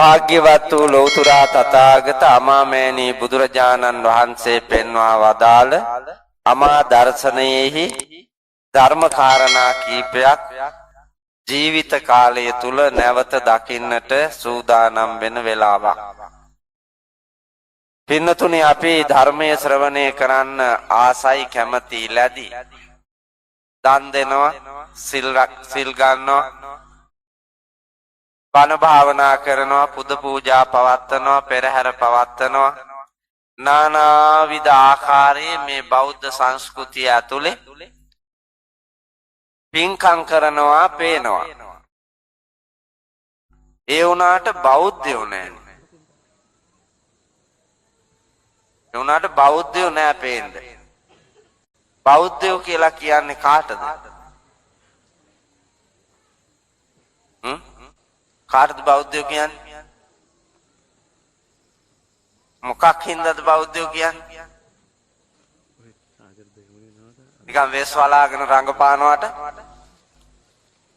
භාග්‍යවත් වූ ලෞතර තථාගත අමාමෑණී බුදුරජාණන් වහන්සේ පෙන්වා වදාළ අමා දර්ශනයේහි ධර්ම කාරණා කීපයක් ජීවිත කාලය තුල නැවත දකින්නට සූදානම් වෙන වෙලාවක්. පින්නතුනි අපි ධර්මයේ ශ්‍රවණය කරන්න ආසයි කැමැති ලැබි. දන් දෙනවා, සිල් ගන්නවා, බණ භාවනා කරනවා, පුද පූජා පවත්වනවා, පෙරහැර පවත්වනවා. නානාවිධ ආකාරයේ මේ බෞද්ධ සංස්කෘතිය ඇතුලේ පින්කම් කරනවා පේනවා. ඒ වුණාට බෞද්ධයෝ නෑනේ. ඒ වුණාට බෞද්ධයෝ නෑ පේන්නේ. බෞද්ධයෝ කියලා කියන්නේ කාටද? කාටද බෞද්ධයෝ කියන්නේ? මොකක් හින්දාද බෞද්ධයෝ කියන්නේ? නිකන් වෙස් වලාගෙන රංගපානවට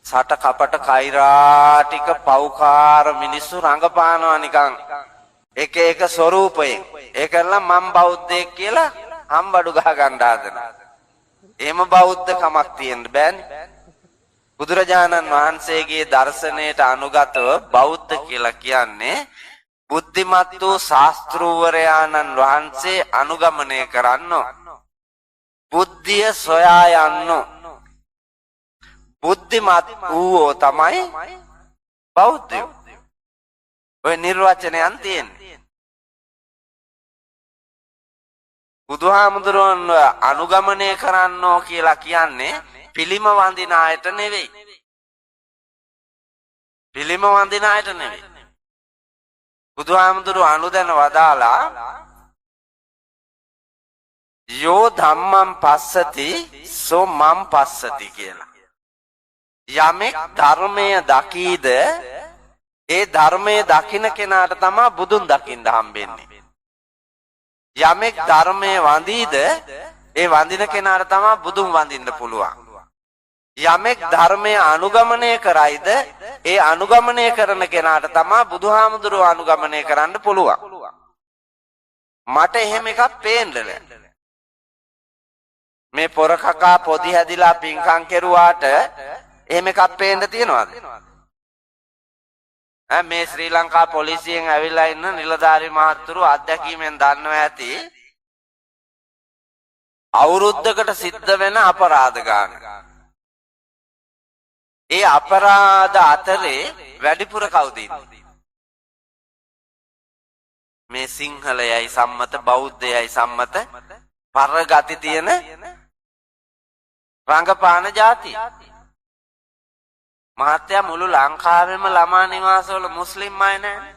සට කපට කෛරාටික පෞකාර මිනිස්සු රංගපානවා නිකන් එක එක ස්වරූපයෙන්. ඒකෙන්ලා මම බෞද්ධයෙක් කියලා හම්බඩු ගහ ගන්න හදනවා. එහෙම බෞද්ධ කමක් තියෙන්න බෑනේ. බුදුරජාණන් වහන්සේගේ දර්ශනයට අනුගතව බෞද්ධ කියලා කියන්නේ බුද්ධිමත් වූ ශාස්ත්‍රූවරයාණන් වහන්සේ අනුගමනය කරන්නෝ. බුද්ධිය සොයා යන්නෝ. බුද්ධිමත් වූෝ තමයි බෞද්ධයෝ. ඔය නිර්වචනයන් තියෙන්නේ. බුදුහාමුදුරන් අනුගමනය කරන්නෝ කියලා කියන්නේ පිළිම වඳින අයට නෙවෙයි. පිළිම වඳින අයට නෙවෙයි. බුදුහාමුදුරු අනුදැන වදාලා යෝ ධම්මං පස්සති සෝ මං පස්සති කියලා. යමෙක් ධර්මය දකීද ඒ ධර්මය දකින්න කෙනාට තමයි බුදුන් දකින්න හම්බෙන්නේ. යමෙක් ධර්මය වඳීද ඒ වඳින කෙනාට තමයි බුදුන් වඳින්න පුළුවන්. යමෙක් ධර්මය අනුගමනය කරයිද ඒ අනුගමනය කරන කෙනාට තමයි බුදුහාමුදුරුවෝ අනුගමනය කරන්න පුළුවන්. මට එහෙම එකක් පේන්නේ නැහැ. මේ පොර කකා පොදි හැදිලා පින්කම් කෙරුවාට එහෙම එකක් පේන්න තියනවාද? මේ ශ්‍රී ලංකා පොලිසියෙන් ඇවිල්ලා ඉන්න නිලධාරි මහත්තුරු අත්දැකීමෙන් දන්නවා ඇති අවුරුද්දකට සිද්ධ වෙන අපරාධ ගාන. ඒ අපරාධ අතරේ වැඩිපුර කවුද ඉන්නේ? මේ සිංහලයයි සම්මත බෞද්ධයයි සම්මත පරගති තියෙන රංගපාන ජාතිය. මහත්තයා මුළු ලංකාවෙම ළමා නිවාසවල මුස්ලිම් අය නැහැ.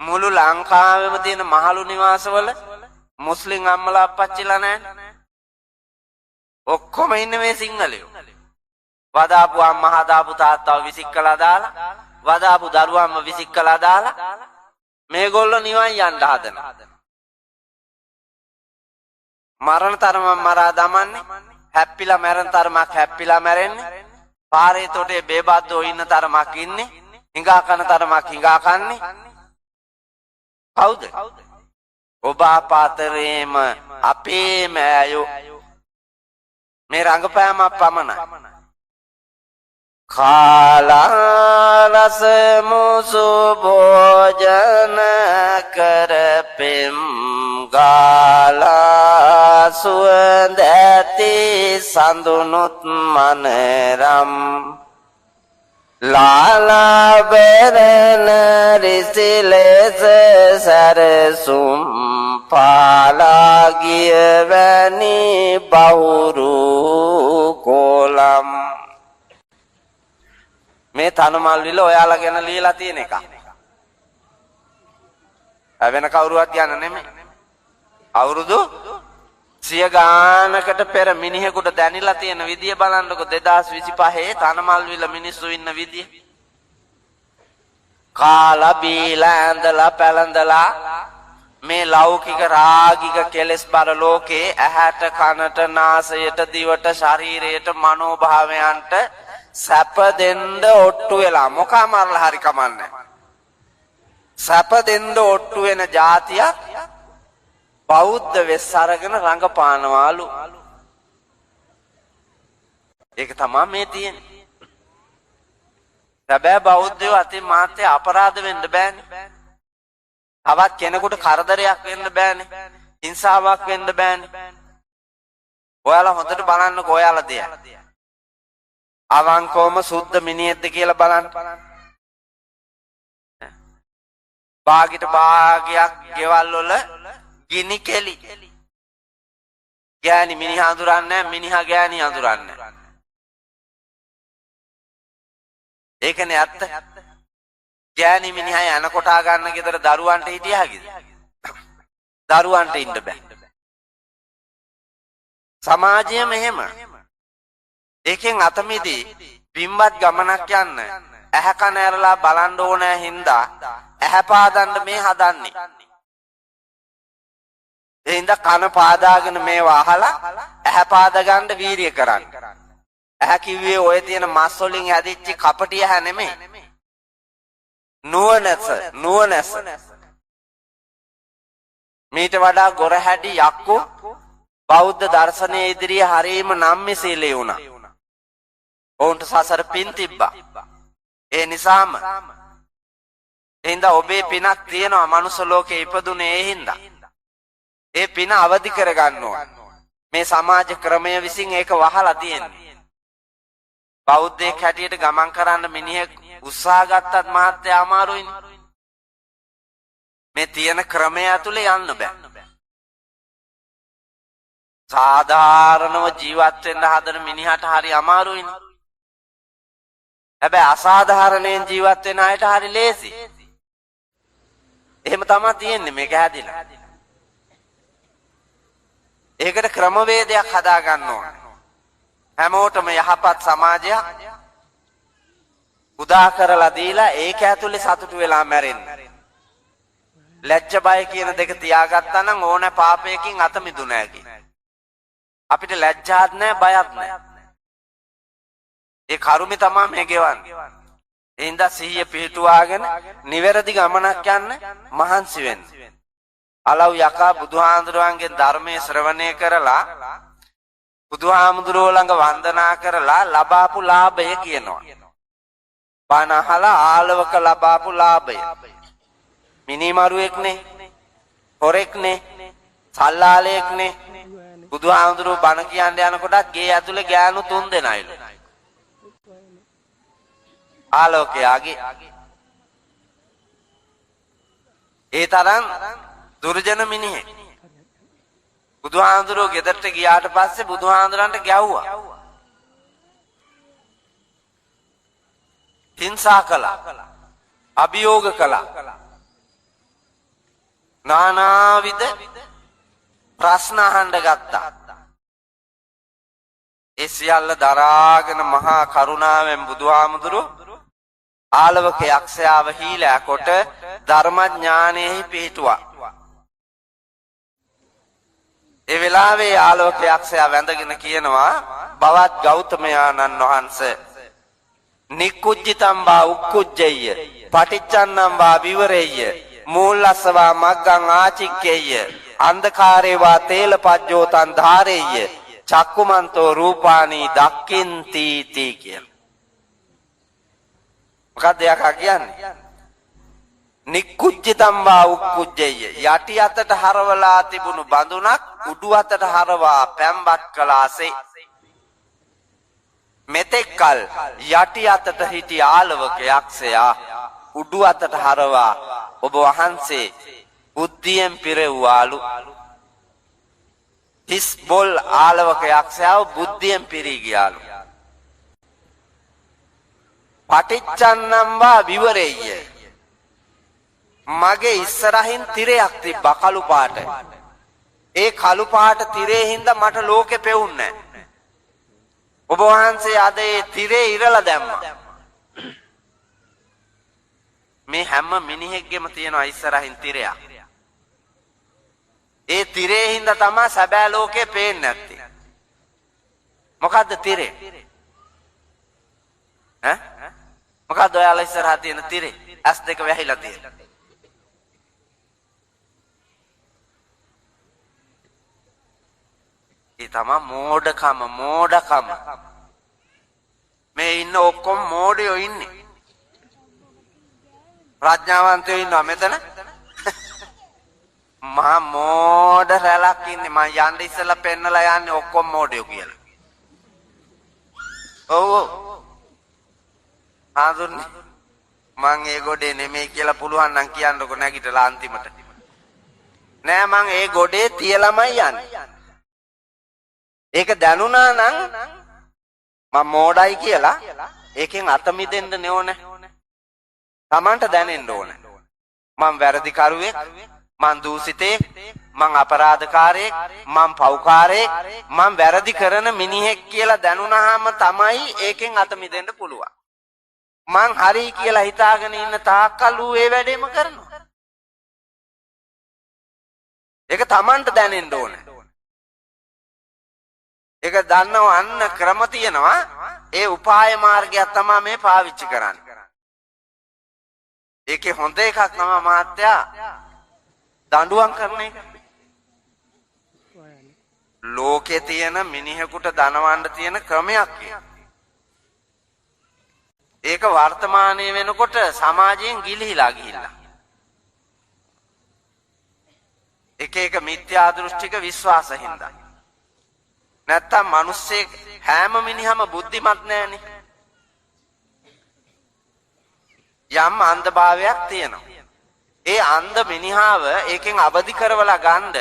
මුළු ලංකාවෙම තියෙන මහලු නිවාසවල මුස්ලිම් අම්මලා අප්පච්චිලා නැහැ. ඔක්කොම ඉන්නේ මේ සිංහලයෝ. වදාපු අම්මා හදාපු තාත්තව විසිකලා දාලා, වදාපු දරුවන්ව විසිකලා දාලා මේගොල්ලෝ නිවන් යන්න හදනවා. මරණ තරම මරා දමන්නේ, හැප්පිලා මැරෙන තරමක් හැප්පිලා මැරෙන්නේ. පාරේ තොටේ බේබද්දෝ ඉන්න තරමක් ඉන්නේ, හිඟා කන තරමක් හිඟා කන්නේ. කවුද? ඔබ පාතරේම අපේම අයෝ. මේ රංගපෑම පමණයි. කාලා රස මුසු භෝජන කරපෙම් ගාලා සුවඳ ඇති සඳුනුත් මනරම් ලාලා බරන රිසිලෙස සරසුම් පාලා ගිය වැනි බහුරු කොලම්. මේ තනමල් විල ඔයාලා ගැන ලියලා තියෙන එක. වෙන කවුරුවත් ගැන නෙමෙයි. අවුරුදු 100 ගානකට පෙර මිනිහෙකුට දැනිලා තියෙන විදිය බලන්නකො 2025 තනමල් විල මිනිස්සු ඉන්න විදිය. කාලා බීලා ඇඳලා පැලඳලා මේ ලෞකික රාගික කෙලෙස් බර ලෝකේ ඇහැට කනට නාසයට දිවට ශරීරයට මනෝභාවයන්ට සැප දෙන්න ඔට්ටු වෙලා මොකා මරලා හරි කමන්නේ. සැප දෙන්න ඔට්ටු වෙන જાතියක් බෞද්ධ වෙස් අරගෙන රංගපානවාලු. ඒක තමයි මේ තියෙන්නේ. හැබැයි බෞද්ධයෝ අතින් මාත්‍ය අපරාධ වෙන්න බෑනේ. තවත් කෙනෙකුට කරදරයක් වෙන්න බෑනේ. හිංසාවක් වෙන්න බෑනේ. ඔයාලා හොඳට බලන්නකෝ ඔයාලා දෙය. අවංකවම සුද්ධ මිනිහෙක්ද කියලා බලන්න. භාගයට භාගයක් ගෙවල් වල ගිනි කෙලි. ගෑණි මිනිහා අඳුරන්නේ නැහැ, මිනිහා ගෑණි අඳුරන්නේ නැහැ. ඒකනේ ඇත්ත. ගෑණි මිනිහා යන කොටා ගන්න ගෙදර දරුවන්ට හිටියාගේද? දරුවන්ට ඉන්න බෑ. සමාජය මෙහෙම. ඒකෙන් අතමිදී පින්වත් ගමනක් යන්න ඇහැ කන ඇරලා බලන්න ඕනෑ හින්දා ඇහැ පාදන්න මේ හදන්නේ. ඒ හින්දා කන පාදාගෙන මේවා අහලා ඇහැ පාද ගන්න වීරිය කරන්න. ඇහැ කිව්වේ ඔය තියෙන මස් වලින් හැදිච්ච කපටි ඇහැ නෙමෙයි. නුවණැස. මීට වඩා ගොරහැඩි යක්කු බෞද්ධ දර්ශනයේ ඉදිරියේ හරීම නම්‍යශීලී වුණා. ඔවුන්ට සසර පින් තිබ්බා. ඒ නිසාම හින්දා ඔබේ පිනක් තියෙනවා මනුස්ස ලෝකේ ඉපදුනේ ඒ හින්දා. ඒ පින අවදි කරගන්න ඕන. මේ සමාජ ක්‍රමය විසින් ඒක වහලා තියෙන්නේ. බෞද්ධයෙක් හැටියට ගමන් කරන්න මිනිහෙක් උත්සාහ ගත්තත් මහත්ය අමාරුයිනේ. මේ තියෙන ක්‍රමය ඇතුලේ යන්න බෑ. සාධාරණව ජීවත් වෙන්න හදන මිනිහට හරි අමාරුයිනේ. හැබැයි අසාධාරණයෙන් ජීවත් වෙන අයට හරි ලේසි. එහෙම තමයි තියෙන්නේ මේක හැදිලා. ඒකට ක්‍රමවේදයක් හදා ගන්න ඕන. හැමෝටම යහපත් සමාජයක් උදා කරලා දීලා ඒක ඇතුලේ සතුටු වෙලා මැරෙන්න. ලැජ්ජ බය කියන දෙක තියාගත්තා නම් ඕන පාපයකින් අත මිදුණ හැකි. අපිට ලැජ්ජාත් නැහැ බයත් නැහැ. ඒ කරුමේ තමයි මේ ගෙවන්නේ. ඒ හින්දා සිහිය පිහිටුවාගෙන නිවැරදි ගමනක් යන්න මහන්සි වෙන්න. අලව් යකා බුදුහාමුදුරුවන්ගේ ධර්මයේ ශ්‍රවණය කරලා බුදුහාමුදුරුවෝ ළඟ වන්දනා කරලා ලබාපු ලාභය කියනවා. බණ අහලා ආලවක ලබාපු ලාභය. මිනිමරුවෙක්නේ, හොරෙක්නේ, සල්ලාලයෙක්නේ. බුදුහාමුදුරුවෝ බණ කියන්න යනකොටත් ගේ ඇතුලේ ගෑනු 3 දෙනයිලු. ආලෝකයාගේ ඒ තරම් දුර්ජන මිනිහෙක්. බුදුහාමුදුරුවෝ ගෙදරට ගියාට පස්සේ බුදුහාමුදුරන්ට ගැව්වා. හිංසා කළා. අභියෝග කළා. නානාවිද ප්‍රශ්න අහන්න ගත්තා. ඒ සියල්ල දරාගෙන මහා කරුණාවෙන් බුදුහාමුදුරුවෝ ආලවක යක්ෂයාව හීලෑ කොට ධර්මඥානෙහි පිහිටුවා. ඒ වෙලාවේ ආලවක යක්ෂයා වැඳගෙන කියනවා බවත් ගෞතමයාණන් වහන්සේ නික්කුජ්ජිතම් වා උක්කුජ්ජෙය්‍ය පටිච්චන්නම් වා විවරෙය්‍ය මූලස්සවා මග්ගං ආචික්කෙය්‍ය අන්ධකාරේ වා තේලපජ්ජෝතං ධාරෙය්‍ය චක්කුමන්තෝ රූපානි දක්ඛින්ති තී කියලා. මොකක්ද යකා කියන්නේ? නික්කුජ්ජිතම් වා උක්කුජ්ජෙය්‍ය යටි අතට හරවලා තිබුණු බඳුනක් උඩු අතට හරවා පැම්බත් කළාසේ මෙතෙක්කල් යටි අතට හිටි ආලවක යක්ෂයා උඩු අතට හරවා ඔබ වහන්සේ බුද්ධියෙන් පිරෙව්වාලු. හිස් බොල් ආලවක යක්ෂයාව බුද්ධියෙන් පිරී ගියාලු. පටිච්චන්නම් වා විවරෙය්‍ය මගේ ඉස්සරහින් තිරයක් තිබ්බා කළු පාට. ඒ කළු පාට තිරේ හින්දා මට ලෝකෙ පෙවුන්නේ නැහැ. ඔබ වහන්සේ අද ඒ තිරේ ඉරලා දැම්මා. මේ හැම මිනිහෙක්ගෙම තියෙනවා ඉස්සරහින් තිරයක්. ඒ තිරේ හින්දා තමයි සැබෑ ලෝකෙ පේන්නේ නැත්තේ. මොකද්ද තිරේ? මොකද්ද ඔයාලා ඉස්සරහා තියෙන තිරේ? S2 වැහිලා තියෙන. ඒ තමයි මෝඩකම. මේ ඉන්න ඔක්කොම මෝඩයෝ ඉන්නේ. ප්‍රඥාවන්තයෝ ඉන්නවා මෙතන. මහා මෝඩ රැලක් ඉන්නේ. මම යන්න ඉස්සෙල්ලා පෙන්නලා යන්නේ ඔක්කොම මෝඩයෝ කියලා. ඔව්. ආදුන්නේ මං ඒ ගොඩේ නෙමෙයි කියලා පුළුවන් නම් කියන්නකො නැගිටලා අන්තිමට. නෑ මං ඒ ගොඩේ තියලාමයි යන්නේ. ඒක දැනුණා නම් මම මෝඩයි කියලා ඒකෙන් අත මිදෙන්න ඕනේ. Tamanට දැනෙන්න ඕනේ. මං වැරදි කරුවෙක්, මං දූෂිතෙක්, මං අපරාධකාරයෙක්, මං පව්කාරයෙක්, මං වැරදි කරන මිනිහෙක් කියලා දැනුණාම තමයි ඒකෙන් අත මිදෙන්න පුළුවන්. මං හරි කියලා හිතාගෙන ඉන්න තාක්කල් ඌ ඒ වැඩේම කරනවා. ඒක Tamanට දැනෙන්න ඕනේ. ඒක දන්නව අන්න ක්‍රම තියෙනවා. ඒ උපාය මාර්ගයක් තමයි මේ පාවිච්චි කරන්නේ. ඒකේ හොඳ එකක් තමයි මහත්තයා දඬුවම් කරන එක. ලෝකේ තියෙන මිනිහෙකුට දනවන්න තියෙන ක්‍රමයක් ඒක වර්තමානයේ වෙනකොට සමාජයෙන් ගිලිහිලා ගිහිල්ලා. එක මිත්‍යා දෘෂ්ටික විශ්වාස හින්දා. නැත්තම් මිනිස්සෙක් හැම මිනිහම බුද්ධිමත් නැහැනේ. යම් අන්ධභාවයක් තියෙනවා. ඒ අන්ධ මිනිහාව ඒකෙන් අවදි කරවලා ගන්න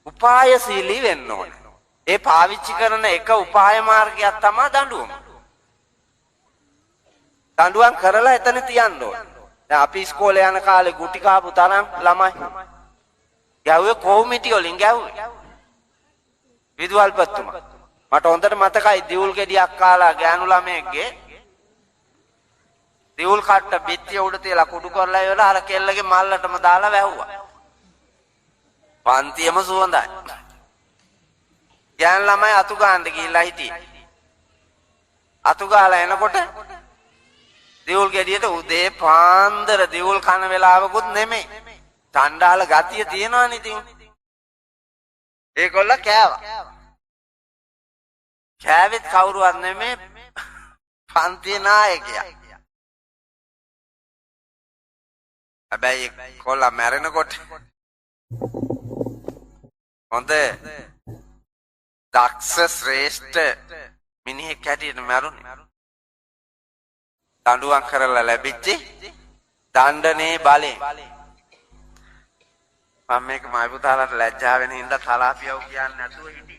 උපායශීලී වෙන්න ඕනේ. ඒ පාවිච්චි කරන එක උපාය මාර්ගයක් තමයි දඬුවම. දඬුවම් කරලා එතන තියන්න ඕනේ. දැන් අපි ඉස්කෝලේ යන කාලේ ගුටි කාපු තරම් ළමයි ගැව්වේ කොමිටි වලින් ගැව්වේ. විදුහල්පතිතුමා මට හොඳට මතකයි දියුල් ගෙඩියක් කාලා ගෑනු ළමයෙක්ගේ දියුල් කට්ට බිත්තිය උඩ තියලා කුඩු කරලා ඉවරලා අර කෙල්ලගේ මල්ලටම දාලා වැහුවා. පන්තියම සුවඳයි. ගෑනු ළමයි අතු ගන්න ගිහිල්ලා හිටියේ. අතු ගාලා එනකොට දියුල් ගෙඩියට උදේ පාන්දර දියුල් කන වෙලාවකුත් නෙමෙයි. ඡණ්ඩාල ගතිය තියෙනවනේ ඉතින්. ඒගොල්ල කෑවා. කෑවෙත් කවුරුවත් නෙමෙයි පන්තියේ නායකයා. හැබැයි කොල්ලා මැරෙනකොට හොඳ දක්ෂ ශ්‍රේෂ්ඨ මිනිහෙක් හැටියට මැරුණේ. දඬුවම් කරලා ලැබිච්ච දණ්ඩනේ බලෙන්. මම මේක මයි පුතාලට ලැජ්ජා වෙන හින්දා තලාපියව කියන්නේ නැතුව හිටියේ.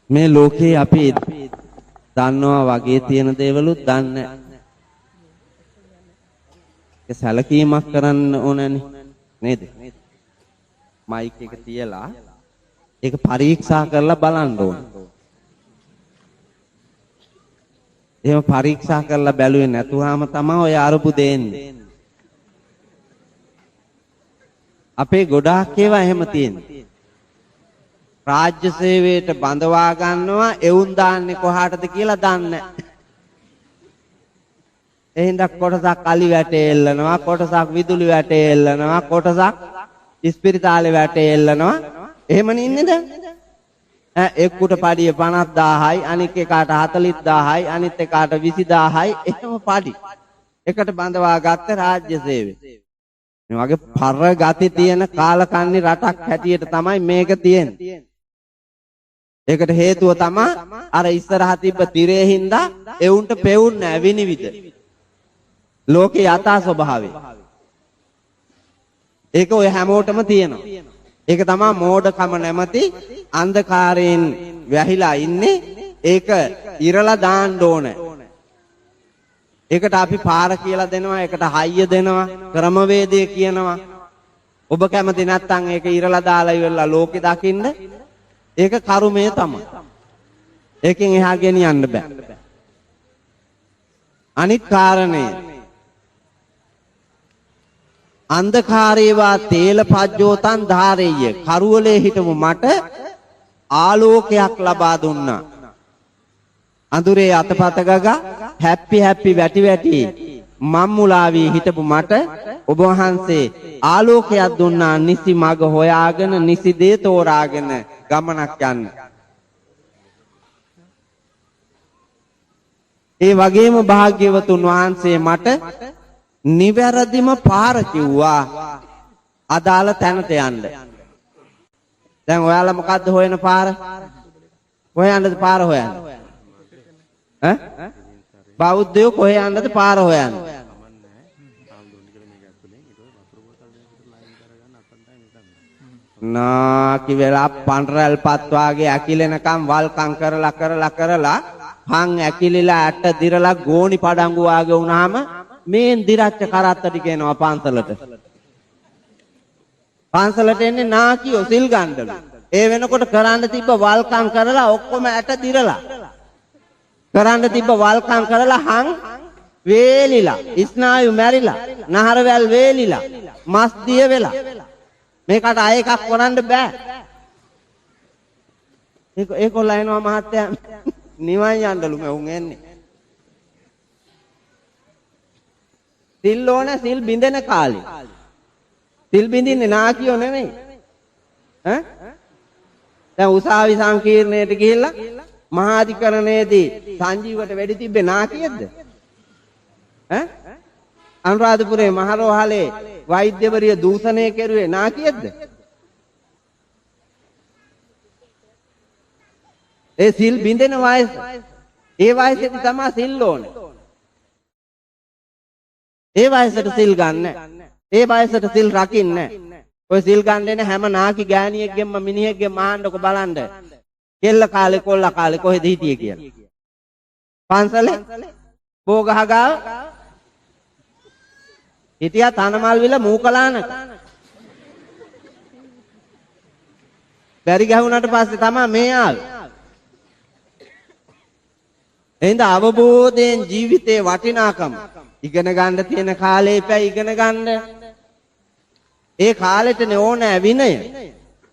මේ ලෝකේ අපි දන්නවා වගේ තියෙන දේවලුත් දන්නේ නැහැ. ඒක සැලකීමක් කරන්න ඕනනේ නේද? මයික් එක තියලා ඒක පරීක්ෂා කරලා බලන්න ඕන. එහෙම පරීක්ෂා කරලා බැලුවේ නැතුවම තමයි ඔය අරුබුදේ එන්නේ. අපේ ගොඩාක් ඒවා එහෙම තියෙනවා. රාජ්‍ය සේවයට බඳවා ගන්නවා එවුන් දාන්නේ කොහාටද කියලා දන්නේ නැහැ. එහෙනම් කොටසක් අලි වැටේ එල්ලනවා, කොටසක් විදුලි වැටේ එල්ලනවා, කොටසක් ඉස්පිරිතාලේ වැටේ එල්ලනවා. එහෙමනේ ඉන්නේ දැන්. එක්කුට පඩිය 50000යි, අනික් එකාට 40000යි, අනිත් එකාට 20000යි. එහෙම පඩි. එකට බඳවා ගත්ත රාජ්‍ය සේවය. මේ වගේ පර ගති තියෙන කාලකන්ණි රටක් හැටියට තමයි මේක තියෙන්නේ. ඒකට හේතුව තමයි අර ඉස්සරහ තිබ්බ තිරේ හින්දා එවුන්ට පෙවුන්නේ නැහැ විනිවිද. ලෝකේ යථා ස්වභාවය. ඒක ඔය හැමෝටම තියෙනවා. ඒක තමයි මෝඩකම නැමැති අන්ධකාරයෙන් වැහිලා ඉන්නේ. ඒක ඉරලා දාන්න ඕනේ. ඒකට අපි පාර කියලා දෙනවා, ඒකට හයිය දෙනවා, ක්‍රමවේදය කියනවා. ඔබ කැමති නැත්නම් ඒක ඉරලා දාලා ඉවරලා ලෝකෙ දකින්න. ඒක කර්මය තමයි. ඒකෙන් එහා ගෙනියන්න බෑ. අනිත් කාරණය අන්ධකාරේවා තේල පජ්ජෝතං ධාරෙය්‍ය. කරුවලේ හිටමු මට ආලෝකයක් ලබා දුන්නා. අඳුරේ අතපත ගගා හැප්පි වැටි මම්මුලාවී හිටපු මට ඔබ වහන්සේ ආලෝකයක් දුන්නා. නිසි මඟ හොයාගෙන නිසි දේ තෝරාගෙන ගමනක් යන්න. ඒ වගේම භාග්‍යවතුන් වහන්සේ මට නිවැරදිම පාර කිව්වා අදාළ තැනට යන්න. දැන් ඔයාලා මොකද්ද හොයන පාර? කොහේ යන්නද පාර හොයන්නේ? ඈ? බෞද්ධයෝ කොහේ යන්නද පාර හොයන්නේ? නාකි වෙලා පන්රල්පත් වාගේ ඇකිලෙනකම් වල්කම් කරලා හං ඇකිලිලා ඇට දිරලා ගෝණි පඩංගු වාගේ වුණාම මේන් දිරච්ච කරත්ත ටික එනවා පන්සලට. පන්සලට එන්නේ නාකියෝ සිල් ගන්නලු. ඒ වෙනකොට කරන්න තිබ්බ වල්කම් කරලා ඔක්කොම ඇට දිරලා. කරන්න තිබ්බ වල්කම් කරලා හං වේලිලා, ස්නායු මැරිලා, නහරවැල් වේලිලා, මස් දිය වෙලා. මේකට ආයෙ එකක් කරන්න බෑ. ඒකොල්ල එනවා මහත්තයා නිවන් යන්නලු මෙවුන් එන්නේ. සිල් ඕන සිල් බින්දෙන කාලේ. සිල් බින්දින්නේ නාකියෝ නෙමෙයි. ඈ? දැන් උසාවි සංකීර්ණයට ගිහිල්ලා මහාධිකරණයේදී සංජීවට වෙඩි තිබ්බේ නාකියෙක්ද? ඈ? අනුරාධපුරේ මහරෝහලේ වෛද්‍යවරිය දූෂණය කෙරුවේ නාකියෙක්ද? ඒ සිල් බින්දෙන වයස. ඒ වයසේදී තමයි සිල් ඕනේ. ඒ වයසට සිල් ගන්න. ඒ වයසට සිල් රකින්න. ඔය සිල් ගන්න හැම නාකි ගෑණියෙක්ගෙම මිනිහෙක්ගෙම මහන්නකො බලන්න. කෙල්ල කාලේ කොල්ල කාලේ කොහෙද හිටියේ කියලා. පන්සලේ බෝගහගාව හිටියා තනමල් විල මූකලානක. බැරි ගැහුණාට පස්සේ තමයි මේ ආවේ. එහෙනම් අවබෝධයෙන් ජීවිතේ වටිනාකම ඉගෙන ගන්න තියෙන කාලේ ඉපැයි ඉගෙන ගන්න. ඒ කාලෙටනේ ඕනෑ විනය.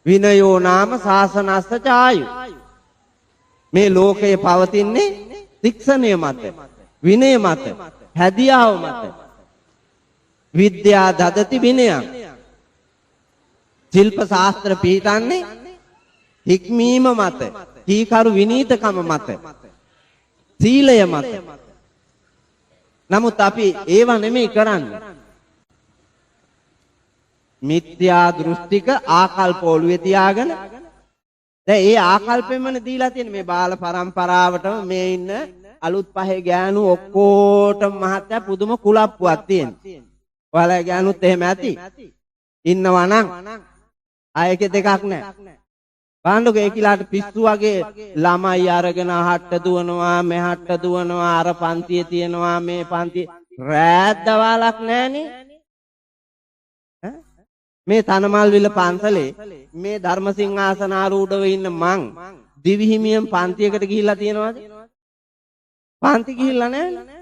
විනයෝ නාම සාසනස්ස චායු. මේ ලෝකයේ පවතින්නේ ශික්ෂණය මත, විනය මත, හැදියාව මත. විද්‍යා දදති විනයං. ශිල්ප ශාස්ත්‍ර පිහිටන්නේ හික්මීම මත, කීකරු විනීතකම මත, සීලය මත. නමුත් අපි ඒව නෙමෙයි කරන්නේ. මිත්‍යා දෘෂ්ටික ආකල්ප ඔළුවේ තියාගෙන දැන් ඒ ආකල්පෙමනේ දීලා තියෙන්නේ මේ බාල පරම්පරාවටම මේ ඉන්න අලුත් පහේ ගෑනු ඔක්කොටම මහත්තයා පුදුම කුලප්පුවක් තියෙනවා. ඔයාලා ගෑනුත් එහෙම ඇති. ඉන්නවා නම් ආයෙක දෙකක් නැහැ. බලන්නකෝ ඒ කිලාට පිස්සු වගේ ළමයි අරගෙන අහට්ට දුවනවා, මෙහට්ට දුවනවා, අර පන්තියේ තියනවා, මේ පන්තියේ රෑත් දවාලක් නැහනේ. මේ තනමල්විල පන්සලේ මේ ධර්මසිංහාසනාරූඪව ඉන්න මං දිවිහිමියන් පන්තියකට ගිහිල්ලා තියෙනවද? පන්ති ගිහිල්ලා නැහැ.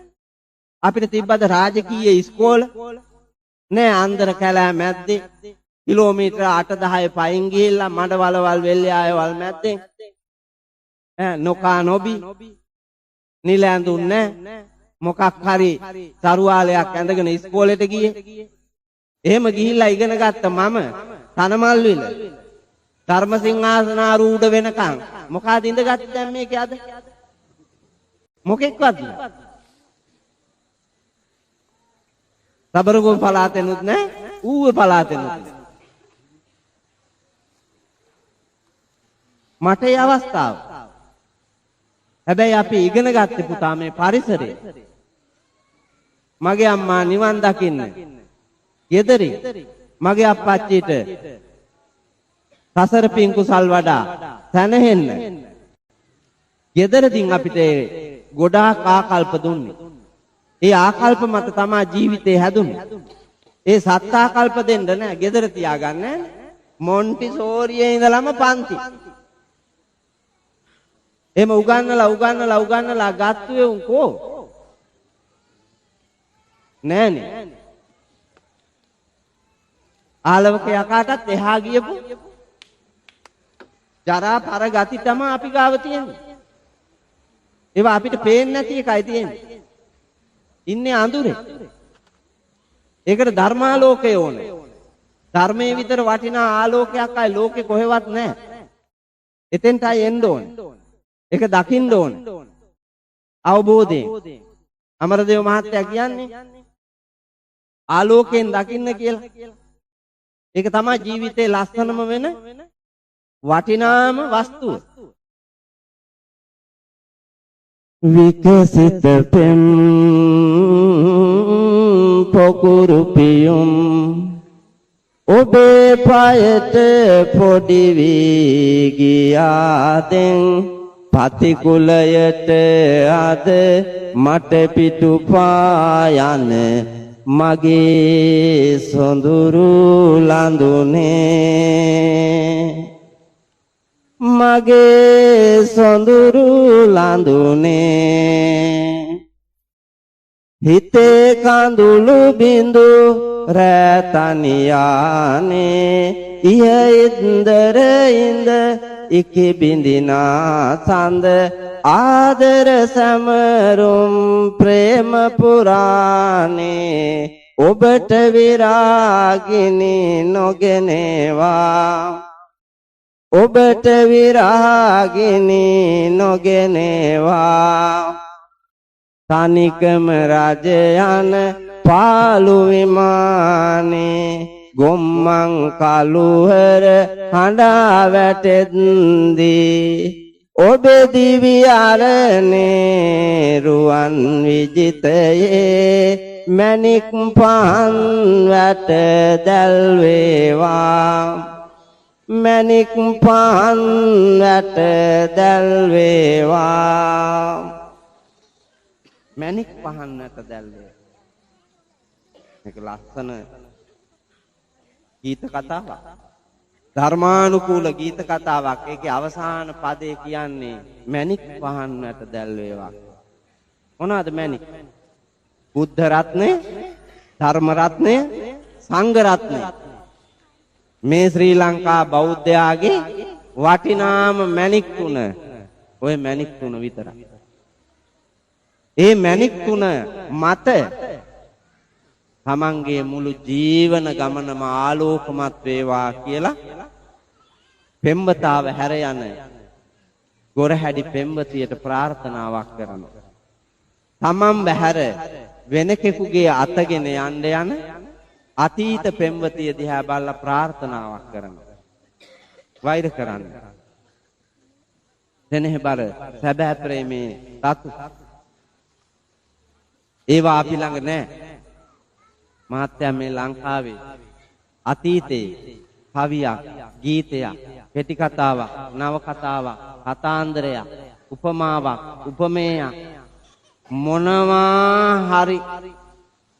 අපිට තිබ්බද රාජකීය ඉස්කෝල? නෑ. අන්දර කැලෑ මැද්දේ කිලෝමීටර 8-10 පයින් ගිහිල්ලා මඩවලවල් වෙල්යායවල් මැද්දේ නොකා නොබි නිල ඇඳුන්නේ මොකක් හරි සරුවාලයක් ඇඳගෙන ඉස්කෝලේට ගියේ. එහෙම ගිහිල්ලා ඉගෙන ගත්ත මම තනමල්විල ධර්මසිංහාසනාරූඪ වෙනකන් මොකද ඉඳගත්තේ දැන් මේකේ අද? මොකෙක්වත් නෑ. සබරගොන් පළාතෙනුත් නෑ, ඌවේ පළාතෙනුත් නෑ. මට ඒ අවස්ථාව. හැබැයි අපි ඉගෙන ගත්තේ පුතා මේ පරිසරය. මගේ අම්මා නිවන් දකින්න ගෙදරින් මගේ අප්පච්චිට සසර පින් කුසල් වඩා සැනහෙන්න ගෙදරදී අපිට ගොඩාක් ආකල්ප දුන්නේ. ඒ ආකල්ප මත තමයි ජීවිතේ හැදුනේ. ඒ සත්‍යාකල්ප දෙන්න නෑ. gedara තියාගන්න. මොන්ටිසෝරියේ ඉඳලම පන්ති. එහෙම උගන්නලා ගත්තුවේ උන් කෝ? නෑනේ. ආලවක යකාටත් එහා ගියපු ජරා පර ගති තමයි අපි ගාව තියෙන්නේ. ඒවා අපිට පේන්නේ නැති එකයි තියෙන්නේ. ඉන්නේ අඳුරේ. ඒකට ධර්මාලෝකය ඕනේ. ධර්මයේ විතර වටිනා ආලෝකයක් අය ලෝකේ කොහෙවත් නැහැ. එතෙන්ටයි එන්න ඕනේ. ඒක දකින්න ඕනේ. අවබෝධයෙන්. අමරදේව මහත්තයා කියන්නේ ආලෝකයෙන් දකින්න කියලා. ඒක තමයි ජීවිතේ ලස්සනම වෙන වටිනාම වස්තුව. විකසිත පෙම් පොකුරු පියුම් ඔබේ පායට පොඩි වී ගියාදෙන් පතිකුලයට අද මට පිටුපා යන මගේ සොඳුරු ලඳුනේ මගේ සොඳුරු ලඳුනේ හිතේ කඳුළු බිඳු රැතනියානේ ඉහින්දර ඉඳ ඉකි බිඳිනා සඳ ආදර සමරුම් ප්‍රේම පුරානේ ඔබට විරාගිනි නොගෙනවා ඔබට විරාගිනි නොගෙනවා තනිකම රජයන පාළු විමානේ ගොම්මන් කළුහර හඬා වැටෙද්දී ඔබේ දිවි අරනේ රුවන් විජිතයේ මණික් පහන් වැට දැල් වේවා මණික් පහන් වැට දැල් වේවා මණික් පහන් වැට දැල් වේවා මේක ලස්සන ගීත කතාවක් ධර්මානුකූල ගීත කතාවක් ඒකේ අවසාන පදේ කියන්නේ මණික් පහන් වැට දැල් වේවා මොනවාද මණික් බුද්ධ රත්නය ධර්ම රත්නය සංඝ රත්නය මේ ශ්‍රී ලංකා බෞද්ධයාගේ වටිනාම මණික් තුන ඔය මණික් තුන විතරයි ඒ මණික් තුන මත තමන්ගේ මුළු ජීවන ගමනම ආලෝකමත් වේවා කියලා පෙම්වතාව හැර යන ගොරහැඩි පෙම්වතියට ප්‍රාර්ථනාවක් කරනවා. තමන් බැහැර වෙන කෙනෙකුගේ අතගෙන යන්න යන අතීත පෙම්වතිය දිහා බලලා ප්‍රාර්ථනාවක් කරනවා. වෛර කරන්න. දෙනෙහිබර සැබෑ ප්‍රේමේ තතු. ඒවා අපි ළඟ නැහැ. මහත්තයා මේ ලංකාවේ අතීතේ කවියක් ගීතයක් කෙටි කතාවක් නව කතාවක් කතාන්දරයක් උපමාවක් උපමේයක් මොනවා හරි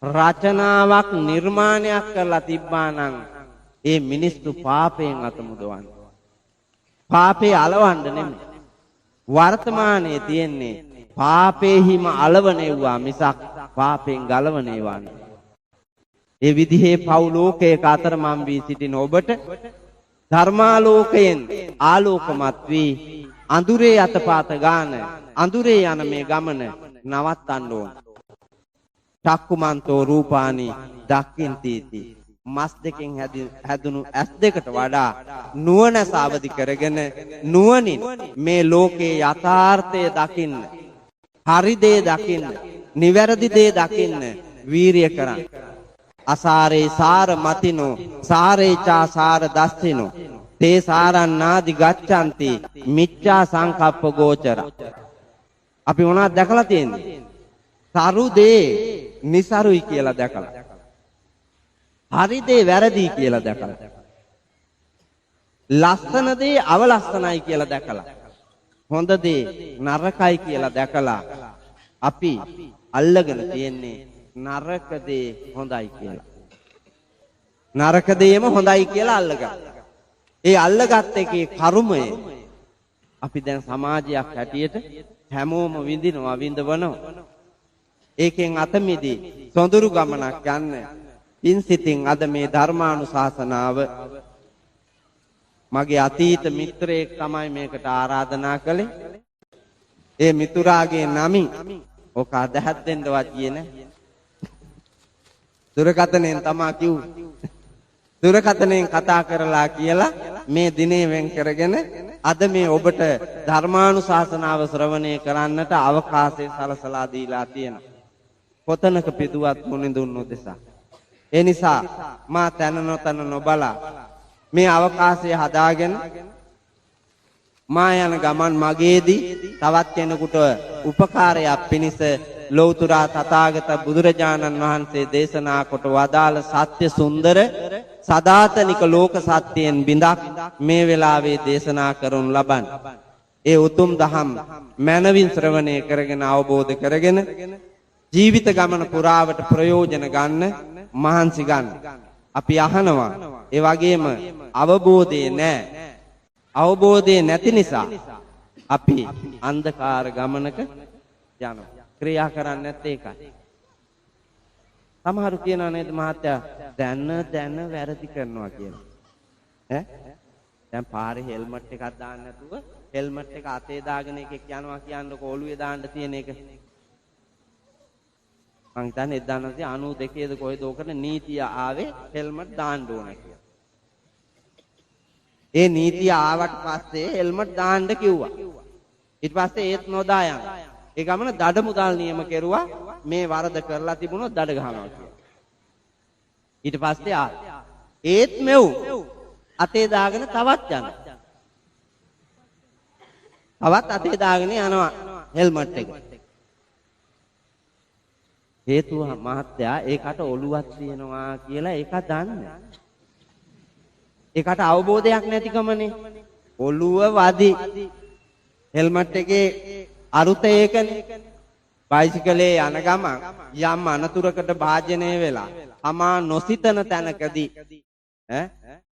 රචනාවක් නිර්මාණයක් කරලා තිබ්බා නම් ඒ මිනිස්සු පාපයෙන් අත මුදවන්න පාපේ අලවන්න නෙමෙයි වර්තමානයේ තියෙන්නේ පාපේහිම අලවණෙව්වා මිසක් පාපෙන් ගලවණේවා නෙමෙයි ඒ විදිහේ පෞලෝකයක අතරමං වී සිටින ඔබට ධර්මාලෝකයෙන් ආලෝකමත් වී අඳුරේ අතපාත ගාන අඳුරේ යන මේ ගමන නවත්තන්න ඕන. චක්කුමන්තෝ රූපානි දක්ඛින්තිති මස් දෙකෙන් හැදුණු ඇස් දෙකට වඩා නුවණ සාවදි කරගෙන නුවණින් මේ ලෝකේ යථාර්ථය දකින්න හරි දේ දකින්න නිවැරදි දේ දකින්න වීරිය කරන්න. අසාරේ සාර මතිනෝ සාරේචා සාර දස්සිනෝ තේ සාරන්නාදි ගච්ඡanti මිච්ඡා සංකප්ප ගෝචර අපි මොනවද දැකලා තියෙන්නේ සරු දේ નિසරුයි කියලා දැකලා හරි දේ වැරදි කියලා දැකලා ලස්සන දේ අවලස්සනයි කියලා දැකලා හොඳ දේ නරකයි කියලා දැකලා අපි අල්ලගෙන තියෙන්නේ නරක දේ හොඳයි කියලා. නරක දේම හොඳයි කියලා අල්ලගත්තා. ඒ අල්ලගත් එකේ කර්මය අපි දැන් සමාජයක් හැටියට හැමෝම විඳිනවා විඳවනවා. ඒකෙන් අත මිදී සොඳුරු ගමනක් යන්න පින්සිතින් අද මේ ධර්මානුශාසනාව මගේ අතීත මිත්‍රයෙක් තමයි මේකට ආරාධනා කළේ. ඒ මිතුරාගේ නමින් ඔක අදහත් දෙන්නවත් කියන දුරකථනයෙන් තමයි කිව්වේ. දුරකථනයෙන් කතා කරලා කියලා මේ දිනේ වෙන් කරගෙන අද මේ ඔබට ධර්මානුශාසනාව ශ්‍රවණය කරන්නට අවකාශය සලසලා දීලා තියෙනවා. කොතනක පිදුවත් මුනිඳුන් උදෙසා. ඒ නිසා මා තන නොතන නොබලා මේ අවකාශය හදාගෙන මා යන ගමන් මගේදී තවත් කෙනෙකුට උපකාරයක් පිණිස ලෞතර තථාගත බුදුරජාණන් වහන්සේ දේශනා කොට වදාළ සත්‍ය සුන්දර සදාතනික ලෝක සත්‍යයෙන් බිඳක් මේ වෙලාවේ දේශනා කරනු ලබන. ඒ උතුම් දහම් මනවින් ශ්‍රවණය කරගෙන අවබෝධ කරගෙන ජීවිත ගමන පුරාවට ප්‍රයෝජන ගන්න මහන්සි ගන්න. අපි අහනවා ඒ වගේම අවබෝධය නැහැ. අවබෝධය නැති නිසා අපි අන්ධකාර ගමනක යනවා. ක්‍රියා කරන්නේ නැත්තේ ඒකයි. සමහරු කියනවා නේද මහත්තයා දැන වැරදි කරනවා කියලා. දැන් පාරේ හෙල්මට් එකක් දාන්න නැතුව හෙල්මට් එක අතේ දාගෙන එකෙක් යනවා කියන්නකො ඔළුවේ දාන්න තියෙන එක. මං හිතන්නේ 1992ද කොහෙද ඔකට නීතිය ආවේ හෙල්මට් දාන්න ඕන කියලා. ඒ නීතිය ආවට පස්සේ හෙල්මට් දාන්න කිව්වා. ඊට පස්සේ ඒත් නොදා යනවා. ඒ ගමන දඩ මුදල් නියම කෙරුවා මේ වරද කරලා තිබුණොත් දඩ ගහනවා කියලා. ඊට පස්සේ ඒත් මෙව් අතේ දාගෙන තවත් යනවා. තවත් අතේ දාගෙන යනවා හෙල්මට් එක. හේතුව මහත්තයා ඒකට ඔළුවක් තියෙනවා කියලා ඒක දන්නේ. ඒකට අවබෝධයක් නැතිකමනේ. ඔළුව වදි. හෙල්මට් එකේ අරුත ඒකනේ. බයිසිකලේ යන ගමන් යම් අනතුරකට භාජනය වෙලා තමා නොසිතන තැනකදී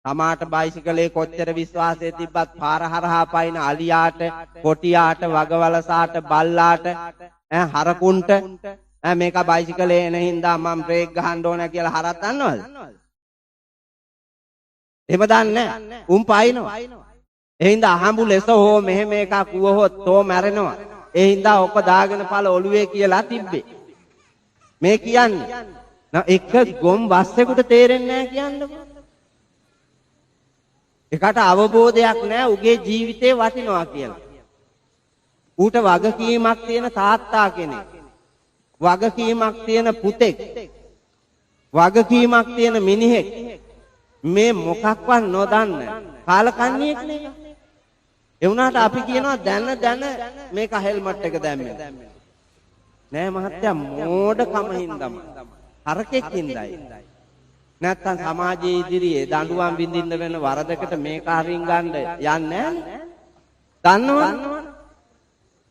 තමාට බයිසිකලේ කොච්චර විශ්වාසය තිබ්බත් පාර හරහා පයින් අලියාට, කොටියාට, වගවලසාට, බල්ලාට, හරකුන්ට මේක බයිසිකලේ එන හින්දා මම බ්‍රේක් ගහන්න ඕන කියලා හරක් දන්නවද? එහෙම දන්නේ නැහැ. උන් පයින්නවා. ඒ හින්දා අහඹු ලෙස හෝ මෙහෙම එකක් වුවහොත් තෝ මැරෙනවා. ඒ හින්දා ඔක දාගෙන පළ ඔළුවේ කියලා තිබ්බේ. මේ කියන්නේ එක ගොම් වස්සෙකුට තේරෙන්නේ නැහැ කියන්නකො. ඒකට අවබෝධයක් නැහැ උගේ ජීවිතේ වටිනවා කියලා. ඌට වගකීමක් තියෙන තාත්තා කෙනෙක්. වගකීමක් තියෙන පුතෙක්. වගකීමක් තියෙන මිනිහෙක්. මේ මොකක්වත් නොදන්න කාලකන්ණියෙක් නේ. ඒ වුණාට අපි කියනවා දැන මේක හෙල්මට් එක දැම්මේ. නෑ මහත්තයා මෝඩකම හින්දාම. හරකෙක් හින්දායි. නැත්තම් සමාජයේ ඉදිරියේ දඬුවම් විඳින්න වෙන වරදකට මේක හරින් ගන්න යන්නේ නෑනේ. දන්නවද?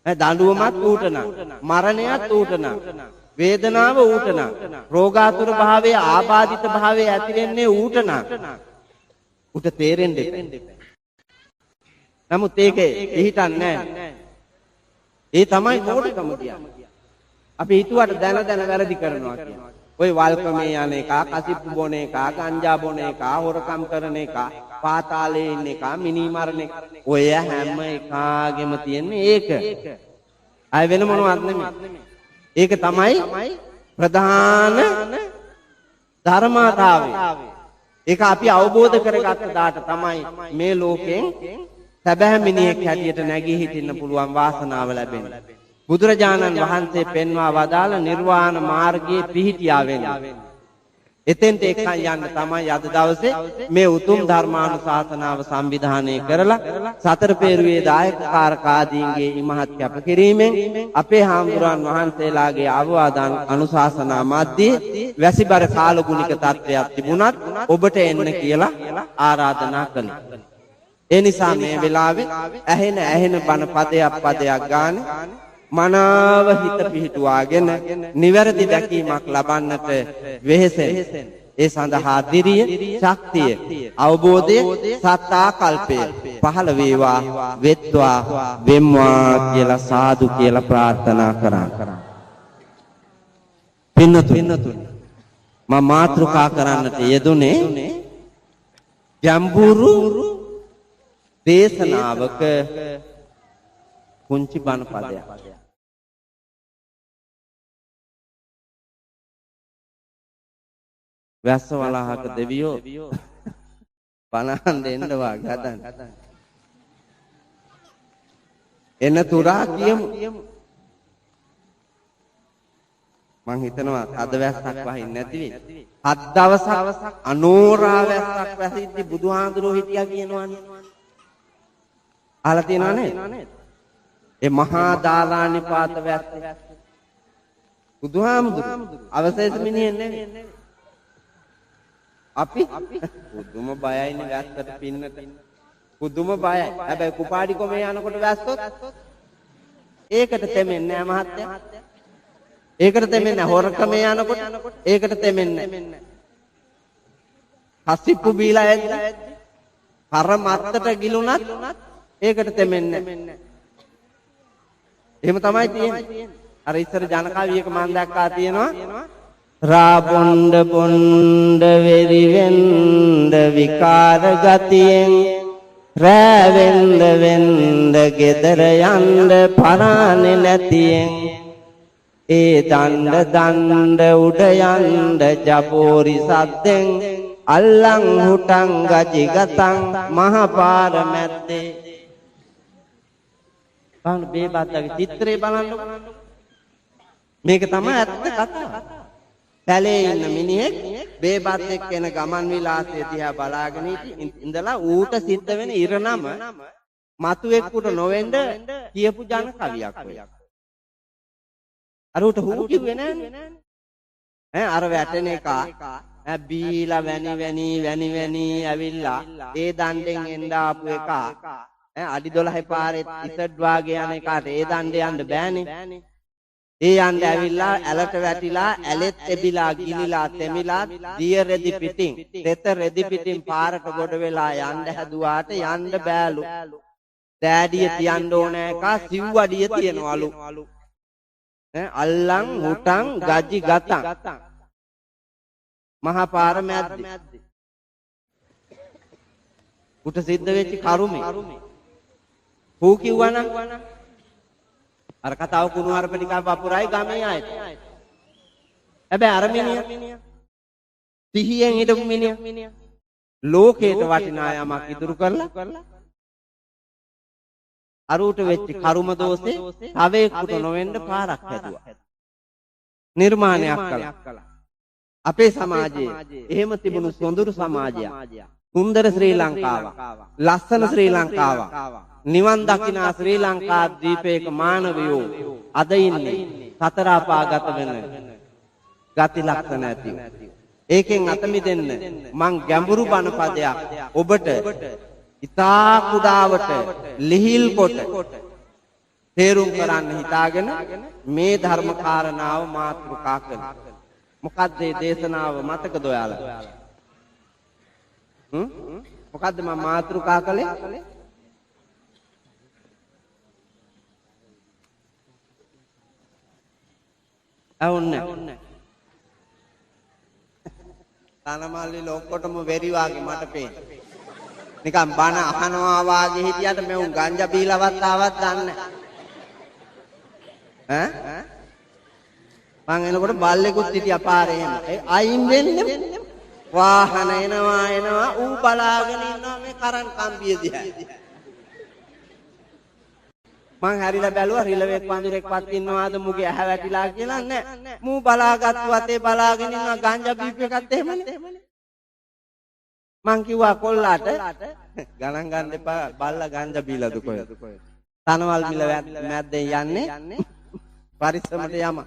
දඬුවමත් ඌට නම්, මරණයත් ඌට නම්, වේදනාව ඌට නම්, රෝගාතුර භාවයේ ආබාධිත භාවයේ ඇති වෙන්නේ ඌට නම්. ඌට තේරෙන්නේ නැහැ. නමුත් ඒකේ හිතන්නේ නැහැ. ඒ තමයි මෝඩකම කියන්නේ. අපි හිතුවට දැන වැරදි කරනවා කියන්නේ. ඔය වල්කමේ යන එක, කසිප්පු බොන එක, ගංජා බොන එක, හොරකම් කරන එක, පාතාලේ ඉන්න එක, මිනි මරන එක, ඔය හැම එකාගෙම තියෙන්නේ ඒක. අය වෙන මොනවත් නෙමෙයි. ඒක තමයි ප්‍රධාන ධර්මතාවය. ඒක අපි අවබෝධ කරගත්ත දාට තමයි මේ ලෝකෙන් සැබෑ මිනිහෙක් හැටියට නැගී හිටින්න පුළුවන් වාසනාව ලැබෙන්නේ. බුදුරජාණන් වහන්සේ පෙන්වා වදාළ නිර්වාණ මාර්ගයේ පිහිටියා වෙන්නේ. එතෙන්ට එක්කන් යන්න තමයි අද දවසේ මේ උතුම් ධර්මානුශාසනාව සංවිධානය කරලා සතර පෙරුවේ දායකකාරක ආදීන්ගේ ඉමහත් කැපකිරීමෙන් අපේ හාමුදුරන් වහන්සේලාගේ අවවාද අනුශාසනා මැද්දේ වැසිබර කාලගුණික තත්ත්වයක් තිබුණත් ඔබට එන්න කියලා ආරාධනා කළා. ඒ නිසා මේ වෙලාවේ ඇහෙන බණ පදයක් ගානේ මනාව හිත පිහිටුවාගෙන නිවැරදි දැකීමක් ලබන්නට වෙහෙසෙන. ඒ සඳහා දිරිය, ශක්තිය, අවබෝධය, සත්‍යාකල්පය පහළ වේවා, වෙත්වා, වෙම්වා කියලා සාදු කියලා ප්‍රාර්ථනා කරා. පින්නතුනි මම මාතෘකා කරන්නට යෙදුනේ ජම්බුරු දේශනාවක කුංචි බණ පදයක්. වැස්ස වලහක දෙවියෝ බණහන් දෙන්න වාගේ හදන්න. එන තුරා කියමු. මං හිතනවා අද වැස්සක් වහින්න නැති වෙයි. හත් දවසක් අනෝරා වැස්සක් වැසිද්දි බුදුහාඳුරෝ හිටියා කියනවනේ. අහලා තියෙනව නේද? ඒ මහා දාලානිපාත වැස්ස. බුදුහාමුදුරු අවශේෂ මිනිහෙන් නෙවෙයි. අපි පුදුම බයයිනේ වැස්සට පින්නට. පුදුම බයයි. හැබැයි කුපාඩි කොමේ යනකොට වැස්සොත් ඒකට තෙමෙන්නේ නැහැ මහත්තයා. ඒකට තෙමෙන්නේ හොරකමේ යනකොට ඒකට තෙමෙන්නේ නැහැ. කසිප්පු බීලා ඇද්දි කර මත්තට ගිලුණත් ඒකට තෙමෙන්නේ නැහැ. එහෙම තමයි තියෙන්නේ. අර ඉස්සර ජනකවියක මම දැක්කා තියෙනවා රාබොණ්ඩ බොණ්ඩ වෙරි වෙන්ද විකාර ගතියෙන් රැවෙන්ද වෙන්ද ගෙදර යන්න පරානේ නැතියෙන් ඒ දණ්ඩ උඩ යන්න ජපෝරි සද්දෙන් අල්ලන් හුටන් ගජි ගතන් මහ පාර මැද්දේ බලන්න බේබත්තගේ චිත්‍රය බලන්න මේක තමයි ඇත්ත කතාව. පැලේ ඉන්න මිනිහෙක් බේබත් එක්ක එන ගමන් විලාසය දිහා බලාගෙන ඉඳලා ඌට සිද්ධ වෙන ඉරණම මතුවෙක්කුට නොවෙන්න කියපු ජන කවියක් ඔය. අර ඌට හූ කිව්වේ නෑනේ. අර වැටෙන එක බීලා වැනි ඇවිල්ලා ඒ දණ්ඩෙන් එන්න ආපු එක අඩි 12 පාරේ ඉසඩ් වාගේ යන එකට ඒ දණ්ඩේ යන්න බෑනේ. ඒ යන්න ඇවිල්ලා ඇලට වැටිලා ඇලෙත් එබිලා ගිලිලා තෙමිලා දිය රෙදි පිටින් තෙත රෙදි පිටින් පාරට ගොඩ වෙලා යන්න හැදුවාට යන්න බෑලු. දෑඩිය තියන්න ඕන එක සිව්වඩිය තියනවලු. අල්ලන් හුටන් ගජි ගතන් මහා පාර මැද්දේ උට සිද්ධ වෙච්ච කරුමේ හූ කිව්වනම් අර කතාව කුණුහරුප ටිකක් වපුරයි ගමේ ආයෙත්. හැබැයි අර මිනිහා සිහියෙන් හිටපු මිනිහා ලෝකේට වටිනා යමක් ඉතුරු කරලා අරුට වෙච්ච කර්ම දෝෂේ තව එක්කට නොවෙන්න පාරක් හැදුවා. නිර්මාණයක් කළා. අපේ සමාජයේ එහෙම තිබුණු සොඳුරු සමාජයක්. සුන්දර ශ්‍රී ලංකාවක්. ලස්සන ශ්‍රී ලංකාවක්. නිවන් දකිනා ශ්‍රී ලංකා දීපයක මානවයෝ අද ඉන්නේ සතර අපාගත වෙන ගති ලක්ෂණ ඇතිව. ඒකෙන් අත මිදෙන්න මං ගැඹුරු බණ පදයක් ඔබට ඉතා කුඩාවට ලිහිල් කොට තේරුම් කරන්න හිතාගෙන මේ ධර්ම කාරණාව මාතෘකා කළා. මොකද්ද මේ දේශනාව මතකද ඔයාලා? මොකද්ද මම මාතෘකා කළේ? අවුන්නේ තනමල්ලි ලොක්කොටම වෙරි වාගේ මට පේන්නේ. නිකන් බන අහනවා වාගේ හිටියට මෙවුන් ගංජා බීලවත් ආවත් දන්නේ නැහැ. මං එනකොට බල්ලෙකුත් හිටියා පාරේ එහෙම. ඒ අයින් වෙන්නේ වාහන එනවා ඌ බලාගෙන ඉන්නවා මේ කරන් කම්බිය දිහා. මං හැරිලා බැලුවා රිලෙවෙක් වඳුරෙක්වත් ඉන්නවාද මුගේ ඇහැ වැටිලා කියලා නෑ. මූ බලාගත්තු අතේ බලාගෙන ඉන්නවා ගංජා බීප් එකත් එහෙමනේ. මං කිව්වා කොල්ලාට ගණන් ගන්න එපා බල්ලා ගංජා බීලාද කොහෙද? තනවල් මිල මැද්දෙන් යන්නේ පරිස්සමට යම.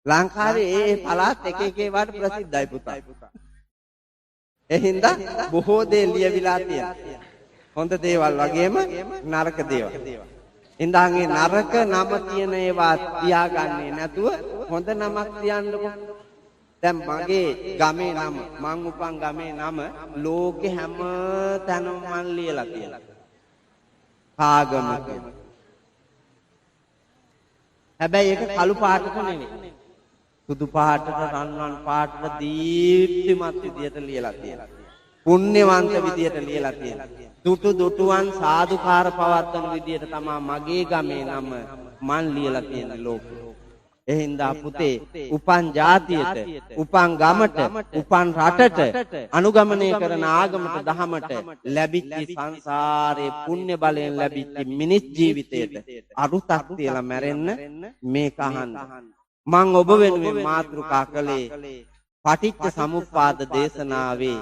ලංකාවේ ඒ පළාත් එක එක ඒවාට ප්‍රසිද්ධයි පුතා. ඒ හින්දා බොහෝ දේ ලියවිලා තියෙනවා. හොඳ දේවල් වගේම නරක දේවල්. ඉඳාගේ නරක නම තියෙන ඒවා තියාගන්නේ නැතුව හොඳ නමක් තියන්නකෝ. දැන් මගේ ගමේ නම මං උපන් ගමේ නම ලෝකේ හැම තැනම මන් ලියලා තියෙනවා. කාගම කියලා. හැබැයි ඒක කළු පාටට නෙවෙයි. සුදු පාටට රන්වන් පාටට දීප්තිමත් විදියට ලියලා තියෙනවා. පුණ්‍යවන්ත විදියට ලියලා තියෙනවා. දුටු දුටුවන් සාදුකාර පවත්වන විදියට තමයි මගේ ගමේ නම මන් ලියලා තියෙන ලෝකෙ. එහින්දා පුතේ උපන් ජාතියට, උපන් ගමට, උපන් රටට, අනුගමනය කරන ආගමට, දහමට ලැබිච්ච සංසාරේ පුණ්‍ය බලයෙන් ලැබිච්ච මිනිස් ජීවිතයට අරුතක් තියලා මැරෙන්න මේක අහන්න. මං ඔබ වෙනුවෙන් මාතෘකා කළේ පටිච්ච සමුප්පාද දේශනාවේ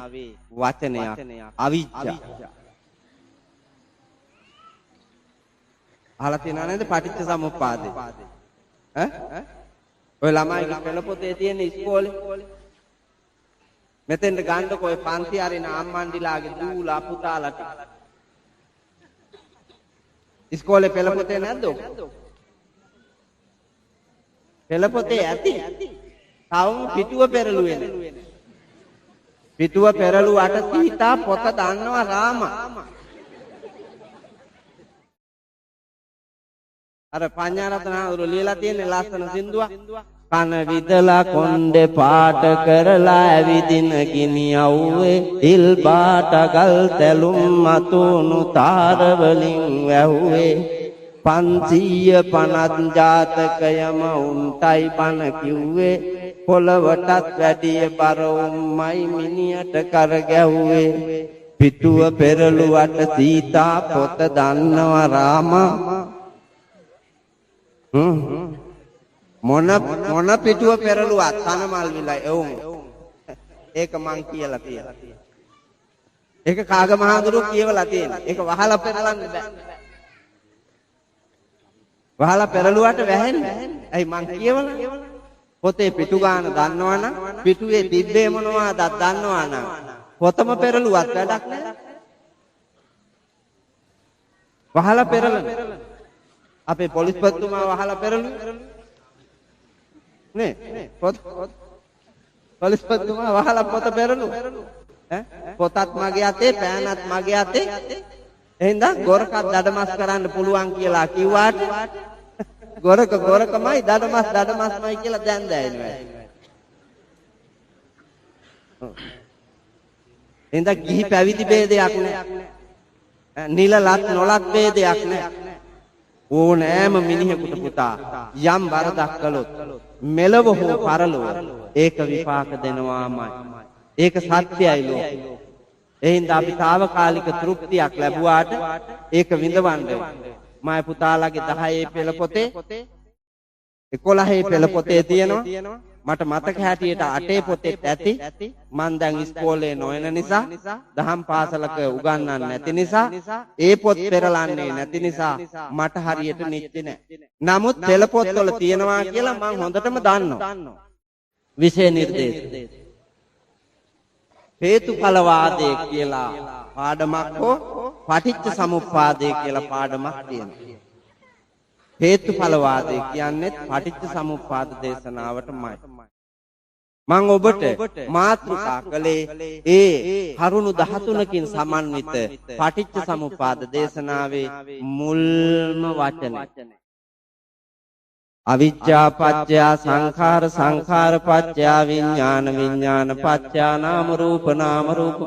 වචනයක් අවිජ්ජා. අහලා තියෙනව නේද පටිච්ච සමුප්පාදේ? ඔය ළමයිගේ පෙළ පොතේ තියෙන ඉස්කෝලේ මෙතෙන්ට ගන්නකො ඔය පන්ති අරින අම්මන්ඩිලාගේ දූලා පුතාලා ටික. ඉස්කෝලේ පෙළ පොතේ නැද්ද ඔක? පෙළ පොතේ ඇති. තවම පිටුව පෙරළුවේ නැහැ. පිටුව පෙරළුවට සීතා පොත දන්නවා රාමා. අර පඤ්ඤාරතන හඳුරු ලියලා තියෙන ලස්සන සින්දුවක්. කන විදලා කොණ්ඩේ පාට කරලා ඇවිදින ගිනි යව්වේ ඉල් බාට ගල් තැලුම් මතුණු තාර වලින් වැහුවේ 550 ජාතකයම උන්ටයි බන කිව්වේ පොළවටත් වැඩිය බර උම්මයි මිනියට කර ගැව්වේ පිටුව පෙරළුවට සීතා පොත දන්නවා රාමා මොන පිටුව පෙරළුවත් තනමල් විලයි එවුන් ඒක මං කියලා තියෙනවා. ඒක කාග මහඳුරු කියවලා තියෙනවා. ඒක වහලා පෙරලන්න බෑ. වහලා පෙරළුවට වැහෙන්නේ. ඇයි මං කියවලා? පොතේ පිටු ගාන දන්නවනම් පිටුවේ තිබ්බේ මොනවද දන්නවනම් පොතම පෙරළුවත් වැඩක් නෑ. වහලා පෙරලන අපේ පොලිස්පතිතුමා වහලා පෙරළුවේ නේ පොලිස්පතිතුමා වහලා පොත පෙරළුවා පොතත් මගේ අතේ පෑනත් මගේ අතේ එහෙනම් ගොරකක් දඩමස් කරන්න පුළුවන් කියලා කිව්වාට ගොරකමයි දඩමස්මයි කියලා දැන් දැනෙනවා එහෙනම් ගිහි පැවිදි ભેදයක් නෑ නිලලත් නොලත් ભેදයක් නෑ ඕනෑම මිනිහෙකුට පුතා යම් වරදක් කළොත් මෙලව හෝ පරලොව ඒක විපාක දෙනවාමයි. ඒක සත්‍යයි ලෝකෙ. එහෙනම් අපි తాවකාලික තෘප්තියක් ලැබුවාට ඒක විඳවන්න. මම පුතාලාගේ 10 පෙළ පොතේ 11 පෙළ පොතේ තියෙනවා. මට මතක හැටියට 8 පොතේත් ඇති. මං දැන් ඉස්කෝලේ නොයන නිසා දහම් පාසලක උගන්වන්නේ නැති නිසා ඒ පොත් පෙරලන්නේ නැති නිසා මට හරියට නිච්චි නැහැ. නමුත් පෙළ පොත්වල තියෙනවා කියලා මං හොඳටම දන්නවා. විෂය නිර්දේශ. හේතුඵලවාදය කියලා පාඩමක් හෝ පටිච්ච සමුප්පාදය කියලා පාඩමක් තියෙනවා. හේතුඵලවාදය කියන්නේ පටිච්ච සමුප්පාද දේශනාවටමයි. මම ඔබට මාතෘකා කළේ ඒ කරුණු 13කින් සමන්විත පටිච්ච සමුප්පාද දේශනාවේ මුල්ම වචනේ. අවිජ්ජා පත්‍ය සංඛාර සංඛාර පත්‍ය විඥාන විඥාන පත්‍ය නාම රූප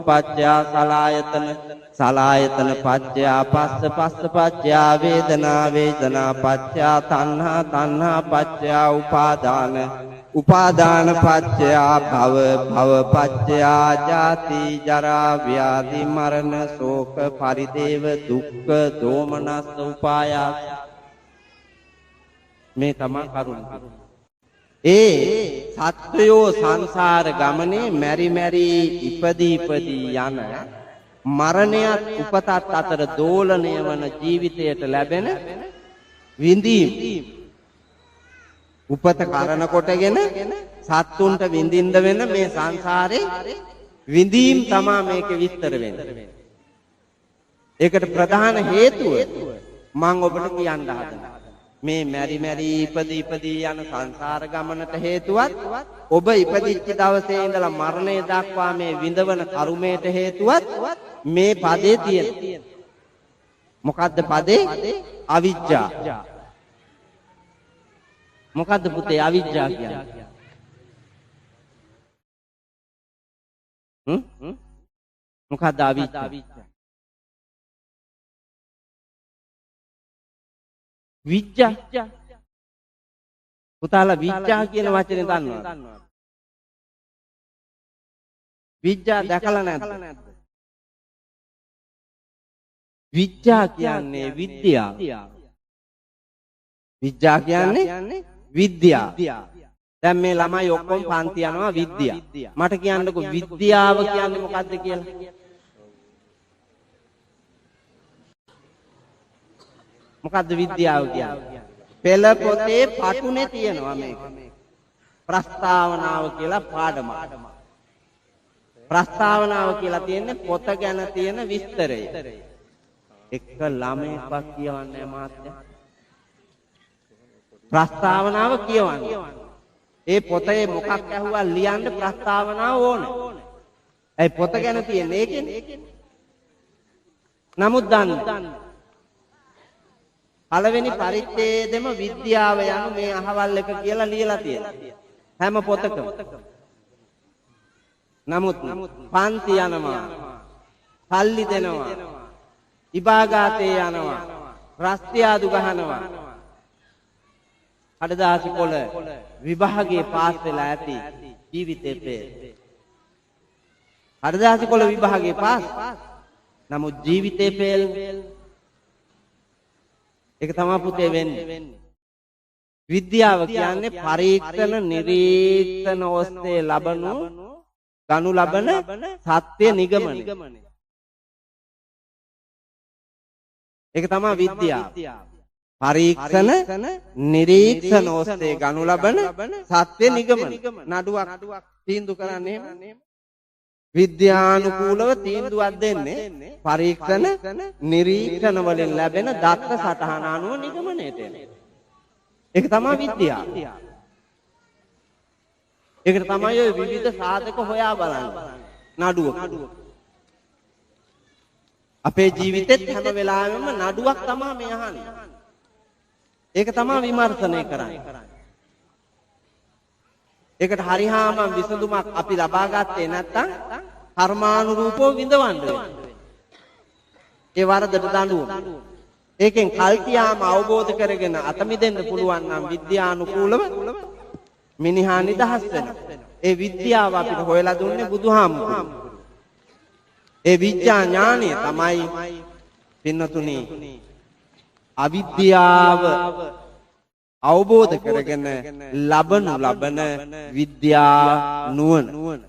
පත්‍ය සලආයතන සලආයතන පත්‍ය පස්ස පස්ස පත්‍ය වේදනා වේදනා පත්‍ය තණ්හා තණ්හා පත්‍ය උපාදාන උපාදාන පත්‍ය භව භව පත්‍ය ජාති ජරා ව්‍යාධි මරණ ශෝක පරිදේව දුක්ඛ දෝමනස් උපායාස මේ තමයි කරුණ. ඒ සත්වයෝ සංසාර ගමනේ මෙරි මෙරි ඉපදී යන මරණයත් උපතත් අතර දෝලණය වන ජීවිතයට ලැබෙන විඳීම් උපත කරන කොටගෙන සත්තුන්ට විඳින්න වෙන මේ සංසාරේ විඳීම් තමයි මේක විස්තර වෙන්නේ. ඒකට ප්‍රධාන හේතුව මම ඔබට කියන්න හදනවා. මේ මෙරි මෙරි ඉපදී යන සංසාර ගමනට හේතුවත් ඔබ ඉපදිච්ච දවසේ ඉඳලා මරණය දක්වා මේ විඳවන කර්මයට හේතුවත් මේ පදේ තියෙන. මොකද්ද පදේ? අවිජ්ජා. මොකද්ද පුතේ අවිජ්ජා කියන්නේ? මොකද්ද අවිජ්ජා? විජ්ජා. පුතාලා විජ්ජා කියන වචනේ දන්නවද? විජ්ජා දැකලා නැද්ද? විජ්ජා කියන්නේ විද්‍යාව. විජ්ජා කියන්නේ විද්‍යාව. දැන් මේ ළමයි ඔක්කොම පන්ති යනවා විද්‍යාව. මට කියන්නකෝ විද්‍යාව කියන්නේ මොකද්ද කියලා? මොකද්ද විද්‍යාව කියන්නේ? පෙළ පොතේ පටුනේ තියෙනවා මේක. ප්‍රස්තාවනාව කියලා පාඩමක්. ප්‍රස්තාවනාව කියලා තියෙන්නේ පොත ගැන තියෙන විස්තරය. එක ළමයෙක්වත් කියවන්නේ මාත්‍යා. ප්‍රස්තාවනාව කියවන්නේ. ඒ පොතේ මොකක් ඇහුවා ලියන්න ප්‍රස්තාවනාව ඕනේ. ඒ පොත ගැන තියෙන ඒකනේ. නමුත් දන්න පළවෙනි පරිච්ඡේදෙම විද්‍යාව යනු මේ අහවල් එක කියලා ලියලා තියෙනවා. හැම පොතකම. නමුත් පන්ති යනවා. සල්ලි දෙනවා. ඉබාගාතේ යනවා. රස්තියාදු ගහනවා. කඩදාසි කොළ විභාගයේ පාස් වෙලා ඇති ජීවිතේ පෙර. කඩදාසි කොළ විභාගයේ පාස්. නමුත් ජීවිතේ පෙර. ඒක තමයි පුතේ වෙන්නේ. විද්‍යාව කියන්නේ පරීක්ෂණ නිරීක්ෂණ ඔස්සේ ගනු ලබන සත්‍ය නිගමනය. ඒක තමයි විද්‍යාව. පරීක්ෂණ නිරීක්ෂණ ඔස්සේ ගනු ලබන සත්‍ය නිගමනය. නඩුවක් තීන්දුව කරන්නේ එහෙම. විද්‍යානුකූලව තීන්දුවක් දෙන්නේ පරීක්ෂණ නිරීක්ෂණ වලින් ලැබෙන දත්ත සටහන අනුව නිගමනයට එන. ඒක තමයි විද්‍යාව. ඒකට තමයි ඔය විවිධ සාධක හොයා බලන්නේ. නඩුවක. අපේ ජීවිතෙත් හැම වෙලාවෙම නඩුවක් තමයි මේ අහන්නේ. ඒක තමයි විමර්ශනය කරන්නේ. ඒකට හරිහාම විසඳුමක් අපි ලබා ගත්තේ නැත්නම් කර්මානුරූපව විඳවන්න වෙනවා. ඒ වරදට දඬුවම. ඒකෙන් කල්තියාම අවබෝධ කරගෙන අත මිදෙන්න පුළුවන් නම් විද්‍යානුකූලව මිනිහා නිදහස් වෙනවා. ඒ විද්‍යාව අපිට හොයලා දුන්නේ බුදුහාමුදුරුවෝ. ඒ විඥා ඥානය තමයි පින්නතුනි අවිද්‍යාව අවබෝධ කරගෙන ලබන විද්‍යා නුවණ.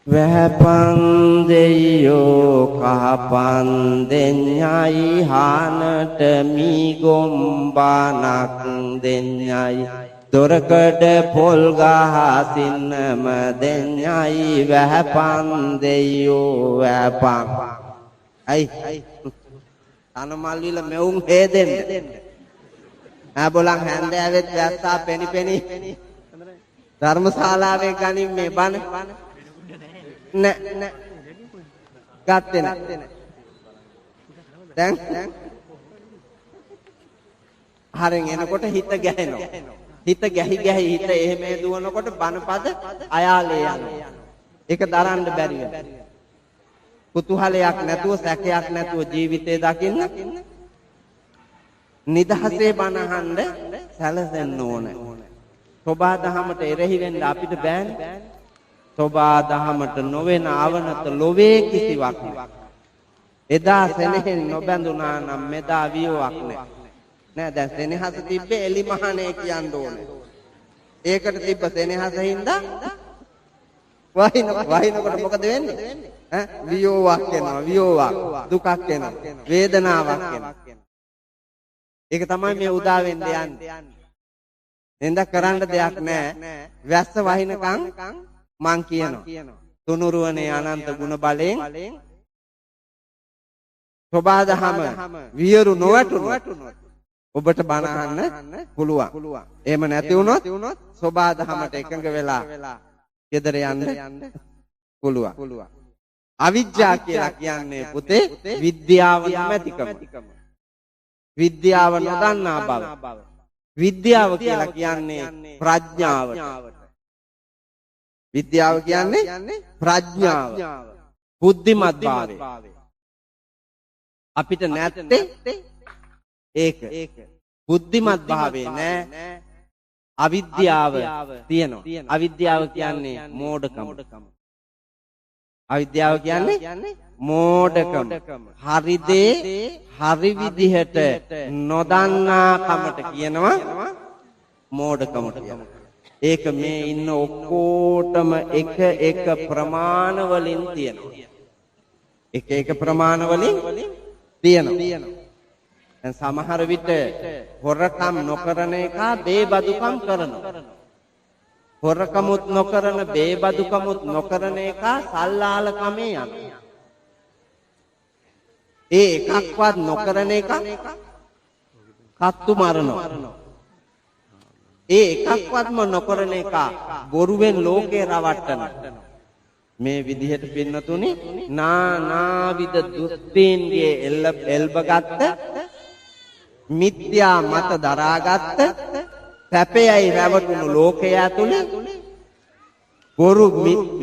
වැහපන් දෙයෝ කහපන් දෙඤ්ඤයි හානට මීගොම්බානක් දෙඤ්ඤයි දොරකඩ පොල් ගහ සින්නම දෙඤ්ඤයි වැහපන් දෙයෝ වැහපන්. අයි තනමල් විල මෙවුන් හේදෙන්න. ආබලන් හැන්දෑවෙත් වැස්සා පෙනි ධර්මශාලාවේ ගනින් මේ බණ නෑ ගත්තේ නෑ. දැන් හරෙන් එනකොට හිත ගැහෙනවා. හිත ගැහි හිත එහෙම දුවනකොට බණපද අයාලේ යනවා. ඒක දරන්න බැරි වෙනවා. කුතුහලයක් නැතුව සැකයක් නැතුව ජීවිතේ දකින්න නිදහසේ බණ අහන්න සැලසෙන්න ඕනේ. සෝබා දහමට එරෙහි වෙන්න අපිට බෑනේ. සෝබා දහමට නොවන අවනත ලෝවේ කිසිවක් නෑ. එදා සෙනෙහෙන් නොබැඳුනා නම් මෙදා වියෝවක් නෑ. නෑ දැන් සෙනෙහස තිබ්බේ එලි මහනේ කියන්න ඕනේ. ඒකට තිබ්බ සෙනෙහස හින්දා වහිනකොට මොකද වෙන්නේ? වියෝවක් එනවා. වියෝවක් දුකක් එනවා. වේදනාවක් එනවා. ඒක තමයි මේ උදා වෙන්නේ යන්නේ. එඳ කරන්න දෙයක් නෑ. වැස්ස වහිනකම් මං කියනවා තුනුරුවනේ අනන්ත ගුණ බලෙන් සෝබා දහම වියරු නොවැටුනොත් ඔබට බණ අහන්න පුළුවන්. එහෙම නැති වුණොත් සෝබා දහමට එකඟ වෙලා ගෙදර යන්න පුළුවන්. අවිද්‍යාව කියලා කියන්නේ පුතේ විද්‍යාව නැතිකම. විද්‍යාව නොදන්නා බව. විද්‍යාව කියලා කියන්නේ ප්‍රඥාවට. විද්‍යාව කියන්නේ ප්‍රඥාව. බුද්ධිමත් භාවය. අපිට නැත්තේ ඒක. බුද්ධිමත් භාවය නෑ. අවිද්‍යාව තියෙනවා. අවිද්‍යාව කියන්නේ මෝඩකම. අවිද්‍යාව කියන්නේ මෝඩකම. හරි දේ හරි විදිහට නොදන්නා කමට කියනවා මෝඩකම කියලා. ඒක මේ ඉන්න ඔක්කොටම එක ප්‍රමාණ වලින් තියෙනවා. එක ප්‍රමාණ වලින් තියෙනවා. දැන් සමහර විට හොරකම් නොකරන එක බේබදුකම් කරනවා. හොරකමුත් නොකරන බේබදුකමුත් නොකරන එක සල්ලාලකමේ යනවා. ඒ එකක්වත් නොකරන එක කත්තු මරනවා. ඒ එකක්වත්ම නොකරන එක බොරුවෙන් ලෝකේ රවට්ටනවා. මේ විදිහට පින්නතුනි නානාවිද දුස්තීන්ගේ එල්බගත්ත මිත්‍යා මත දරාගත්ත පැපයයි රැවටුණු ලෝකයා තුල බොරු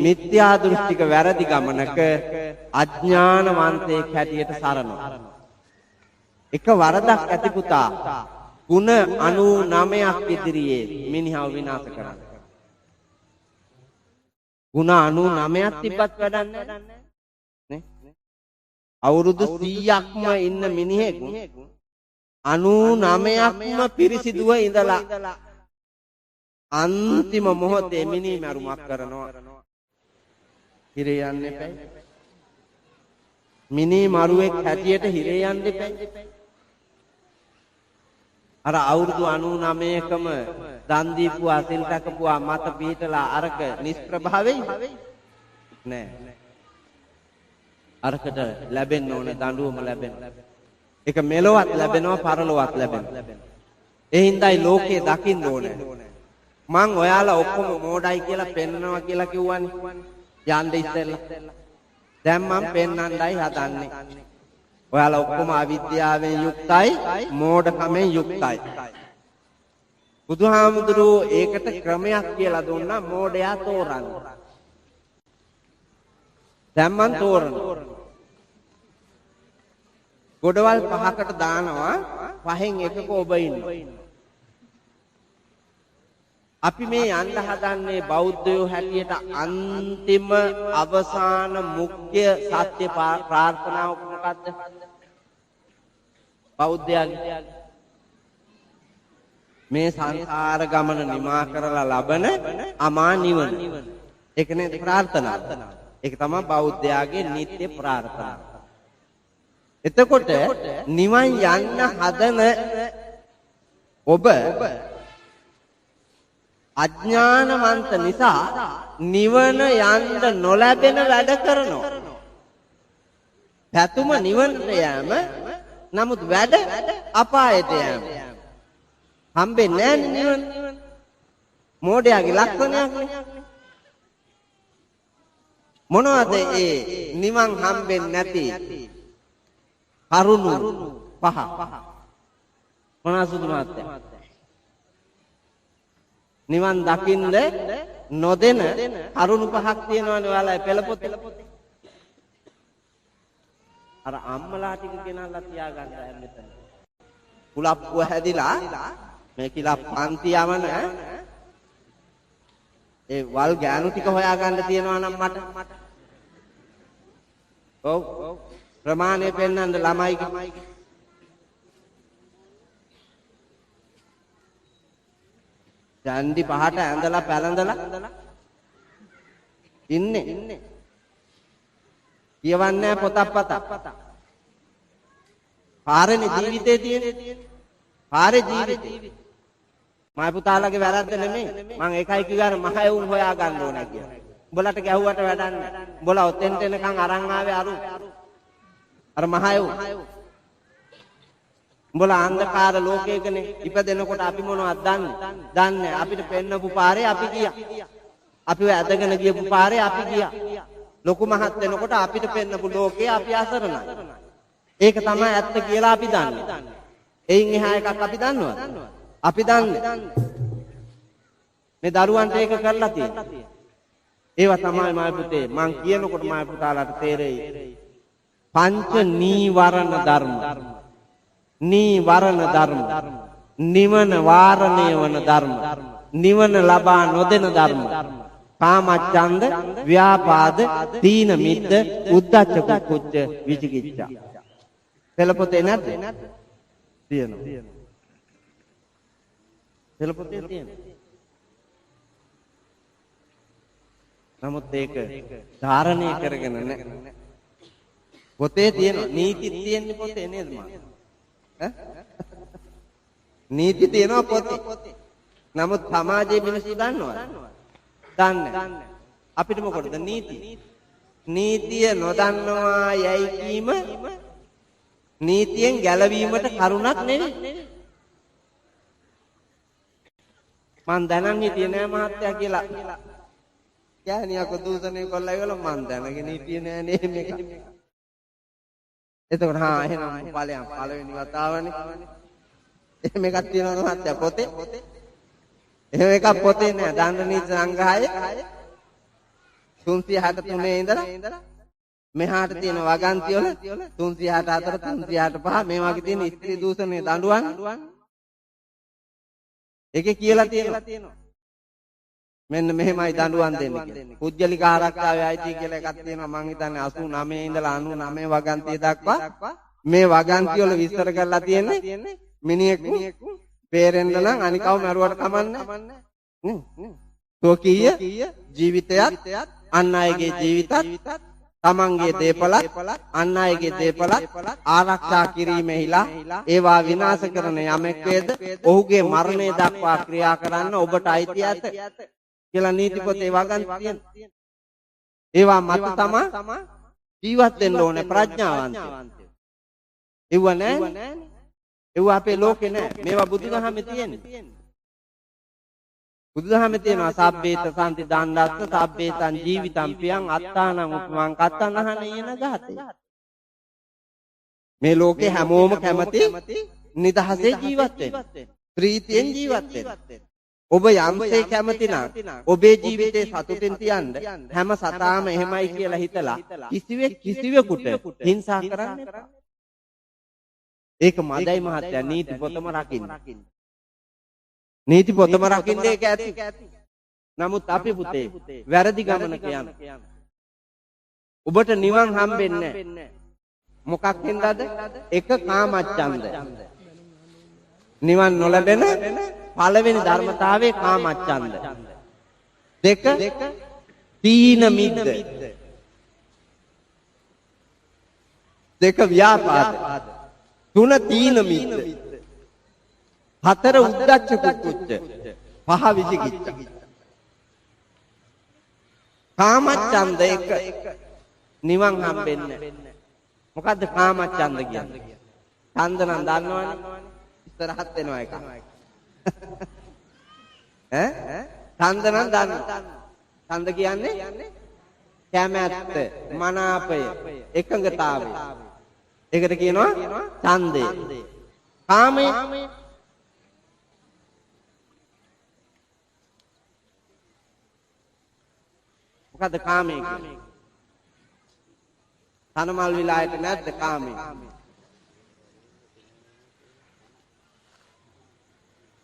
මිත්‍යා දෘෂ්ටික වැරදි ගමනක අඥානවන්තයෙක් හැටියට සරනවා. එක වරදක් ඇති පුතා ගුණ 99ක් ඉදිරියේ මිනිහව විනාශ කරන්න. ගුණ 99ක් තිබ්බත් වැඩක් නැහැ නේ. අවුරුදු 100ක්ම ඉන්න මිනිහෙක් 99ක්ම පිරිසිදුව ඉඳලා අන්තිම මොහොතේ මිනි මරුමක් කරනවා. හිරේ යන්න එපා. මිනි මරුවෙක් හැටියට හිරේ යන්න එපා. අර අවුරුදු 99කම දන් දීපුවා සිල් රැකපුවා මත පිටලා අරක නිෂ්ප්‍රභාවෙයි නෑ. අරකට ලැබෙන්න ඕනේ දඬුවම ලැබෙන්න. ඒක මෙලොවත් ලැබෙනවා පරලොවත් ලැබෙනවා. ඒ හින්දායි ලෝකේ දකින්න ඕනේ. මං ඔයාලා ඔක්කොම මෝඩයි කියලා පෙන්නනවා කියලා කිව්වනේ. යන්න ඉස්සෙල්ලා. දැන් මං පෙන්නන්නයි හදන්නේ. ඔයාලා ඔක්කොම අවිද්‍යාවෙන් යුක්තයි, මෝඩකමෙන් යුක්තයි. බුදුහාමුදුරුවෝ ඒකට ක්‍රමයක් කියලා දුන්නා මෝඩයා තෝරන්න. දැන් මං තෝරනවා. ගොඩවල් 5කට දානවා 5න් එකක ඔබ ඉන්නවා. අපි මේ යන්න හදන්නේ බෞද්ධයෝ හැටියට අන්තිම අවසාන මුඛ්‍ය සත්‍ය ප්‍රාර්ථනාව මොකක්ද? බෞද්ධයන්ගේ මේ සංසාර ගමන නිමා කරලා ලබන අමා නිවන. ඒක නේද ප්‍රාර්ථනාව. ඒක තමයි බෞද්ධයාගේ නිත්‍ය ප්‍රාර්ථනාව. එතකොට නිවන් යන්න හදන ඔබ අඥානවන්ත නිසා නිවන යන්න නොලැබෙන වැඩ කරනවා. පැතුම නිවනට යෑම, නමුත් වැඩ අපායට යෑම. හම්බෙන්නේ නැහැ නිවන. මෝඩයාගේ ලක්ෂණයක් නේ. මොනවද ඒ නිවන් හම්බෙන්නේ නැති කරුණු 5? මොනවාද සුදු මාත්‍යා? නිවන් දකින්න නොදෙන කරුණු 5ක් තියෙනවනේ ඔයාලා පෙළපොතේ. අර අම්මලා ටික ගෙනල්ලා තියාගන්න මෙතන. කුලප්පුව හැදිලා මේ කිලා පන්ති යවන ඒ වල් ගෑනු ටික හොයාගන්න තියෙනවා නම් මට. ඔව් ප්‍රමාණය පෙන්වන්න ළමයිගේ. චන්දි 5ට ඇඳලා පැලඳලා ඉන්නේ. කියවන්නේ පොතක් පතක්. පාරේ ජීවිතේ තියෙන්නේ. පාරේ ජීවිතේ. මම පුතාලගේ වැරද්ද නෙමෙයි. මම ඒකයි කිව්වා මහ එවුන් හොයා ගන්න ඕන කියලා. උඹලට ගැහුවට වැඩක් නැහැ. උඹලා ඔතෙන්ට එනකන් අරන් ආවේ අර මහයෝ. උඹලා අන්ධකාර ලෝකයකනේ ඉපදෙනකොට අපි මොනවද දන්නේ? දන්නේ අපිට පෙන්නපු පාරේ අපි ගියා. අපිව ඇදගෙන ගියපු පාරේ අපි ගියා. ලොකු මහත් වෙනකොට අපිට පෙන්නපු ලෝකේ අපි අසරණයි. ඒක තමයි ඇත්ත කියලා අපි දන්නේ. එයින් එහා එකක් අපි දන්නවද? අපි දන්නේ. මේ දරුවන්ට ඒක කරලා තියෙනවා. ඒවා තමයි මයි පුතේ මං කියනකොට මයි පුතාලාට තේරෙයි. පංච නීවරණ ධර්ම. නීවරණ ධර්ම. නිවන වාරණය වන ධර්ම. නිවන ලබා නොදෙන ධර්ම. කාමච්ඡන්ද, ව්‍යාපාද, තීන මිද්ද, උද්ධච්ච කුච්ච, විචිකිච්ඡා. පෙළපොතේ නැද්ද? තියෙනවා. පෙළපොතේ තියෙනවා. නමුත් ඒක ධාරණය කරගෙන නැහැ. පොතේ තියෙන නීති තියෙන්නේ පොතේ නේද මම? නීති තියෙනවා පොතේ. නමුත් සමාජයේ මිනිස්සු දන්නවද? දන්නේ. අපිට මොකටද නීති? නීතිය නොදන්නවා යයි කීම නීතියෙන් ගැලවීමට කරුණක් නෙවෙයි. මං දැනන් හිටියේ නෑ මහත්තයා කියලා. කෑනියක දූෂණය කළා කියලා මං දැනගෙන හිටියේ නෑ නේ මේක. එතකොට එහෙනම් ඵලයන් පළවෙනි වතාවනේ. එහෙම එකක් තියෙනවද මහත්තයා පොතේ? එහෙම එකක් පොතේ නෑ. දණ්ඩ නීති සංග්‍රහයේ 363 ඉඳලා මෙහාට තියෙන වගන්ති වල 364 365 මේ වගේ තියෙන ස්ත්‍රී දූෂණයේ දඬුවම් ඒකේ කියලා තියෙනවා. මෙන්න මෙහෙමයි දඬුවම් දෙන්නේ කියලා. පුජ්‍යලික ආරක්ෂාවේ අයිතිය කියලා එකක් තියෙනවා. මං හිතන්නේ 89 ඉඳලා 99 වගන්තිය දක්වා මේ වගන්ති වල විස්තර කරලා තියෙන්නේ මිනිහෙකු පේරෙන්න නම් අනිකව මරුවට කමන්නේ. සෝකීය ජීවිතයත් අන් අයගේ ජීවිතත් තමන්ගේ දේපලත් අන් අයගේ දේපලත් ආරක්ෂා කිරීමෙහිලා ඒවා විනාශ කරන යමෙක් වේද ඔහුගේ මරණය දක්වා ක්‍රියා කරන්න ඔබට අයිතිය ඇත කියලා නීති පොතේ වගන්ති තියෙනවා. ඒවා මත තමයි ජීවත් වෙන්න ඕනේ ප්‍රඥාවන්තයෝ. ඒව නෑ. ඒව අපේ ලෝකේ නෑ. මේවා බුදුදහමේ තියෙන්නේ. බුදුදහමේ තියෙනවා සබ්බේත සම්ති දණ්ඩස්ස සබ්බේතං ජීවිතං පියං අත්තානං උපමං කත්තනහනේන ගාතේ. මේ ලෝකේ හැමෝම කැමති නිදහසේ ජීවත් වෙන්න. ප්‍රීතියෙන් ජීවත් වෙන්න. ඔබ යම්සේ කැමති නම් ඔබේ ජීවිතේ සතුටින් තියන්න හැම සතාම එහෙමයි කියලා හිතලා කිසිවෙකුට හිංසා කරන්න එපා. ඒක මදයි මහත්තයා නීති පොතම රකින්න. නීති පොතම රකින්න ඒක ඇති. නමුත් අපි පුතේ වැරදි ගමනක යන. ඔබට නිවන් හම්බෙන්නේ නැහැ. මොකක් හින්දාද? එක කාමච්ඡන්ද. නිවන් නොලැබෙන පළවෙනි ධර්මතාවයේ කාමච්ඡන්ද. දෙක තීන මිද්ද. දෙක ව්‍යාපාද. තුන තීන මිද්ද. හතර උද්ධච්ච කුච්ච. පහ විචිකිච්ඡා. කාමච්ඡන්ද එක නිවන් හම්බෙන්නේ. මොකද්ද කාමච්ඡන්ද කියන්නේ? ඡන්ද නම් දන්නවනේ. ඉස්සරහත් වෙනවා එක. ඡන්ද නම් දන්නවා. ඡන්ද කියන්නේ කැමැත්ත, මනාපය, එකඟතාවය. ඒකට කියනවා ඡන්දය. කාමය මොකද්ද කාමය කියන්නේ? තනමල් විලායට නැද්ද කාමය?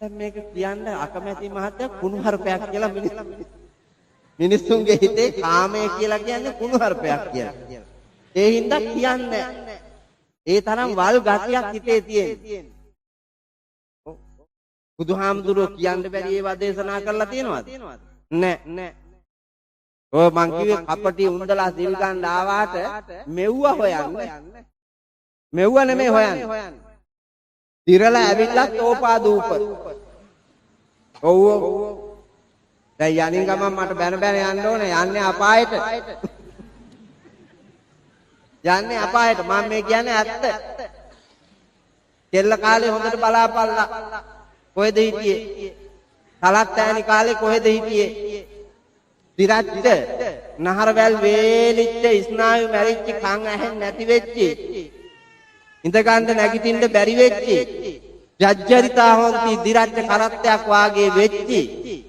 දැන් මේක කියන්න අකමැති මහත්තයා කුණුහරුපයක් කියලා මිනිස්සුන්ගේ හිතේ කාමය කියලා කියන්නේ කුණුහරුපයක් කියලා. ඒ හින්දා කියන්නේ ඒ තරම් වල් ගතියක් හිතේ තියෙන. බුදුහාමුදුරුවෝ කියන්න බැරි ඒවා දේශනා කරලා තියෙනවද? නෑ. ඔය මං කිව්වේ කපටි උන්දලා සිල් ගන්න ආවාට මෙව්ව හොයන්නේ. මෙව්ව නෙමෙයි හොයන්නේ. දිරලා ඇවිල්ලා තෝපා දූප. ඔව් දැන් යනින් ගමන් මට බැන බැන යන්න ඕනේ. යන්නේ අපායට. යන්නේ අපායට. මම මේ කියන්නේ ඇත්ත. කෙල්ල කාලේ හොඳට බලාපල්ලා. කොහෙද හිටියේ? කලක් ඈනි කාලේ කොහෙද හිටියේ? දිරච්ච නහරවැල් වේලිච්ච ස්නායු මැරිච්ච කන් ඇහෙන්නේ නැති වෙච්චි. ඉඳ ගන්න නැගිටින්න බැරි වෙච්චි. ජජ්ජරිතා හොන්ති දිරච්ච කරත්තයක් වාගේ වෙච්චි.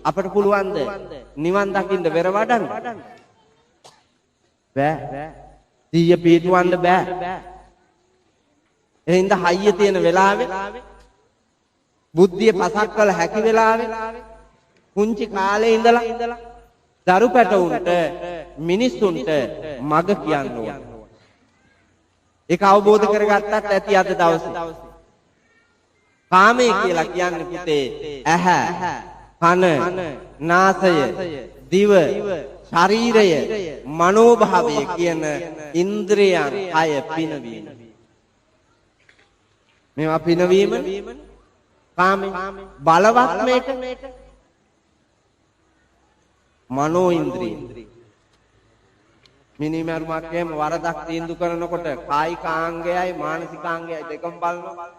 අපට පුළුවන්ද නිවන් දකින්න වෙර වඩන්න? බෑ. සිහිය පිටවන්න බෑ. එහෙනම් හයිය තියෙන වෙලාවේ බුද්ධිය පසක් කළ හැකි වෙලාවේ කුංචි කාලේ ඉඳලා දරු පැටවුන්ට මිනිස්සුන්ට මග කියන්න ඕන. ඒක අවබෝධ කරගත්තත් ඇති අද දවසේ. කාමයේ කියලා කියන්නේ පුතේ ඇහැ, කන, නාසය, දිව, ශරීරය, මනෝභාවය කියන ඉන්ද්‍රියයන් හය පිනවීම. මේවා පිනවීම කාමේ බලවත් මේක මනෝ ඉන්ද්‍රිය. මිනිමරුමක් එහෙම වරදක් තීන්දුව කරනකොට කායිකාංගයයි මානසිකාංගයයි දෙකම බලනවා.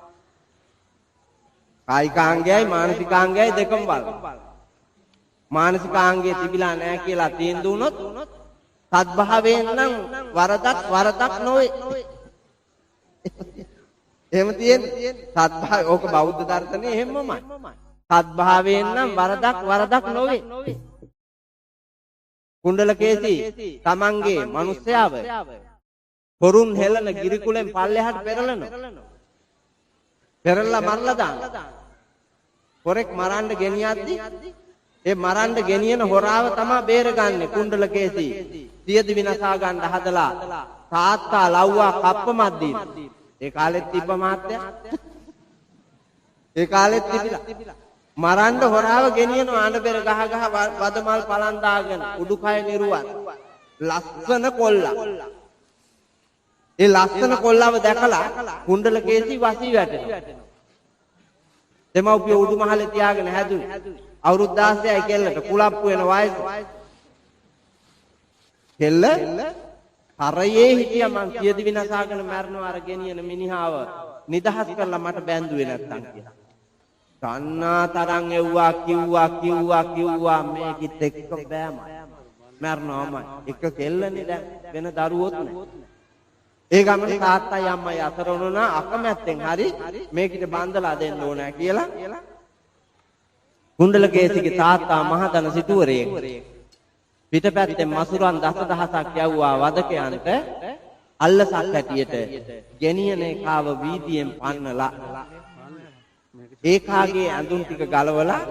කායිකාංගයයි මානසිකාංගයයි දෙකම බලනවා. මානසිකාංගයේ තිබිලා නැහැ කියලා තීන්දුව වුණොත් සත්භාවයෙන් නම් වරදක් නොවේ. එහෙම තියෙන්නේ සත්භාවය. ඕක බෞද්ධ දර්ශනේ එහෙමමයි. සත්භාවයෙන් නම් වරදක් නොවේ. කුණ්ඩලකේසි තමන්ගේ මිනිස්යාව පොරුන් හෙලන ගිරිකුලෙන් පල්ලෙහාට පෙරලලා මරලා දාන. හොරෙක් මරන්න ගෙනියද්දි ඒ මරන්න ගෙනියන හොරාව තමයි බේරගන්නේ. කුණ්ඩලකේසි සියදි විනාසා ගන්න හදලා තාත්තා ලව්වා කප්පමක් දීලා. ඒ කාලෙත් තිබ්බ මාත්‍යා. ඒ කාලෙත් තිබිලා මරන්න හොරාව ගෙනියන ආඬ ගහ වදමල් පලන් දාගෙන උඩුකය නිරුවත් ලස්සන කොල්ලා. ඒ ලස්සන කොල්ලව දැකලා කුණ්ඩලකේසි වසී වැටෙනවා. දෙමව්පිය උඩු මහලේ තියාගෙන හැදුවේ. අවුරුදු 16යි කෙල්ලට කුලප්පු වෙන වයස. කෙල්ල හරයේ හිටියා මං සියදි විනාසාගෙන මරනවා අර ගෙනියන මිනිහාව නිදහස් කරලා මට බැඳුවේ නැත්තම් කියලා. කන්නා තරම් එව්වා කිව්වා මේකිට එක්ක බෑම මරනවාමයි. එක කෙල්ලනේ දැන් වෙන දරුවොත් නෑ. ඒ ගමනේ තාත්තයි අම්මයි අතර වුණා අකමැත්තෙන් හරි මේකිට බඳලා දෙන්න ඕනෑ කියලා කුණ්ඩලකේසිගේ තාත්තා මහදන සිටුවරයෙක් පිටපැත්තෙන් මසුරන් දසදහසක් යවුවා වදකයන්ට අල්ලසක් හැටියට ගෙනියන එකාව වීදියෙන් පන්නලා ඒකාගේ ඇඳුම් ටික ගලවලා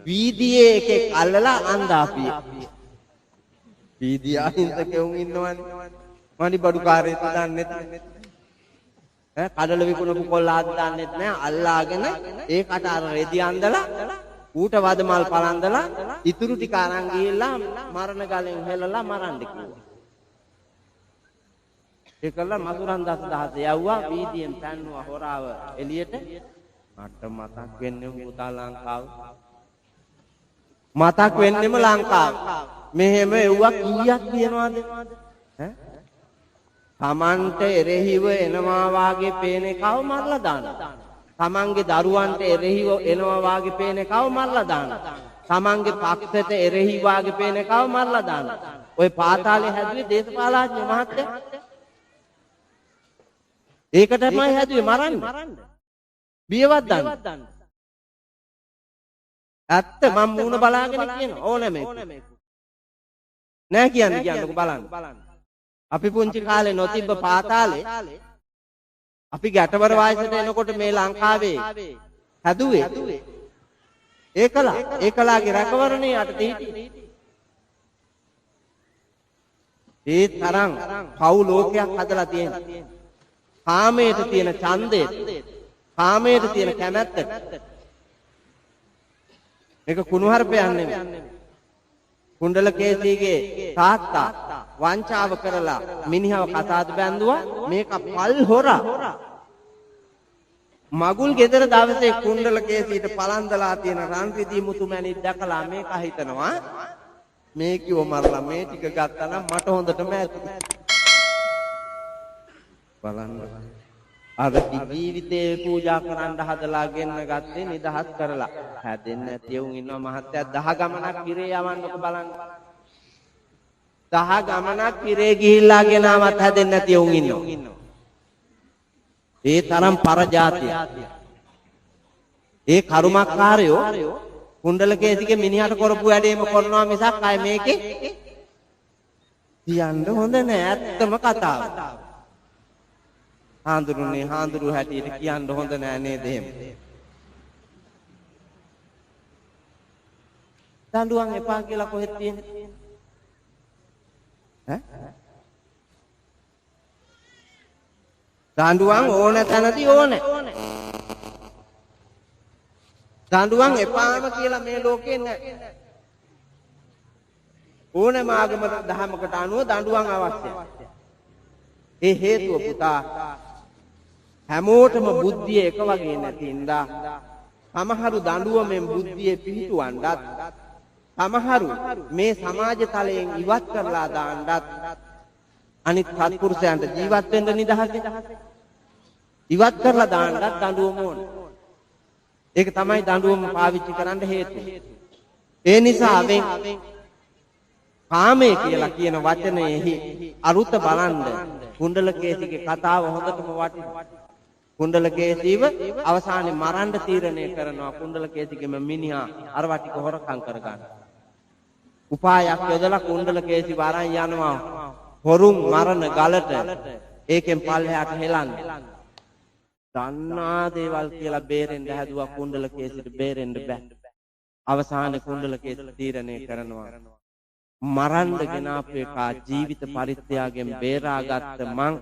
වීදියේ එකෙක් අල්ලලා අන්දාපිය. වීදියා හින්ද කෙවුන් ඉන්නවනේ. මණි බඩු කාර්යයට දන්නෙත් ඈ කඩල විකුණපු කොල්ලා දන්නෙත් නෑ. අල්ලාගෙන ඒකට අර රෙදි අන්දලා ඌට වදමල් පලන්දලා ඉතුරු ටික අරන් ගිහිල්ලා මරණ ගලෙන් හෙලලා මරන්න කිව්වා. ඒකල මසුරන් දසදහස යවුවා වීදියෙන් පැන්නුවා හොරාව එළියට. මට මතක් වෙන්නේ පුතා ලංකාව. මතක් වෙන්නෙම ලංකාව. මෙහෙම එව්වා කීයක් තියනවද? ඈ? තමන්ට එරෙහිව එනවා වාගේ පේන එකව මරලා දානවා. තමන්ගේ දරුවන්ට එරෙහිව එනවා වාගේ පේන එකව මරලා දානවා. තමන්ගේ පක්ෂයට එරෙහි වාගේ පේන එකව මරලා දානවා. ඔය පාතාලේ හැදුවේ දේශපාලඥ මහත්තයා. ඒක තමයි හැදුවේ මරන්න. බියවත් දන්න. ඇත්ත මම මූණ බලාගෙන කියන ඕනේ මේක. නෑ කියන්නකෝ බලන්න. අපි පුංචි කාලේ නොතිබ්බ පාතාලේ අපි ගැටවර වයසට එනකොට මේ ලංකාවේ හැදුවේ ඒකලාගේ රැකවරණේ යටතේ හිටියේ. ඒ තරම් පව් ලෝකයක් හදලා තියෙනවා. කාමයට තියෙන ඡන්දය, කාමයට තියෙන කැමැත්ත. මේක කුණුහරුපයක් නෙමෙයි. කුණ්ඩලකේසීගේ තාත්තා වංචාව කරලා මිනිහව කසාද බැඳුවා. මේක පල් හොරා. මගුල් ගෙදර දවසේ කුණ්ඩල කේසීට පලන්දලා තියෙන රන් රිදී මුතු මැණික් දැකලා මේක හිතනවා මේ කිව්ව මරලා මේ ටික ගත්තා නම් මට හොඳටම ඇති. බලන්න. අද ජීවිතේ පූජා කරන්න හදලා ගෙන්න ගත්තේ නිදහස් කරලා. හැදෙන්නේ නැති උන් ඉන්නවා මහත්තයා 10 ගමනක් ඉරේ යවන්නකො බලන්න. 10 ගමනක් ඉරේ ගිහිල්ලා ගෙනාවත් හැදෙන්නේ නැති උන් ඉන්නවා. ඒ තරම් පරජාතිය. ඒ කරුමක්කාරයෝ කුණ්ඩල කේසිගේ මිනිහට කරපු වැඩේම කරනවා මිසක් අය මේකේ කියන්න හොඳ නෑ. ඇත්තම කතාව. හාඳුරුනේ හාඳුරු හැටියට කියන්න හොඳ නෑ නේද එහෙම. දඬුවම් එපා කියලා කොහෙද තියෙන්නේ? ඈ? දඬුවම් ඕන තැනදී ඕනේ. දඬුවම් එපාම කියලා මේ ලෝකේ නැහැ. ඕනෑම ආගම දහමකට අනුව දඬුවම් අවශ්‍යයි. ඒ හේතුව පුතා හැමෝටම බුද්ධිය එක වගේ නැතිඳා සමහරු දඬුවමෙන් බුද්ධියේ පිහිටුවන්නත් සමහරු මේ සමාජ තලයෙන් ඉවත් කරලා දාන්නත් අනිත් සත්පුරුෂයන්ට ජීවත් වෙන්න නිදහසේ ඉවත් කරලා දාන්නත් දඬුවම ඕන. ඒක තමයි දඬුවම පාවිච්චි කරන්න හේතුව. ඒ නිසා කාමයේ කියලා කියන වචනයෙහි අරුත බලන්න කුණ්ඩල කේසීගේ කතාව හොඳටම වටිනවා. කුණ්ඩල කේසීව අවසානයේ මරන්න තීරණය කරනවා. කුණ්ඩල කේසීගේම මිනිහා අර වටික හොරකම් කරගන්න. උපායක් යොදලා කුණ්ඩල කේසීව අරන් යනවා හොරුන් මරණ ගලට. ඒකෙන් පල්ලෙහාට හෙලන්න. දන්නා දේවල් කියලා බේරෙන්න හැදුවා කුණ්ඩල කේසීට බේරෙන්න බෑ. අවසානයේ කුණ්ඩල කේසී තීරණය කරනවා මරන්න ගෙනාපු එක ජීවිත පරිත්‍යාගයෙන් බේරාගත්ත මං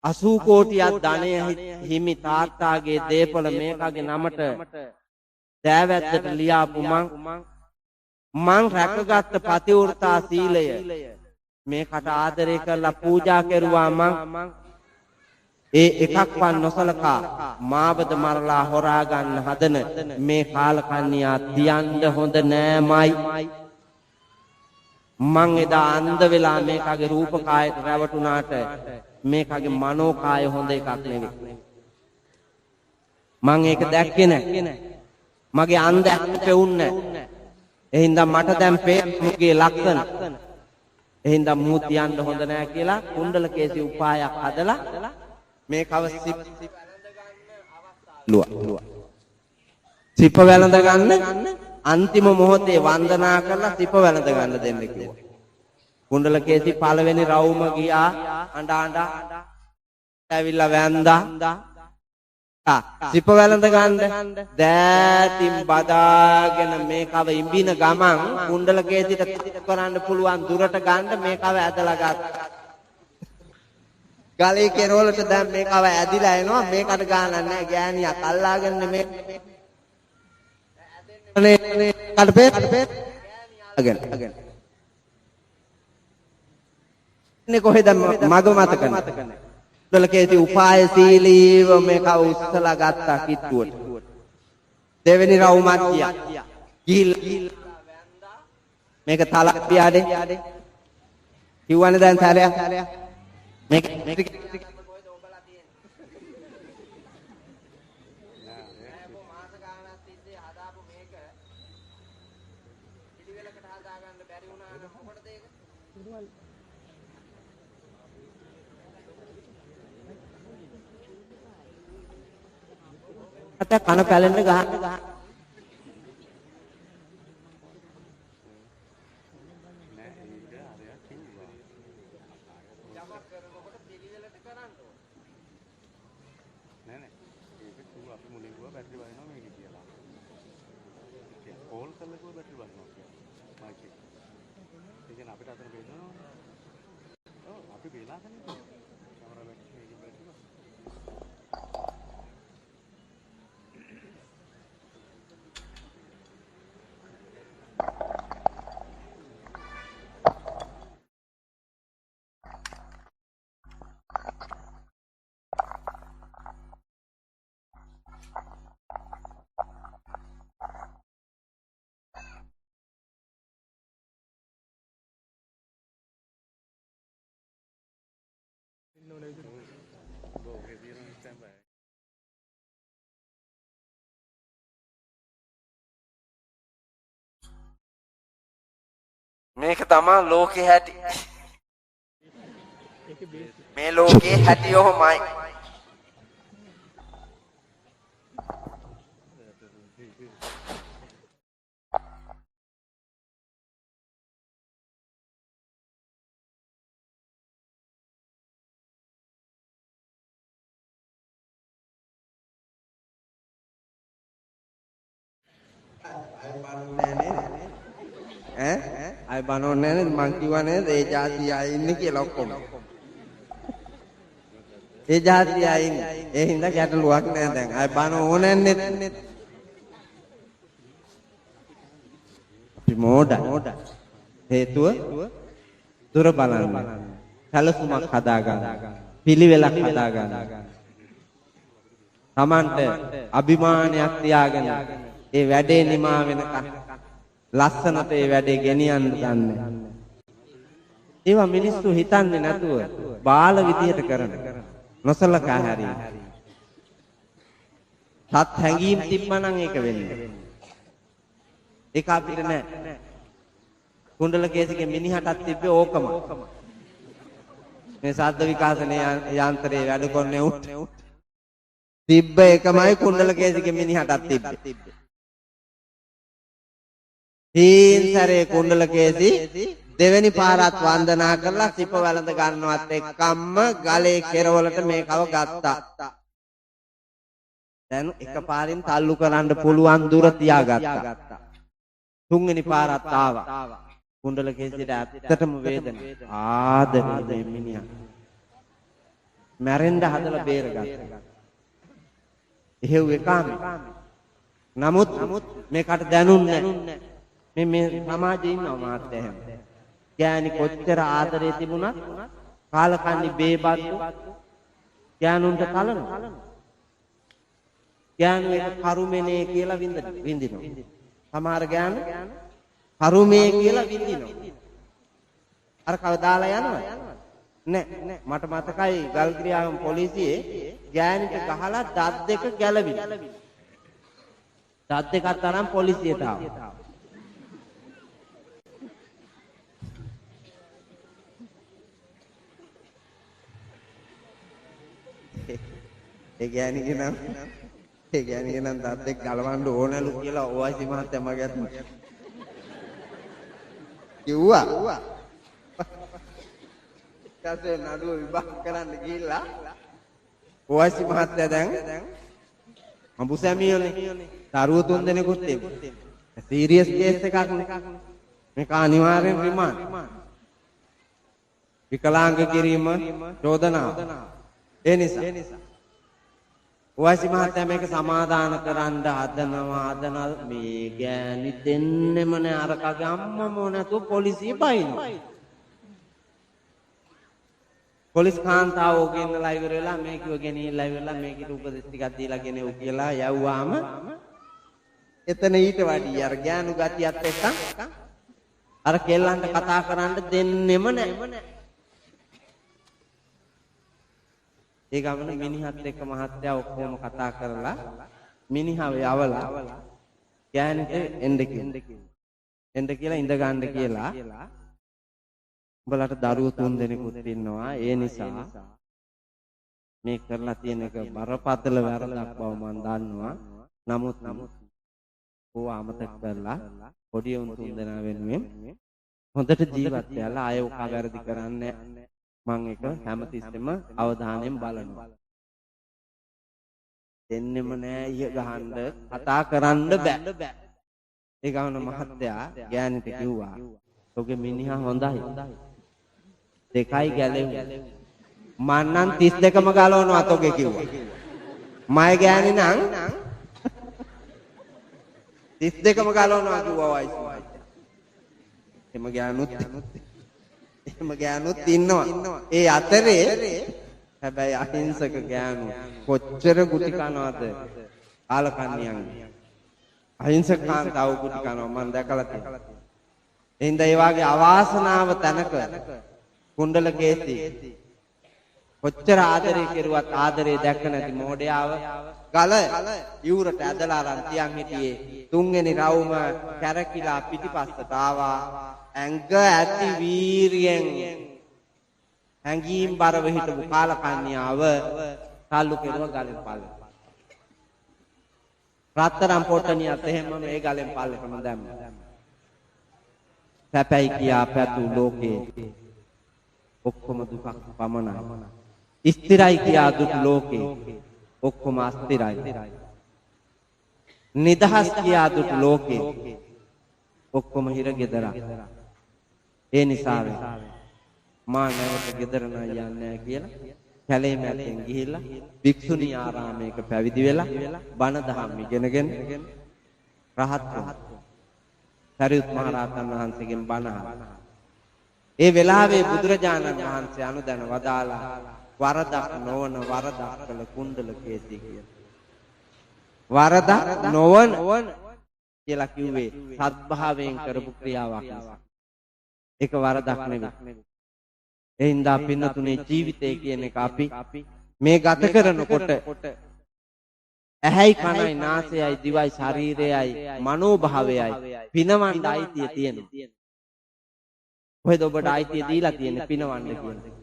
80 කෝටියක් ධනය හිමි තාත්තාගේ දේපල මේකගේ නමට දෑවැද්දට ලියාපු මං රැකගත්ත පතිවෘතා සීලය මේකට ආදරය කරලා පූජා කෙරුවා මං ඒ එකක්වත් නොසලකා මාවද මරලා හොරා ගන්න හදන මේ කාලකන්ණියා තියන්න හොඳ නෑමයි. මං එදා අන්ධ වෙලා මේකගේ රූපකායට රැවටුණාට මේකගේ මනෝකාය හොඳ එකක් නෙවෙයි. මං ඒක දැක්කේ නෑ. මගේ අන්ධ ඇපෙවුන්නේ නෑ. එහෙනම් මට දැන් පේන්නේ ලක්ෂණ. එහෙනම් මූ තියන්න හොඳ නෑ කියලා කුණ්ඩල කේසී උපායක් හදලා මේ කව සිප වැළඳ ගන්න අන්තිම මොහොතේ වන්දනා කරලා සිප වැළඳ ගන්න දෙන්න කිව්වා. කුණ්ඩල කේසී පළවෙනි රවුම ගියා අඬ ඇවිල්ලා වැන්දා. සිප වැළඳ ගන්න දෑතින් බදාගෙන මේ කව ඉඹින ගමන් කුණ්ඩල කේසීට කරන්න පුළුවන් දුරට ගන්න මේ කව ඇදලා ගත්තා. ගලේ කෙරවලට දැන් මේකව ඇදිලා එනවා මේකට ගානක් නැහැ ගෑණියක් අල්ලාගෙන මේ කඩපේ අගෙන නේ කොහෙද මග මතක නැහැ. කුණ්ඩල කේසී උපායශීලීව මේකව උස්සලා ගත්තා කිට්ටුවට. දෙවෙනි රවුමක් ගියා. ගිහිල්ලා මේක තලක් පියාඩේ කිව්වනේ දැන් සැරයක් මේක කොහෙද ඔබලා තියෙන්නේ මාස ගානක් තිස්සේ හදාපු මේක පිළිවෙලකට හදා ගන්න බැරි වුණා නම් මොකටද ඒක අත කන පැලෙන්න ගහන්න මේක තමයි ලෝකේ හැටි. මේ ලෝකේ හැටි ඔහොමයි. අය බනෝන්නේ නේද මං කිව්වනේ ඒ જાතිය අය ඉන්නේ කියලා ඔක්කොම. ඒ જાතිය අය ඉන්නේ. ඒ හින්දා ගැටලුවක් නෑ දැන්. අය බන ඕනේ නැන්නේ. මොඩ හේතුව දුර බලන්න. සැලසුමක් හදාගන්න. පිළිවෙලක් හදාගන්න. Tamante අභිමානයක් තියාගෙන ඒ වැඩේ නිමා වෙනකන් ලස්සනට ඒ වැඩේ ගෙනියන්න දන්නේ. ඒවා මිනිස්සු හිතන්නේ නැතුව බාල විදියට කරන නොසලකා හැරීම. සත් හැංගීම් තිබ්බනම් ඒක වෙන්නේ. ඒක අපිට නෑ. කුණ්ඩල කේසිගේ මිනිහටත් තිබ්බේ ඕකම. මේ ශබ්ද විකාශන යන්ත්‍රයේ වැඩ කරන්නේ උත් තිබ්බ එකමයි කුණ්ඩල කේසිගේ මිනිහටත් තිබ්බේ. හීන්සරේ කුණ්ඩල කේසි දෙවෙනි පාරත් වන්දනා කරලා සිප වැළඳ ගන්නවත් එක්කම්ම ගලේ කෙරවලට මේකව ගත්තා. දැන් එකපාරින් තල්ලු කරන්න පුළුවන් දුර තියාගත්තා. තුන්වෙනි පාරත් ආවා. කුණ්ඩල කේසිට ඇත්තටම වේදන. ආදරේ මේ මිනිහා. මැරෙන්න හදලා බේරගත්තා. එහෙව් එකාම. නමුත් මේකට දැනුන්නේ නැහැ. මේ සමාජයේ ඉන්නවා මාත්‍ය හැම. ගෑණි කොච්චර ආදරේ තිබුණත් කාලකන්ණි බේබද්දු ගෑනුන්ට කලනවා. ගෑනු එක කරුමනේ කියලා විඳිනවා. සමහර ගෑනු කරුමේ කියලා විඳිනවා. අර කවදාලා යනවද? නෑ. මට මතකයි ගල්ක්‍රියාවම් පොලිසියේ ගෑනිට ගහලා දත් දෙක ගැලවිලා. දත් දෙකත් අරන් පොලිසියට ආවා. ඒ ගෑණිගේ නම් දත් දෙක ගලවන්න ඕනලු කියලා ඔයසි මහත්තයා මගේ අත කිව්වා. ඊටසේ නඩුව විභාග කරන්න ගිහිල්ලා ඔයසි මහත්තයා දැන් අඹුසැමියෝනේ දරුවෝ 3 දෙනෙකුත් තිබ්බා. සීරියස් කේස් එකක් නේ. මේක අනිවාර්යෙන් රිමාන්ඩ්. විකලාංග කිරීම චෝදනාව. ඒ නිසා ඔයසි මහත්තයා මේක සමාදාන කරන්න හදනවා මේ ගෑණි දෙන්නෙම නෑ අර කගේ අම්මම නැතුව පොලිසිය බයිනවා. පොලිස් කාන්තාව ගෙන්නලා ඉවරලා මේකව ගෙනියලා ඉවරලා මේකට උපදෙස් ටිකක් දීලා ගෙනෙව් කියලා යවුවාම එතන ඊට වඩා අර ගෑනු ගතියත් එක්ක අර කෙල්ලන්ට කතා කරන්න දෙන්නෙම නෑ. ඒ ගමන මිනිහත් එක්ක මහත්තයා ඔක්කොම කතා කරලා මිනිහව යවලා ගෑනිට එන්න කියලා ඉඳ ගන්න කියලා උඹලට දරුවෝ 3 දෙනෙකුත් ඉන්නවා. ඒ නිසා මේ කරලා තියෙන එක බරපතල වැරදක් බව මම දන්නවා. නමුත් ඕව අමතක කරලා පොඩි උන් 3 දෙනා වෙනුවෙන් හොඳට ජීවත් වෙලා ආයෙ ඔක වැරදි කරන්නේ මම ඒක හැමතිස්සෙම අවධානයෙන් බලනවා. දෙන්නෙම නෑ ඊය ගහන්න කතා කරන්න බෑ. ඒ ගමන මහත්තයා ගෑනිට කිව්වා ඔගේ මිනිහා හොඳයි. දෙකයි ගැලෙව්වා. මං නම් 32ම ගලවනවා තෝගේ කිව්වා. මයි ගෑණි නම් 32ම ගලවනවා කිව්වා වයිස්. එහෙම ගෑනුත් ඉන්නවා. ඒ අතරේ හැබැයි අහිංසක ගෑනු කොච්චර ගුටි කනවද කාලකන්ණියන්. අහිංසක කාන්තාව ගුටි කනවා මම දැකලා තියෙනවා. එහෙනම් ඒ වාගේ අවාසනාව තැනක කුණ්ඩල කේසි කොච්චර ආදරේ කෙරුවත් ආදරේ දැක්ක නැති මෝඩයාව ගල යූරට ඇදලා අරන් තියන් හිටියේ. තුන්වෙනි රවුම කැරකිලා පිටිපස්සට ආවා. ඇඟ ඇති වීරියෙන් හැංගීම් බරව හිටපු කාලකන්‍යාව තල්ලු කෙරුවා ගලෙන් පල්ලෙට. රත්තරන් පොට්ටනියත් එහෙම මේ ගලෙන් පල්ලෙටම දැම්මා. සැපයි කියා පැතු ලෝකේ ඔක්කොම දුකක් පමණයි. ස්ථිරයි කියා දුටු ලෝකේ ඔක්කොම අස්ථිරයි. නිදහස් කියා දුටු ලෝකේ ඔක්කොම හිරගෙදරක්. ඒ නිසා මා නැවත ගෙදර නෑ යන්නේ කියලා කැලේ මැදෙන් ගිහිල්ලා භික්ෂුණී ආරාමයක පැවිදි වෙලා බණ දහම් ඉගෙනගෙන රහත් වුණා. සරියුත් මහ රහතන් වහන්සේගෙන් බණ අහලා. ඒ වෙලාවේ බුදුරජාණන් වහන්සේ අනුදැන වදාලා වරදක් නොවන වරදක් කළ කුණ්ඩල කේසී කියලා. වරදක් නොවන කියලා කිව්වේ සත්භාවයෙන් කරපු ක්‍රියාවක් නිසා. ඒක වරදක් නෙවෙයි. ඒ හින්දා පින්නතුනේ ජීවිතය කියන එක අපි මේ ගත කරනකොට ඇහැයි කනයි නාසයයි දිවයි ශරීරයයි මනෝභාවයයි පිනවන්න අයිතිය තියෙනවා. කොහෙද ඔබට අයිතිය දීලා තියෙන්නේ පිනවන්න කියලා?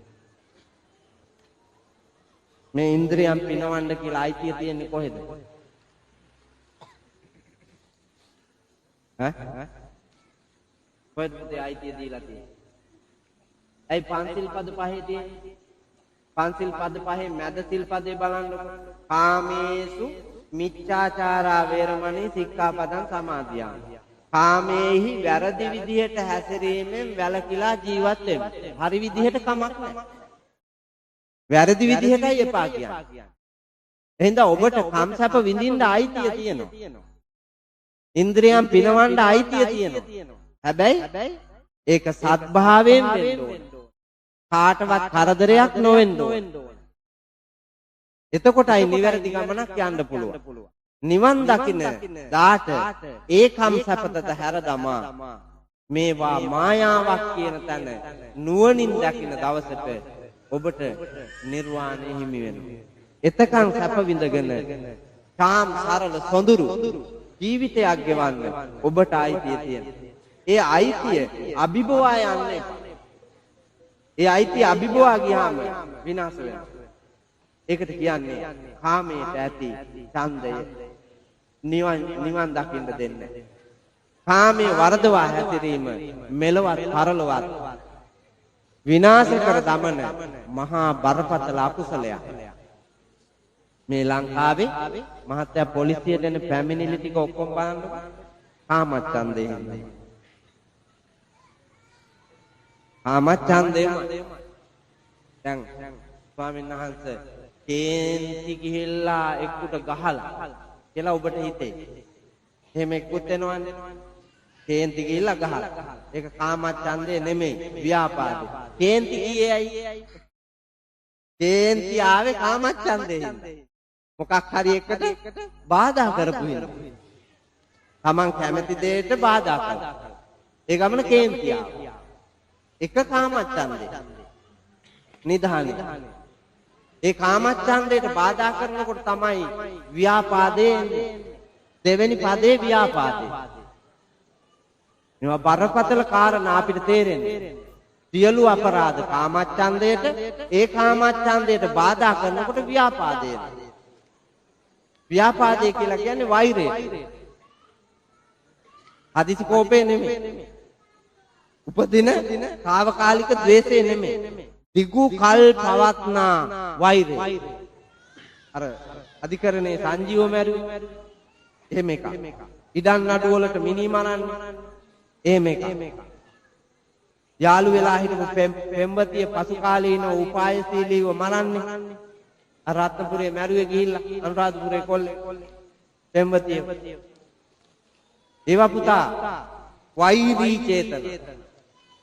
මේ ඉන්ද්‍රියම් පිනවන්න කියලා අයිතිය තියෙන්නේ කොහෙද? කොහෙද අයිතිය දීලා තියෙන්නේ? ඇයි පන්සිල් පද පහේ තියෙන්නේ? පන්සිල් පද පහේ මැද සිල් පදේ බලන්නකො. කාමේසු මිච්ඡාචාරා වේරමණී සික්ඛාපදං සමාදියාමි. කාමේහි වැරදි විදිහට හැසිරීමෙන් වැළකීලා ජීවත් වෙන්න. හරි විදිහට කමක් නැහැ. වැරදි විදිහටයි එපා කියන්නේ. එහෙනම් ඔබට කම්සප විඳින්න අයිතිය තියෙනවා. ඉන්ද්‍රියම් පිනවන්න අයිතිය තියෙනවා. හැබැයි ඒක සත්භාවයෙන් වෙන්න ඕනේ. කාටවත් කරදරයක් නොවෙන්න ඕනේ. එතකොටයි නිවැරදි ගමනක් යන්න පුළුවන්. නිවන් දකින්න දාට ඒකම් සපතට හැර දමා මේවා මායාවක් කියන තැන නුවණින් දකින්න දවසට ඔබට නිර්වාණය හිමි වෙනවා. එතකන් සැප විඳගෙන කාම් සරල සොඳුරු ජීවිතයක් ගෙවන්න ඔබට අයිතිය තියෙනවා. ඒ අයිතිය අභිභවා යන්නේ. ඒ අයිතිය අභිභවා ගියාම විනාශ වෙනවා. ඒකට කියන්නේ කාමයට ඇති ඡන්දය නිවන් දකින්න දෙන්නේ. කාමයේ වරදවා හැසිරීම මෙලවත් පරලවත් විනාශ කර දමන මහා බරපතල අකුසලයක්. මේ ලංකාවේ මහත්ය පොලිසියට එන පැමිණිලි ටික ඔක්කොම බලන්න. කාමච්ඡන්දේ හින්දා. කාමච්ඡන්දේම දැන් ස්වාමීන් වහන්සේ කේන්ති ගිහිල්ලා එක්කුට ගහලා කියලා ඔබට හිතේ. එහෙම එක්කුත් වෙනවන්නේ. කේන්ති ගිහිල්ලා ගහලා. ඒක කාමච්ඡන්දේ නෙමෙයි ව්‍යාපාදේ. කේන්ති ගියේ ඇයි? කේන්ති ආවේ කාමච්ඡන්දේ හින්දා. මොකක් හරි එකට බාධා කරපු හින්දා. Taman කැමති දෙයට බාධා කළා. ඒ ගමන කේන්ති ආවා. එක කාමච්ඡන්දේ. නිධානයි. ඒ කාමච්ඡන්දයට බාධා කරනකොට තමයි ව්‍යාපාදේ එන්නේ. දෙවෙනි පදේ ව්‍යාපාදේ. මේවා බරපතල කාරණා අපිට තේරෙන්නේ. සියලු අපරාධ කාමච්ඡන්දයට ඒ කාමච්ඡන්දයට බාධා කරනකොට ව්‍යාපාදේ. ව්‍යාපාදේ කියලා කියන්නේ වෛරය. හදිසි කෝපේ නෙමෙයි. උපදින తాවකාලික ද්වේෂය නෙමෙයි. දිගු කල් පවත්නා වෛරය. අර අධිකරණේ සංජීව මැරුවේ එහෙම එකක්. ඉඩම් නඩු වලට මිනි මරන්නේ එහෙම එකක්. යාළු වෙලා හිටපු පෙම්වතිය පසු කාලීන උපායශීලීව මරන්නේ. අර රත්නපුරේ මැරුවේ ගිහිල්ලා අනුරාධපුරේ කොල්ලේ පෙම්වතිය. ඒවා පුතා වෛරී චේතන.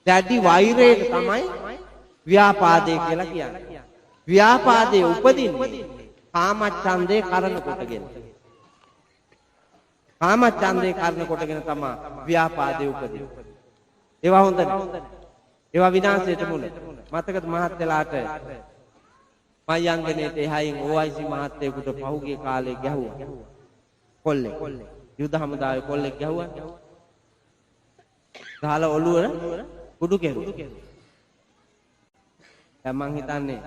දැඩි වෛරයට තමයි ව්‍යාපාදේ කියලා කියන්නේ. ව්‍යාපාදේ උපදින්නේ කාමච්ඡන්දේ කරන කොටගෙන. කාමච්ඡන්දේ කරන කොටගෙන තමයි ව්‍යාපාදේ උපදින්නේ. ඒවා හොඳ නැහැ. ඒවා විනාශයට මුල. මතකද මහත්තයලාට මයංගනේට එහයින් OIC මහත්තයෙකුට පහුගිය කාලේ ගැහුවා. කොල්ලෙක්. යුද හමුදාවේ කොල්ලෙක් ගැහුවා. ගහලා ඔළුවර කුඩු කෙරුවා. දැන් මං හිතන්නේ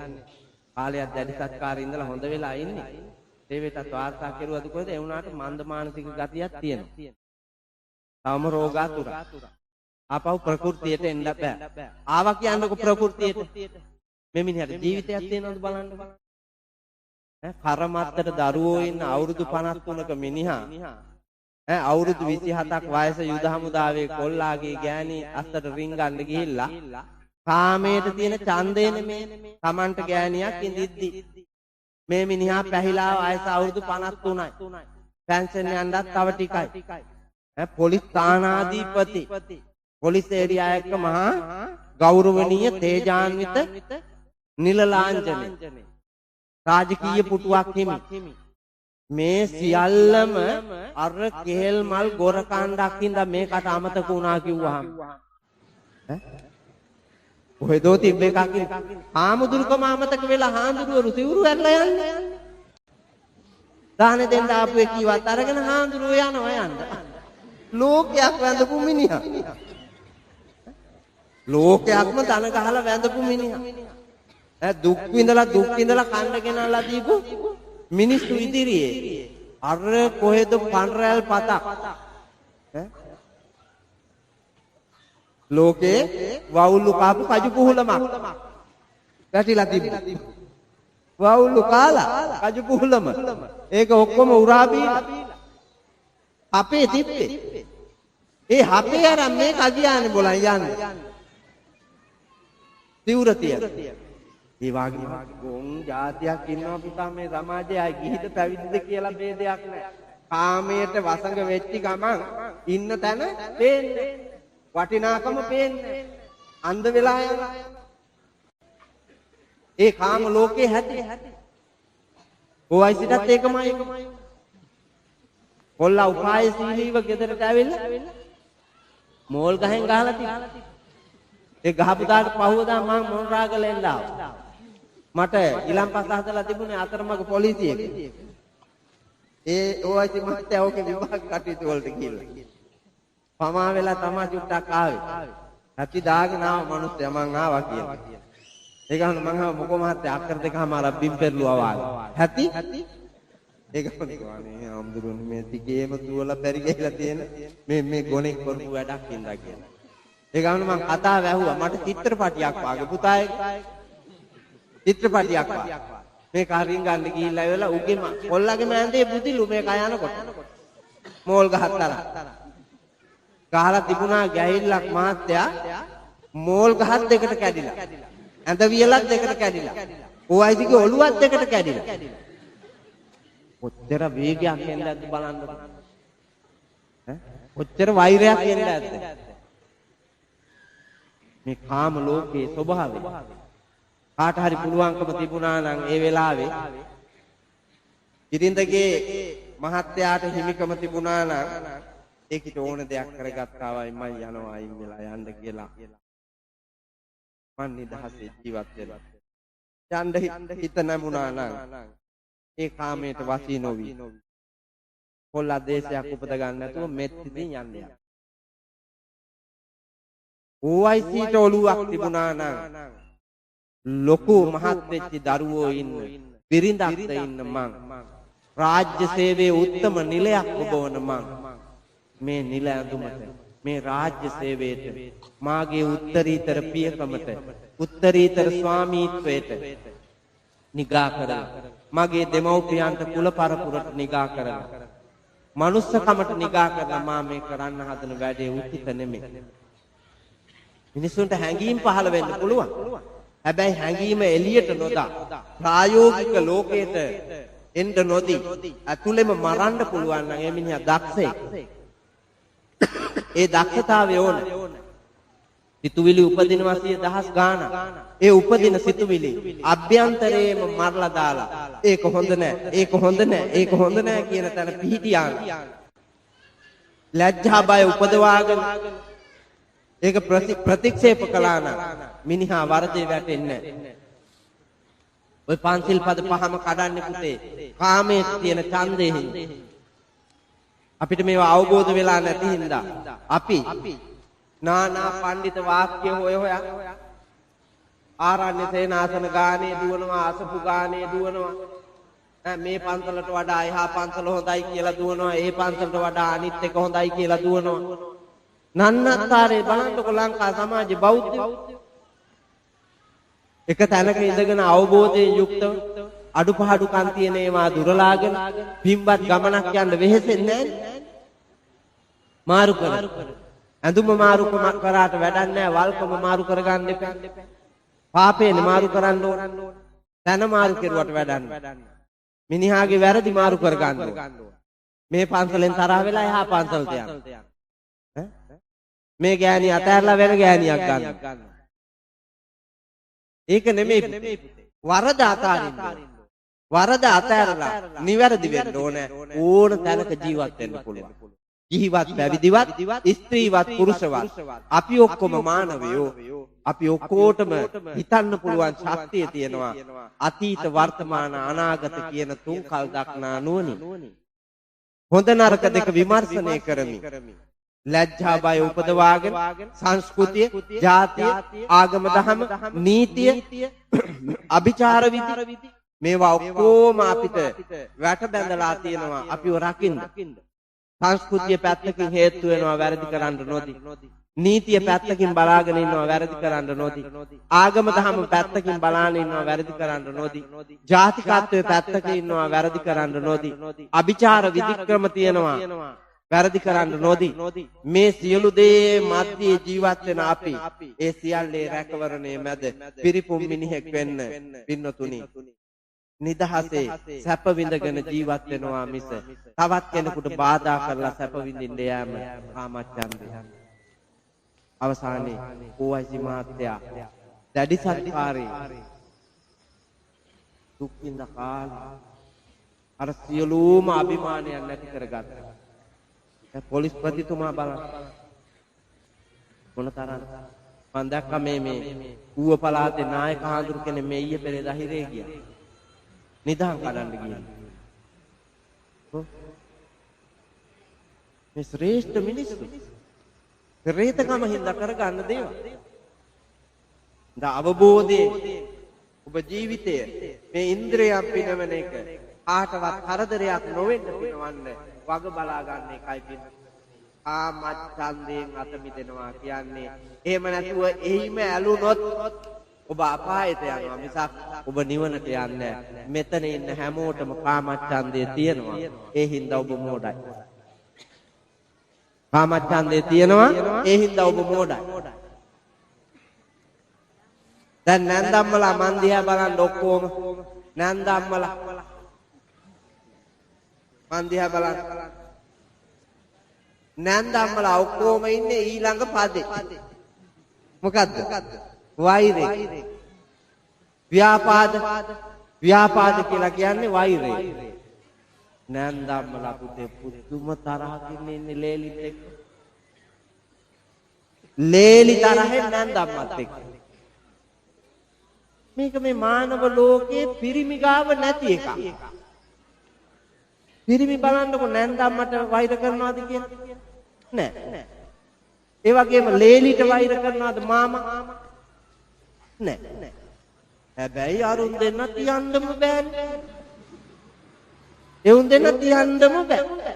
කාලයක් දැඩි සත්කාරේ ඉඳලා හොඳ වෙලා ඉන්නේ. දේවෙටත් වාර්තා කෙරුවද කොහෙද? ඒ වුණාට මන්ද මානසික ගතියක් තියෙනවා. තවම රෝගාතුරා. ආපහු ප්‍රകൃතියට එන්න බෑ. ආවා කියන්නකො ප්‍රകൃතියට. මේ මිනිහට ජීවිතයක් තියෙනවද බලන්න. කරමත්තට දරුවෝ ඉන්න අවුරුදු 53ක මිනිහා අවුරුදු 27ක් වයස යුද හමුදාවේ කොල්ලාගේ ගෑණි අස්සට රින් ගන්න ගිහිල්ලා කාමයට තියෙන ඡන්දේ නෙමේ Tamanට ගෑණියක් ඉඳිද්දි මේ මිනිහා පැහිලා වයස අවුරුදු 53යි. පෙන්ෂන් යන්නත් තව ටිකයි. පොලිස් ස්ථානාධිපති පොලිස් ඒරියා එක මහා ගෞරවනීය තේජාන්විත නිල ලාංඡනය රාජකීය පුටුවක් හිමි. මේ සියල්ලම අර කෙහෙල් මල් ගොර කණ්ඩක් ඉඳන් මේකට අමතක වුණා කිව්වහම කොහෙදෝ තිබ්බ එකක් ආමුදුරුකම අමතක වෙලා හාමුදුරුවරු සිවුරු ඇරලා යන්නේ. දාන දෙන්න ආපු එකීවත් අරගෙන හාමුදුරුවෝ යනවා යන්න. ලෝකයක් වැඳපු මිනිහා. ලෝකයක්ම දන ගහලා වැඳපු මිනිහා. දුක් විඳලා කන්න ගෙනල්ලා දීපු මිනිස්සු ඉදිරියේ අර කොහෙද පන්රැල් පතක් ලෝකේ වවුලු කාපු කජු කුහුලමක් වැටිලා තිබ්බා. වවුලු කාලා කජු කුහුලම ඒක ඔක්කොම උරා බීලා අපේ තිබ්බේ. ඒ හපේ අරන් මේක අගියානේ බොලන් යන්නේ. සිවුර තියන ඒ වගේ ගොන් જાතියක් ඉන්නවා පුතා මේ සමාජයේ අය ගිහිද පැවිදිද කියලා ભેදයක් නැහැ. කාමයට වසඟ වෙච්ච ගමන් ඉන්න තැන පේන්නේ. වටිනාකම පේන්නේ. අන්ධ වෙලා යනවා. ඒ කාම ලෝකේ හැටි. ඔයයිසිටත් ඒකමයි. කොල්ලා උපායශීලීව ගෙදරට ඇවිල්ලා මෝල් ගහෙන් ගහලා තිබ්බා. ඒ ගහපු දාට පහුවදා මම මොනරාගලෙන් ආවා. මට ඊළම්පස් හදලා තිබුණේ අතරමඟ පොලිසියෙක්. ඒ ඕයිසි මහත්තයා ඕකේ විභාග කටයුතු වලට ගිහිල්ලා. පමා වෙලා තමයි චුට්ටක් ආවේ. ඇති දාගෙන ආව මිනිස්සයා මං ආවා කියලා. ඒ ගහන මං ආව මොකෝ මහත්තයා අක්කර දෙකමාරක් බිම් පෙරළුවා වාගේ. ඇති ඒක කොහොමද ආම්දුරුනේ මේ තිගේම දුවලා පරි ගිහලා තියෙන මේ ගොනෙක් කරපු වැඩක් ඉඳලා කියලා. ඒ ගමන මං කතාව ඇහුවා මට චිත්‍රපටියක් වාගේ පුතාගේ චිත්‍රපටියක් වාගේ මේ කාරින් ගන්න ගිහිල්ලා ඉවලා උගේ කොල්ලගේ මෑන්දේ බුදිලු මේක යනකොට මෝල් ගහත්තලා ගහලා තිබුණා ගැහිල්ලක් මහත්තයා මෝල් ගහත් දෙකට කැඩිලා ඇඳ වියලක් දෙකට කැඩිලා ඕයිසිගේ ඔළුවත් දෙකට කැඩිලා ඔච්චර වේගයක් එන්නේ නැද්ද බලන්නකො ඔච්චර වෛරයක් එන්නේ නැද්ද මේ කාම ලෝකයේ ස්වභාවය කාට හරි පුළුවන්කම තිබුණා නම් ඒ වෙලාවේ ඉදින්දගේ මහත්යාට හිමිකම තිබුණා නම් ඒකිට ඕන දෙයක් කරගත්තා වයි මම යනවා අයින් වෙලා යන්න කියලා මන් නිදහසේ ජීවත් වෙනවා යන්න හිත නැමුණා නම් ඒ කාමයට වසී නොවි කොල්ලා දේශයක් උපත ගන්න නැතුව මෙත්තිදින් යන්නේ ඕයිසිට ඔළුවක් තිබුණා නම් ලොකු මහත් වෙච්ච දරුවෝ ඉන්න බිරිඳක් ඉන්න මං රාජ්‍ය සේවයේ උත්තම නිලයක් ඔබවන මං මේ නිල ඇඳුමට මේ රාජ්‍ය සේවයට මාගේ උත්තරීතර පියකමට උත්තරීතර ස්වාමීත්වයට නිගා කරලා මගේ දෙමව්පියන්ට කුල පරපුරට නිගා කරලා මනුස්සකමට නිගා කරලා මා මේ කරන්න හදන වැඩේ උචිත නෙමෙයි. මිනිසුන්ට හැඟීම් පහළ වෙන්න පුළුවන්. හැබැයි හැඟීම එළියට නොදා ප්‍රායෝගික ලෝකයට එන්න නොදී අතුලෙම මරන්න පුළුවන් නම් ඒ මිනිහා දක්ෂයෙක්. ඒ දක්ෂතාවය ඕන. සිතුවිලි උපදිනවා 100,000 ගාණක්. ඒ උපදින සිතුවිලි අභ්‍යන්තරයේම මරලා දාලා ඒක හොඳ නෑ, ඒක හොඳ නෑ, ඒක හොඳ නෑ කියන තැන පිහිටියාන. ලැජ්ජා බය උපදවාගෙන ඒක ප්‍රතික්ෂේප කළා නම් මිනිහා වරදේ වැටෙන්නේ නැහැ. ඔය පන්සිල් පද පහම කඩන්නේ පුතේ. කාමයේ තියෙන ඡන්දේ හින්දා. අපිට මේවා අවබෝධ වෙලා නැති හින්දා අපි නානා පඬිත වාක්‍ය හොය හොයා ආරණ්‍ය සේනාසන ගානේ දුවනවා, අසපු ගානේ දුවනවා. මේ පන්සලට වඩා එහා පන්සල හොඳයි කියලා දුවනවා, ඒ පන්සලට වඩා අනිත් එක හොඳයි කියලා දුවනවා. නන්නත්තරේ බලන්නකො ලංකා සමාජයේ බෞද්ධ එක තැනක ඉඳගෙන අවබෝධයෙන් යුක්තව අඩුපහඩුකම් තියෙන ඒවා දුරලාගෙන පින්වත් ගමනක් යන්න වෙහෙසෙන්නේ නැහැ. මාරු කර. ඇඳුම මාරු කරාට වැඩක් නැහැ. වල්කම මාරු කරගන්න එපා. පාපේ මාරු කරන්න ඕන. තන මාරු කෙරුවට වැඩක් නැහැ. මිනිහාගේ වැරදි මාරු කරගන්න ඕන. මේ පන්සලෙන් තරහ වෙලා එහා පන්සලට යන්න. මේ ගෑණි අතහැරලා වෙන ගෑණියක් ගන්න. ඒක නෙමෙයි වරද අතාරින්න. වරද අතහැරලා නිවැරදි වෙන්න ඕන තැනක ජීවත් වෙන්න පුළුවන්. ජීවත් පැවිදිවත් ස්ත්‍රීවත් පුරුෂවත් අපි ඔක්කොම මානවයෝ. අපි ඔක්කොටම හිතන්න පුළුවන් ශක්තිය තියෙනවා. අතීත වර්තමාන අනාගත කියන තුන් කල් දක්නා නුවණින් හොඳ නරක දෙක විමර්ශනය කරමි. ලැජ්ජා බය උපදවාගෙන සංස්කෘතිය, ජාතිය, ආගම දහම, නීතිය, අභිචාර විදි මේවා ඔක්කොම අපිට වැට බැඳලා තියෙනවා. අපිව රකින්න. සංස්කෘතිය පැත්තකින් හේතු වෙනවා වැරදි කරන්න නොදී. නීතිය පැත්තකින් බලාගෙන ඉන්නවා වැරදි කරන්න නොදී. ආගම දහම පැත්තකින් බලාගෙන ඉන්නවා වැරදි කරන්න නොදී. ජාතිකත්වයේ පැත්තකින් ඉන්නවා වැරදි කරන්න නොදී. අභිචාර විදික්‍රම තියෙනවා වැරදි කරන්න නොදී. මේ සියලු දේ මැදේ ජීවත් වෙන අපි ඒ සියල්ලේ රැකවරණයේ මැද පිරිපුම් මිනිහෙක් වෙන්න පින්නතුනි නිදහසේ සැප විඳගෙන ජීවත් වෙනවා මිස තවත් කෙනෙකුට බාධා කරලා සැප විඳින්න යෑම කාමච්ඡන්දය. අවසානයේ ඕයිසි මාත්‍යා දැඩි සත්කාරේ දුක් විඳ කාලේ අර සියලුම අභිමානයන් නැති කරගත්තා. පොලිස් ප්‍රතිතුමා බලන්න මොනතරම් මම දැක්කා මේ ඌව පළාතේ නායක හාමුදුරු කෙනෙක් මේ ඊයේ පෙරේදා හිරේ ගියා. නිදහම් කඩන්න ගියා. මේ ශ්‍රේෂ්ඨ මිනිස්සු පෙරේතකම හින්දා කරගන්න දේවල්. දා අවබෝධයේ ඔබ ජීවිතයේ මේ ඉන්ද්‍රියයන් පිනවන එක කාටවත් කරදරයක් නොවෙන්න පිනවන්න වග බලා ගන්න එකයි පින. කාමච්ඡන්දයෙන් අත මිදෙනවා කියන්නේ එහෙම නැතුව එහිම ඇලුනොත් ඔබ අපායට යනවා මිසක් ඔබ නිවනට යන්නේ නැහැ. මෙතන ඉන්න හැමෝටම කාමච්ඡන්දය තියෙනවා. ඒ හින්දා ඔබ මෝඩයි. කාමච්ඡන්දය තියෙනවා ඒ හින්දා ඔබ මෝඩයි. දැන් නැන්දම්මලා මන් දිහා බලන්න ඔක්කොම නැන්දම්මලා මන් දිහා බලන්න. නැන්දම්මලා ඔක්කොම ඉන්නේ ඊළඟ පදේ. මොකද්ද? වෛරය. ව්‍යාපාද කියලා කියන්නේ වෛරය. නැන්දම්මලා පුතේ පුදුම තරහකින් ඉන්නේ ලේලිත් එක්ක. ලේලි තරහෙන් නැන්දම්මත් එක්ක. මේක මේ මානව ලෝකයේ පිරිමි ගාව නැති එකක්. පිරිමි බලන්නකො නැන්දම්මට වෛර කරනවාද කියන්නේ? නෑ. ඒ වගේම ලේලිට වෛර කරනවාද මාමා? නෑ. හැබැයි අරුන් දෙන්න තියන්නම බෑනේ. එවුන් දෙන්න තියන්නම බෑ.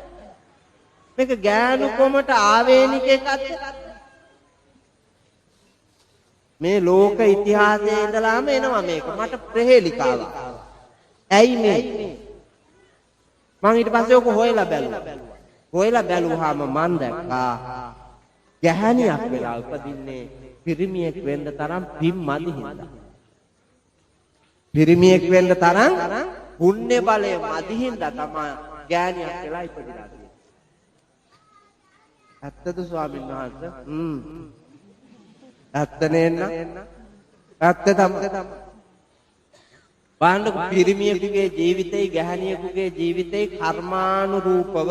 මේක ගෑනු කොමට ආවේනික එකක්ද? මේ ලෝක ඉතිහාසයේ ඉඳලාම එනවා මේක. මට ප්‍රහේලිකාවක්. ඇයි මේ? මම ඊට පස්සේ ඔක හොයලා බැලුවා. හොයලා බැලුවාම මම දැක්කා ගැහණියක් වෙලා උපදින්නේ පිරිමියෙක් වෙන්න තරම් පින් මදි හින්දා. පිරිමියෙක් වෙන්න තරම් පුණ්‍ය බලය මදි හින්දා තමයි ගැහණියක් වෙලා ඉපදිලා තියෙන්නේ. ඇත්තද ස්වාමීන් වහන්සේ? ඇත්ත නේන්න? ඇත්ත තමයි. බලන්නකො පිරිමියෙකුගේ ජීවිතේ ගැහණියෙකුගේ ජීවිතේ කර්මානුරූපව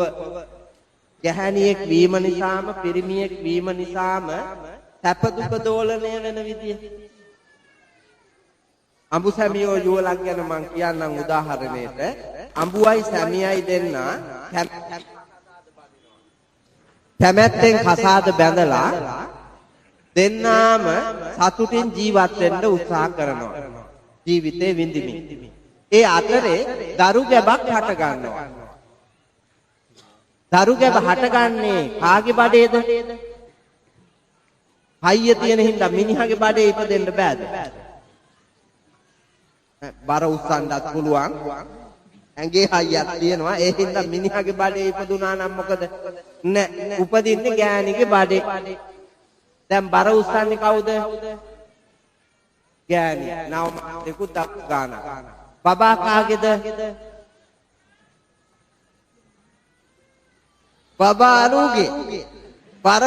ගැහණියෙක් වීම නිසාම පිරිමියෙක් වීම නිසාම සැප දුක දෝලණය වෙන විදිය. අඹු සැමියෝ යුවලක් ගැන මම කියන්නම් උදාහරණයට. අඹුවයි සැමියයි දෙන්න කැමැත්තෙන් කසාද බැඳලා දෙන්නාම සතුටින් ජීවත් වෙන්න උත්සාහ කරනවා. ජීවිතේ විඳිමින්. ඒ අතරේ දරු ගැබක් හට ගන්නවා. දරු ගැබ හටගන්නේ කාගේ බඩේද? හයිය තියෙන හින්දා මිනිහාගේ බඩේ ඉපදෙන්න බෑද? බර උස්සන්නත් පුළුවන්. ඇඟේ හයියක් තියෙනවා. ඒ හින්දා මිනිහාගේ බඩේ ඉපදුනා නම් මොකද? නෑ උපදින්නේ ගෑණිගේ බඩේ. දැන් බර උස්සන්නේ කවුද? ගෑණි. නව දෙකුත් ගාන. බබා කාගේද? බබා අරුගේ. බර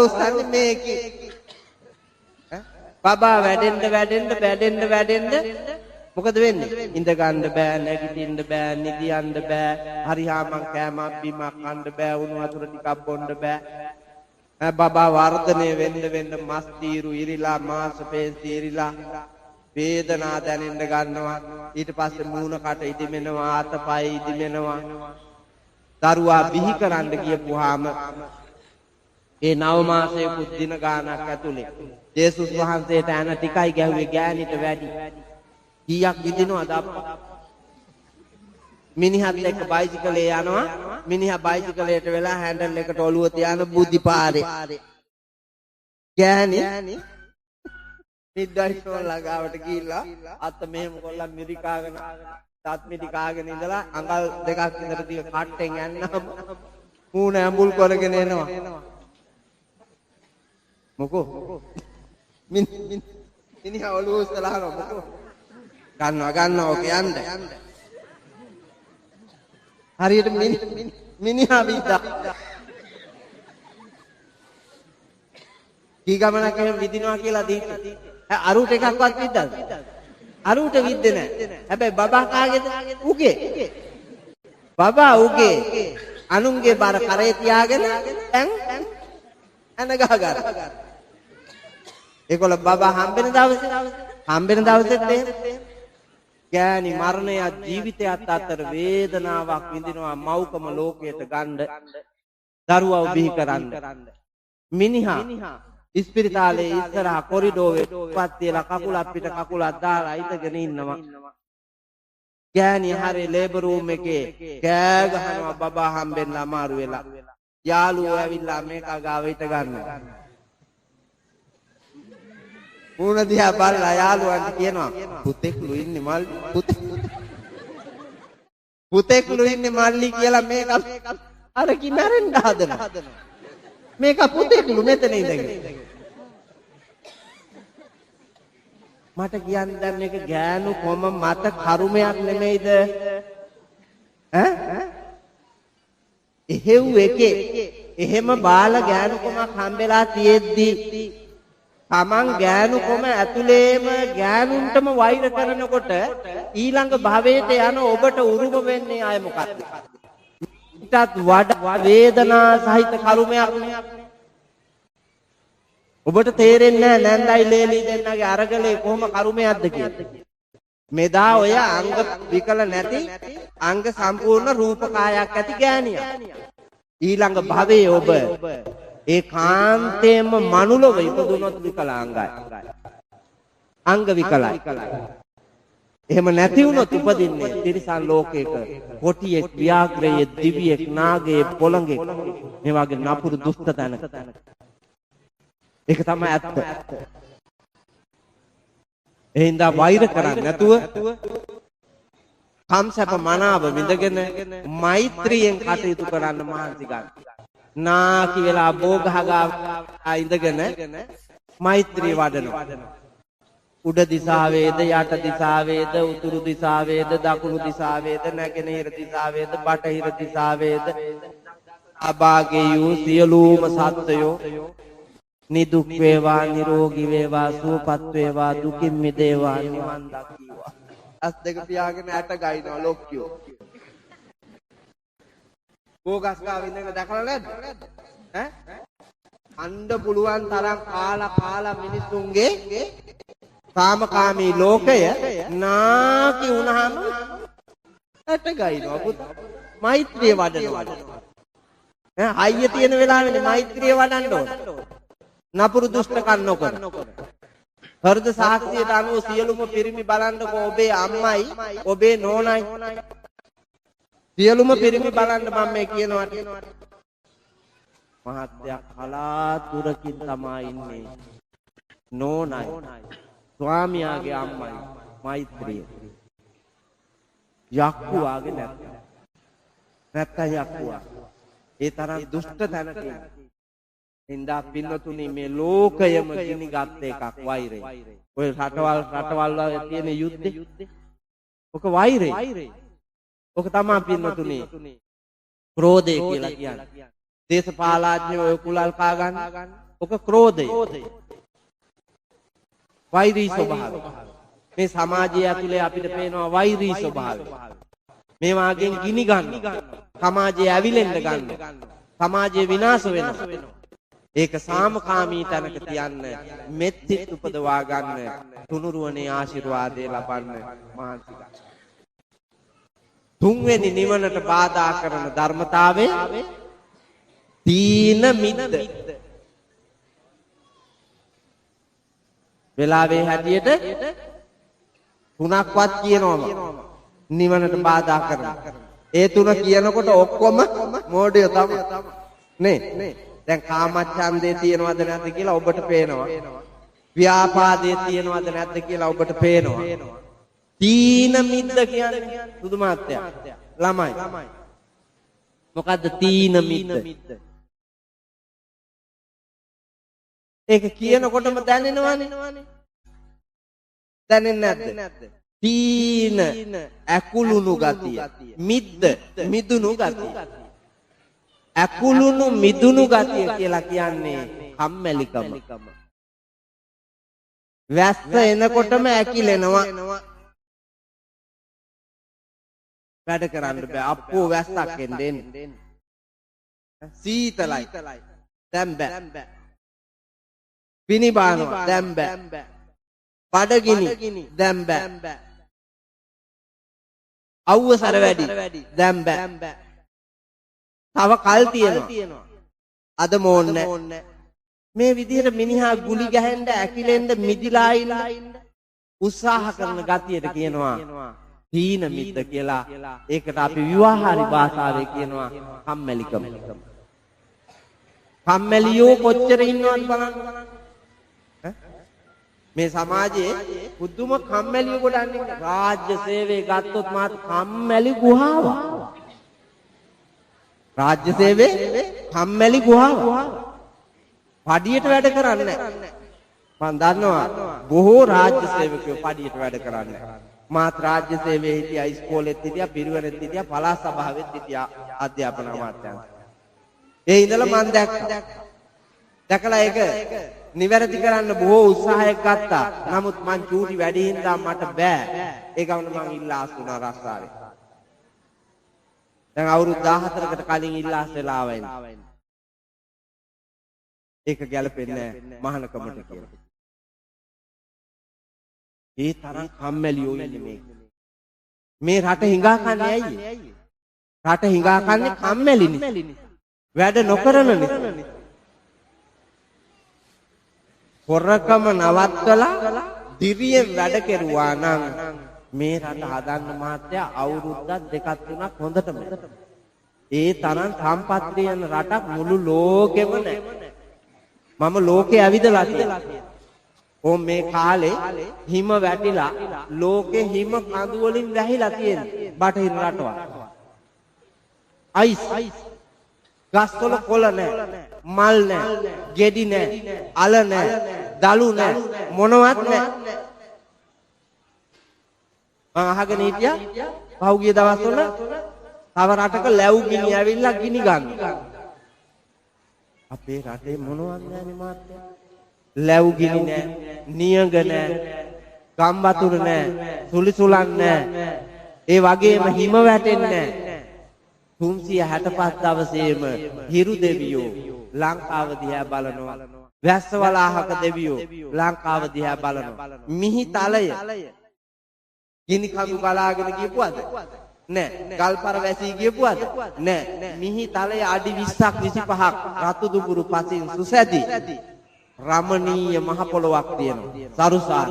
උස්සන්නේ මේකේ. බබා වැඩෙන්න මොකද වෙන්නේ? ඉඳ ගන්න බෑ, නැගිටින්න බෑ, නිදියන්න බෑ, හරිහාමන් කෑමක් බීමක් කන්න බෑ, උණු වතුර ටිකක් බොන්න බෑ. බබා වර්ධනය වෙන්න මස් තීරු ඉරිලා, මාංශ පේශි ඉරිලා, වේදනා දැනෙන්න ගන්නවා. ඊට පස්සේ මූණ කට ඉදිමෙනවා, අතපය ඉදිමෙනවා. දරුවා බිහි කරන්න ගියපුවාම ඒ 9 මාසයක දින ගානක් ඇතුලේ ජේසුස් වහන්සේට ඇන ටිකයි ගැහුවේ ගෑණිට වැඩි. කීයක් විදිනවද අප්පා? මිනිහත් එක්ක බයිසිකලේ යනවා. මිනිහා බයිසිකලයට වෙලා හැන්ඩල් එකට ඔලුව තියාන බුද්ධි පාරේ. ගෑණි මිඩ්ඩයිස්ටෝන් ළඟාවට ගිහිල්ලා අත මෙහෙම කොල්ලන් මිරිකාගෙන තාත් මිටි කාගෙන ඉඳලා අඟල් දෙකක් විතර දිග කට්ටෙන් යන්නාම මූණ ඇඹුල් කරගෙන එනවා. මොකෝ මිනිහා ඔලුව උස්සලා මොකෝ ගන්නවා ඔක යන්න. හරියට මිනිහා විද්දා. කී ගමනක් එහෙම විදිනවා කියලා දීලා. අරුට එකක්වත් විද්දාද? අරුට විද්දේ නැහැ. හැබැයි බබා කාගේද? උගේ. බබා උගේ. අනුන්ගේ බර කරේ තියාගෙන දැන් අන ගහගන්න. ඒකොල්ල බබා හම්බෙන දවසෙත් එහෙම ගෑණි මරණය ජීවිතයත් අතර වේදනාවක් විඳිනවා. මෞකම ලෝකයට ගන්න දරුවව බිහි කරන්න. මිනිහා ඉස්පිරිතාලේ ඉස්සරහා කොරිඩෝවේ පත් තියලා කකුල අපිට කකුලක් දාලා ඉඳගෙන ඉන්නවා. ගෑණි හරි ලේබර් රූම් එකේ කෑ ගහනවා බබා හම්බෙන්න අමාරු වෙලා. යාළුවෝ ඇවිල්ලා මේක ගාව හිට ගන්නවා. මූණ දිහා බලලා යාළුවන්ට කියනවා පුතෙක්ලු ඉන්නේ මල් පුතෙක්ලු ඉන්නේ මල්ලි කියලා මේක අර කිමරෙන්ඩ හදනවා. මේක පුතෙක්ලු මෙතන ඉඳගෙන. මට කියන්න දැන් මේක ගෑනු කොම මත කරුමයක් නෙමෙයිද? එහෙව් එකේ එහෙම බාල ගෑනු කොමක් හම්බෙලා තියෙද්දි තමන් ගෑනු කොම ඇතුලේම ගෑනුන්ටම වෛර කරනකොට ඊළඟ භවයට යන ඔබට උරුම වෙන්නේ ආය මොකක්ද? ඊටත් වඩා වේදනා සහිත කරුමයක්. ඔබට තේරෙන්නේ නැහැ නැන්දයි ලේලි දෙන්නගේ අරගලේ කොහොම කරුමයක්ද කියලා. මෙදා ඔය අංග විකල නැති අංග සම්පූර්ණ රූපකායක් ඇති ගෑණියක්. ඊළඟ භවයේ ඔබ ඒ කාන්තේම මනුලොව ඉපදුනොත් විකලාංගයි. අංග විකලයි. එහෙම නැති වුණොත් උපදින්නේ තිරිසන් ලෝකයක කොටියෙක්, ව්‍යාග්‍රයෙක්, දිවියෙක්, නාගයෙක්, පොළඟෙක් මේ වගේ නපුරු දුෂ්ට තැනක. ඒක තමයි ඇත්ත. එහෙනම් වෛර කරන්නේ නැතුව කම්සප මනාව විඳගෙන මෛත්‍රියෙන් කටයුතු කරන්න මහන්සි ගන්න. නාකි වෙලා බෝගහගා ඉඳගෙන මෛත්‍රී වඩනවා. උඩ දිසාවේද, යට දිසාවේද, උතුරු දිසාවේද, දකුණු දිසාවේද, නැගෙනහිර දිසාවේද, බටහිර දිසාවේද අභාගේ වූ සියලුම සත්වයෝ නිදුක් වේවා, නිරෝගී වේවා, සුවපත් වේවා, දුකින් මිදේවා, නිවන් දකීවා. අස් දෙක පියාගෙන ඇට ගයිනවා ලොක්කියෝ. බෝගස් ගාව ඉඳගෙන දැකලා නැද්ද? අඬ පුළුවන් තරම් කාලා මිනිසුන්ගේ කාමකාමී ලෝකය නාකි වුණාම ඇට ගයිනවා. මෛත්‍රිය වඩනවා. හයිය තියෙන වෙලාවෙනේ මෛත්‍රිය වඩන්න ඕන. නපුරු දුෂ්ටකම් නොකර. හෘද සාක්ෂියට අනුව සියලුම පිරිමි බලන්නකෝ ඔබේ අම්මයි ඔබේ නෝනයි. සියලුම පිරිමි බලන්න මම මේ කියනවාට. මහත්යක් කලාතුරකින් තමයි ඉන්නේ. නෝනයි ස්වාමියාගේ අම්මයි මෛත්‍රිය. යක්කුවාගේ නැත්තම් යක්කුවා. ඒ තරම් දුෂ්ට තැනක ඉඳා පින්නතුනි මේ ලෝකයම ගිනි ගත්ත එකක් වෛරය. ඔය රටවල් වල තියෙන යුද්ධේ ඔක වෛරය. ඔක තමයි පින්නතුනි ක්‍රෝධය කියලා කියන්නේ. දේශපාලඥයෝ ඔය කුලල් කා ගන්න. ඔක ක්‍රෝධය. වෛරී ස්වභාවය. මේ සමාජය ඇතුලේ අපිට පේනවා වෛරී ස්වභාවය. මේ වාගෙන් ගිනි ගන්න. සමාජය ඇවිලෙන්න ගන්න. සමාජය විනාශ වෙනවා. ඒක සාමකාමී තැනක තියන්න මෙත්තිත් උපදවා ගන්න තුනුරුවනේ ආශිර්වාදය ලබන්න මහන්සි ගන්න. තුන්වෙනි නිවනට බාධා කරන ධර්මතාවය තීන මිද්ද. වෙලාවේ හැටියට තුනක්වත් කියනවම නිවනට බාධා කරන. ඒ තුන කියනකොට ඔක්කොම මෝඩය තමයි. නේ? දැන් කාමච්ඡන්දේ තියනවද නැද්ද කියලා ඔබට පේනවා. ව්‍යාපාදේ තියනවද නැද්ද කියලා ඔබට පේනවා. තීන මිද්ද කියන්නේ සුදු මාත්‍යා ළමයි. මොකද්ද තීන මිද්ද? ඒක කියනකොටම දැනෙනවනේ. දැනෙන්නේ නැද්ද? තීන ඇකුළුණු ගතිය. මිද්ද මිදුණු ගතිය. ඇකුළුණු මිදුණු ගතිය කියලා කියන්නේ කම්මැලිකම. වැස්ස එනකොටම ඇකිලෙනවා. වැඩ කරන්න බෑ. අප්පෝ වැස්සක් එන්නේ. සීතලයි. දැන් බෑ. පිනිබානවා. දැන් බෑ. බඩගිනි. දැන් බෑ. අවුවසර වැඩි. දැන් බෑ. තව කල් තියෙනවා. අද මොන්නේ. මේ විදිහට මිනිහා ගුලි ගහන්න ඇකිලෙන්න මිදිලා ඉන්න උත්සාහ කරන ගතියට කියනවා තීන මිද්ද කියලා. ඒකට අපි විවාහාරි භාෂාවේ කියනවා කම්මැලිකම. කම්මැලියෝ කොච්චර ඉන්නවද බලන්න. මේ සමාජයේ බුදුම කම්මැලියෝ ගොඩන්නේ. රාජ්‍ය සේවයේ ගත්තොත් මාත් කම්මැලි ගුහාවක්. රාජ්‍ය සේවයේ කම්මැලි ගුහාවක්. පඩියට වැඩ කරන්නේ නැහැ. මම දන්නවා බොහෝ රාජ්‍ය සේවකයෝ පඩියට වැඩ කරන්නේ නැහැ. මාත් රාජ්‍ය සේවයේ හිටියා, ඉස්කෝලෙත් හිටියා, පිරිවෙනෙත් හිටියා, පළාත් සභාවෙත් හිටියා අධ්‍යාපන අමාත්‍යාංශ. ඒ ඉඳලා මම දැකලා ඒක නිවැරදි කරන්න බොහෝ උත්සාහයක් ගත්තා. නමුත් මං චූටි වැඩි හින්දා මට බෑ. ඒ ගමන මං ඉල්ලාස් වුණා රස්සාවේ. දැන් අවුරුදු 14කට කලින් ඉල්ලාස් වෙලා ආවෙන්නේ. ඒක ගැලපෙන්නේ නැහැ මහානකමට කියලා. ඒ තරම් කම්මැලියෝ ඉන්නේ මේ රට හිඟා කන්නේ ඇයි? රට හිඟා කන්නේ කම්මැලි නිසා. වැඩ නොකරන නිසා. හොරකම නවත්තලා දිරියෙන් වැඩ කෙරුවා නම් මේ රට හදන්න මහත්තයා අවුරුද්දක් දෙකක් තුනක් හොඳටම. ඒ තරම් සම්පත් තියෙන රටක් මුළු ලෝකෙම නැහැ. මම ලෝකේ ඇවිදලා තියෙනවා. ඕම් මේ කාලේ හිම වැටිලා ලෝකේ හිම කඳු වලින් වැහිලා තියෙන්නේ බටහිර රටවල්. අයිස් ගස්වල කොළ නැහැ, මල් නැහැ, ගෙඩි නැහැ, අල නැහැ, දලු නැහැ, මොනවත් නැහැ. අහගෙන හිටියා පහුගිය දවස්වල තව රටක ලැබු ගිනි ඇවිල්ලා ගිනි ගන්නවා. අපේ රටේ මොනවද නැන්නේ මාත්‍යා? ලැබු ගිනි නැහැ, නියඟ නැහැ, ගම් වතුර නැහැ, සුලිසුලන් නැහැ. ඒ වගේම හිම වැටෙන්නේ නැහැ. 365 දවසේම හිරු දෙවියෝ ලංකාව දිහා බලනවා. වැස්ස වලාහක දෙවියෝ ලංකාව දිහා බලනවා. මිහි තලය ගිනි කඳු ගලාගෙන ගියපුවද? නෑ. ගල්පර වැසී ගියපුවද? නෑ. මිහි තලයේ අඩි 20ක් 25ක් රතු දුඹුරු පසින් සුසැදි රමණීය මහ පොළොවක් තියෙනවා. සරුසාර.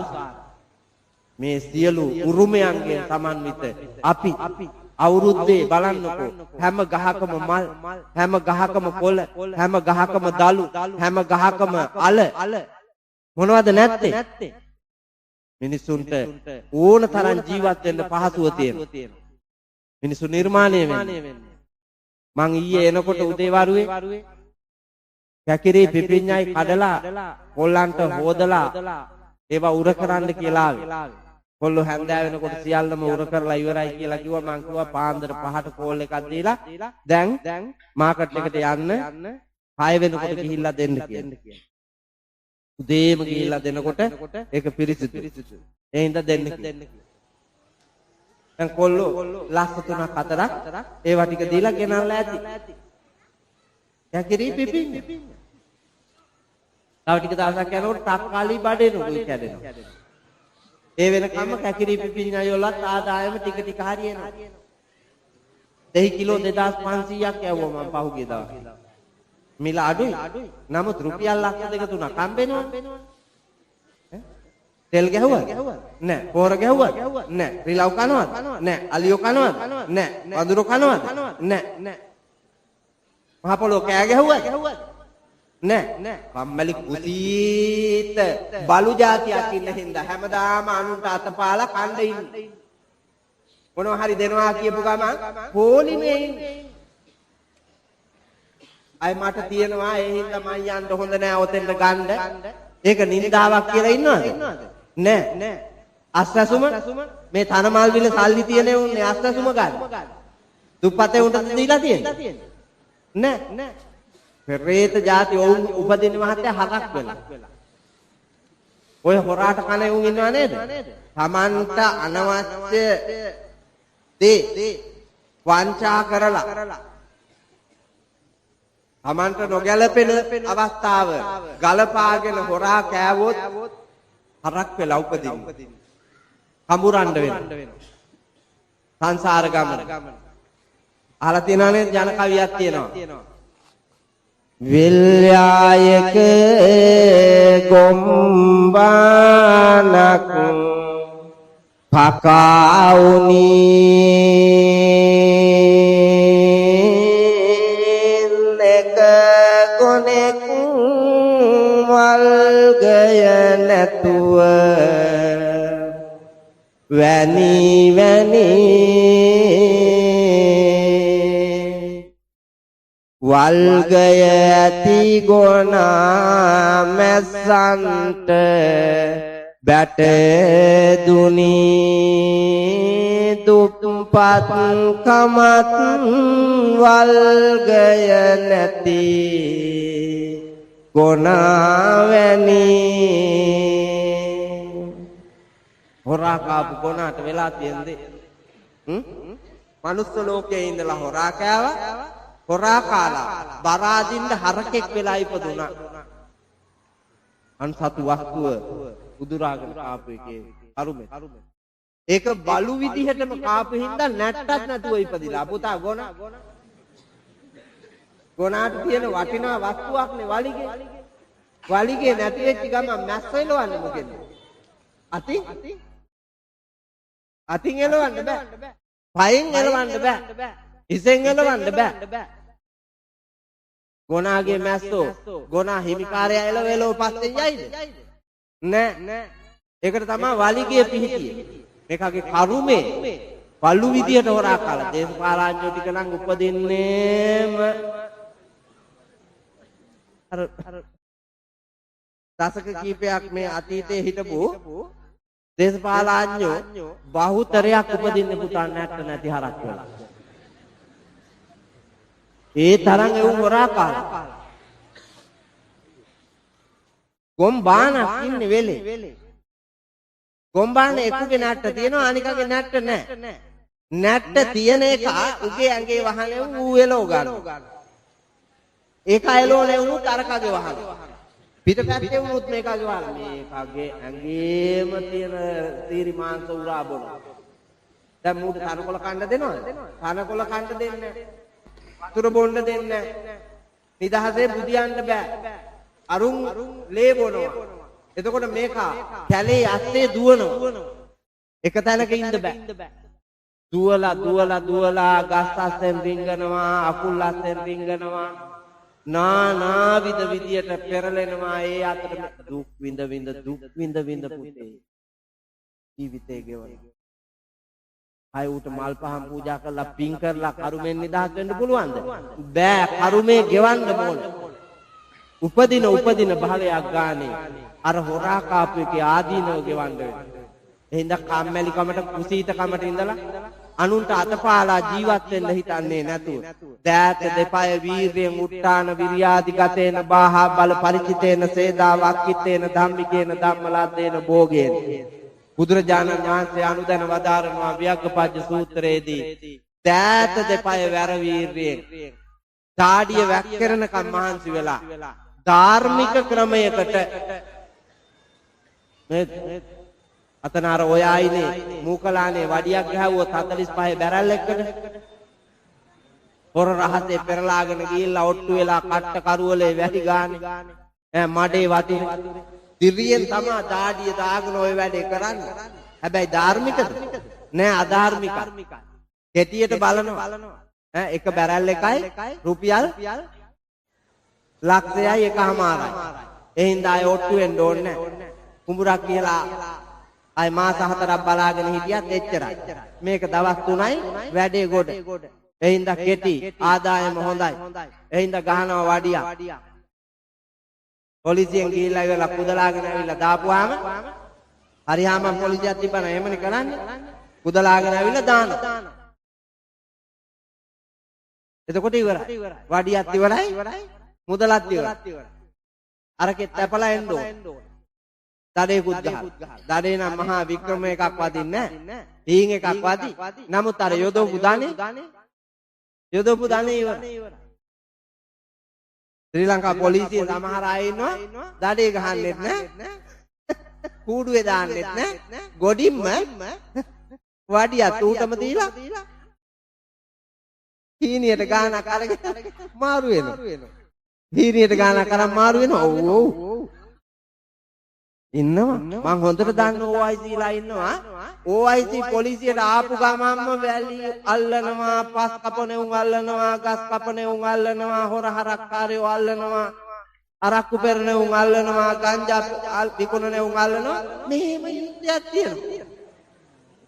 මේ සියලු උරුමයන්ගෙන් සමන්විත අපි අවුරුද්දේ බලන්නකෝ හැම ගහකම මල්, හැම ගහකම කොළ, හැම ගහකම දලු, හැම ගහකම අල මොනවද නැත්තේ? මිනිසුන්ට ඕන තරම් ජීවත් වෙන්න පහසුව තියෙනවා. මිනිසු නිර්මාණය වෙන්නේ. මං ඊයේ එනකොට උදේ වරුවේ කැකිරි පිපිඤ්ඤයි කඩලා කොල්ලන්ට හොදලා ඒවා උර කරන්න කියලා ආවේ. කොල්ලෝ හැන්දෑ වෙනකොට සියල්ලම උර කරලා ඉවරයි කියලා කිව්වා. මං කිව්වා පාන්දර 5ට කෝල් එකක් දීලා දැන් මාකට් එකට යන්න 6 වෙනකොට ගිහිල්ලා දෙන්න කියලා. උදේම ගිහිල්ලා දෙනකොට ඒක පිරිසිදු. ඒ හින්දා දෙන්න කියලා. දැන් කොල්ලෝ ලස්ස 3ක් 4ක් ඒවා ටික දීලා ගෙනල්ලා ඇති. කැකිරි පිපිඤ්ඤ. තව ටික දවසක් යනකොට තක්කාලි බඩේනොයි කැඩෙනවා. ඒ වෙනකම්ම කැකිරි පිපිඤ්ඤය වලත් ආදායම ටික ටික හරියනවා. දෙහි කිලෝ 2500ක් යවුවා මම පහුගිය දවසේ. මිල අඩුයි. නමුත් රුපියල් ලක්ෂ 2-3ක් හම්බෙනවා. තෙල් ගැහුවද? නෑ. පෝර ගැහුවද? නෑ. රිලව් කනවද? නෑ. අලියෝ කනවද? නෑ. වඳුරු කනවද? නෑ. මහ පොළොව කෑ ගැහුවද? නෑ. කම්මැලි කුසීත බලු జాතියක් ඉන්න හින්දා හැමදාම අනුන්ට අතපාලා කණ්ඩ ඉන්නේ. මොනවා හරි දෙනවා කියපු ගමන් පොලිමේ ඉන්නේ. අය මට තියෙනවා ඒ හින්දා මං යන්න හොඳ නෑ ඔතෙන්ට ගන්න. ඒක නින්දාවක් කියලා ඉන්නවද? නෑ. අස්රසුම මේ තනමල් විල සල්ලි තියෙන උන්නේ අස්රසුම ගන්න. දුප්පතේ උන්ට දීලා තියෙන්නේ. නෑ. පෙරේත ಜಾති වුන් උපදින මහත්තයා හරක් වෙලා. ඔය හොරාට කන උන් ඉන්නව නේද? Tamanta අනවශ්‍ය දේ වංචා කරලා Tamanta නොගැලපෙන අවස්ථාව ගලපාගෙන හොරා කෑවොත් හරක් වෙලා උපදින්න. කඹුරන්න වෙනවා. සංසාර ගමන. අහලා තියෙනවනේ ජන කවියක් තියෙනවා. විල්යායක ගොම්බානක් පකාවුනි නෙක කොනෙක් වල්ගය නැතුව වැනි වල්ගය ඇති ගොනා මැස්සන්ට බැටදුනි දුප්පත් කමත් වල්ගය නැති ගොනා වැනි හොරා කාපු ගොනාට වෙලා තියෙන්නේ මනුස්ස ලෝකයේ ඉඳලා හොරා කෑවා හොරා කාලා බරාදින්න හරකෙක් වෙලා ඉපදුනා. අන්සතු වස්තුව උදුරාගෙන කාපු එකේ අරුමේ. ඒක බලු විදිහටම කාපු හින්දා නැට්ටත් නැතුව ඉපදිලා. පුතා ගොනාට තියෙන වටිනා වස්තුවක් නේ වලිගේ. වලිගේ නැති වෙච්ච ගමන් මැස්ස එලවන්නේ මොකෙන්ද? අතින් එලවන්න බෑ. පයෙන් එලවන්න බෑ. ඉසෙන් එලවන්න බෑ. ගොනාගේ මැස්සෝ ගොනා හිමිකාරයා එලවෙලෝ පස්සේ යයිද? නෑ. ඒකට තමයි වලිගේ පිහිටියේ. මේකගේ කරුමේ පළු විදියට හොරා කාලා දේශපාලඥයෝ ටික නම් උපදින්නේම අර දශක කීපයක් මේ අතීතයේ හිටපු දේශපාලඥයෝ බහුතරයක් උපදින්න පුතා නැති හරක් වල. ඒ තරම් ඒ හොරා කාලා. ගොම්බානක් ඉන්නේ වෙලේ. ගොම්බානේ එකුගේ නැට්ට තියෙනවා අනිකගේ නැට්ට නැහැ. නැට්ට තියෙන එක උගේ ඇඟේ වහනේ ඌ එලෝ ගන්න. ඒක එලෝනේ උනුත් අරකගේ වහන. පිටපැත්තේ උනුත් මේකගේ වහන. මේකගේ ඇඟේම තියෙන තීරි මාංශ උරා බොන. දැන් මූට තනකොළ කන්න දෙනවද? තනකොළ කන්න දෙන්නේ නැහැ. වතුර බොන්න දෙන්නේ නැහැ. නිදහසේ බුදියන්න බෑ. අරුන් ලේ බොනවා. එතකොට මේක කැලේ ඇත්තේ දුවනවා. එක තැනක ඉන්න බෑ. දුවලා ගස් අස්සෙන් රිංගනවා, අකුල් අස්සෙන් රිංගනවා. නානාවිද විදියට පෙරලෙනවා. ඒ අතර දුක් විඳ පුතේ ජීවිතේ ගෙවන. අය උට මල් පහන් පූජා කරලා පින් කරලා කරුමෙන් නිදහස් වෙන්න පුළුවන්ද? බෑ. කරුමේ ගෙවන්න ඕන. උපදින භවයක් ගානේ අර හොරා කාපු එකේ ආදීනව ගෙවන්න වෙනවා. එහෙනම් කම්මැලිකමට කුසීතකමට ඉඳලා අනුන්ට අතපාලා ජීවත් වෙන්න හිතන්නේ නැතුව දෑත දෙපය වීරියෙන් උට්ටාන විරියාදිගතේන බාහා බල පරිචිතේන සේදා වක්කිතේන ධම්මිකේන ධම්මලද්දේන භෝගේන බුදුරජාණන් වහන්සේ අනුදැන වදාරනවා ව්‍යග්ගපජ්ජ සූත්‍රයේදී දෑත දෙපය වැර වීරියෙන් දාඩිය වැක්කරනකම් මහන්සි වෙලා ධාර්මික ක්‍රමයකට මේ අතනාර ඔය ආයිනේ මූකලානේ වඩියක් ගහුවොත් 45 බැරල් එක්කද හොර රහසේ පෙරලාගෙන ගිහිල්ලා ඔට්ටු වෙලා කට්ට කරුවලේ වැටි ගානේ මඩේ වතුරේ දිරියෙන් තමයි දාඩිය දාගෙන ඔය වැඩේ කරන්නේ. හැබැයි ධාර්මිකද? නෑ අධාර්මිකයි. කෙටියට බලනවා. එක බැරල් එකයි රුපියල් ලක්ෂයයි එකමාරයි. එහෙනම් ආය ඔට්ටු වෙන්න ඕනේ නෑ. කුඹුරක් කියලා ආය මාස 4ක් බලාගෙන හිටියත් එච්චරයි. මේක දවස් 3යි වැඩේ ගොඩ. එහෙනම් කෙටි ආදායම හොඳයි. එහෙනම් ගහනවා වඩියක්. පොලිසියෙන් ගිහිල්ලා ඉවරලා කුදලාගෙන ඇවිල්ලා දාපුවාම හරියාම පොලිසියක් තිබ්බන එහෙමනේ කරන්නේ. කුදලාගෙන ඇවිල්ලා දානවා. එතකොට ඉවරයි. වඩියත් ඉවරයි. මුදලත් ඉවරයි. අරකෙත් තැපලා එන්න ඕන. දඩේකුත් ගහලා. දඩේ නම් මහා වික්‍රම එකක් වදින්නේ නැහැ. හීන් එකක් වදි. නමුත් අර යොදවපු දනේ ඉවරයි. ශ්‍රී ලංකා පොලිසිය සමහර අය ඉන්නවා දඩේ ගහන්නෙත් නැහැ. කූඩුවේ දාන්නෙත් නැහැ. ගොඩින්ම වඩියත් ඌටම දීලා හීනියට ගානක් අරගෙන මාරු වෙනවා. හීනියට ගානක් අරන් මාරු වෙනවා. ඔව්. ඉන්නවා. මං හොඳට දන්න OIC ලා ඉන්නවා. OIC පොලිසියට ආපු ගමන්ම වැලි අල්ලනවා, පස් කපනෙවුන් අල්ලනවා, ගස් කපනෙවුන් අල්ලනවා, හොර හරක්කාරයෝ අල්ලනවා, අරක්කු පෙරනෙවුන් අල්ලනවා, ගංජා විකුණනෙවුන් අල්ලනවා. මෙහෙම යුද්ධයක් තියෙනවා.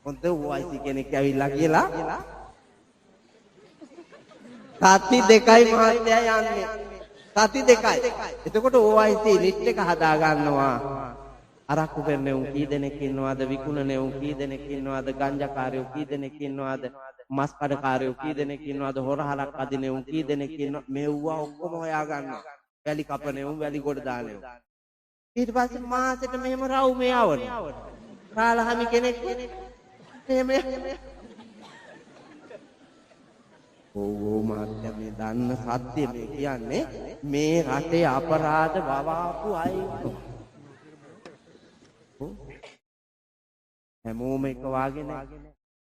හොඳ OIC කෙනෙක් ඇවිල්ලා කියලා සති දෙකයි මහත්තයා යන්නේ. සති දෙකයි. එතකොට OIC ලිස්ට් එක හදා ගන්නවා. අරක්කු පෙරනෙවුන් කී දෙනෙක් ඉන්නවද? විකුණනෙවුන් කී දෙනෙක් ඉන්නවද? ගංජාකාරයෝ කී දෙනෙක් ඉන්නවද? මස් කඩකාරයෝ කී දෙනෙක් ඉන්නවද? හොරහලක් අදිනෙවුන් කී දෙනෙක් ඉන්නවද? මෙව්වා ඔක්කොම හොයා ගන්නවා. වැලි කපනෙවුන්, වැලි ගොඩ දානෙවුන්. ඊට පස්සේ මාසෙට මෙහෙම රවුමේ ආවනේ. කාලහමි කෙනෙක් එහෙම ඕ මාත්‍ය මේ දන්න සත්‍ය මේ කියන්නේ මේ රටේ අපරාධ වවාපු අය හැමෝම එක වාගේ නැහැ.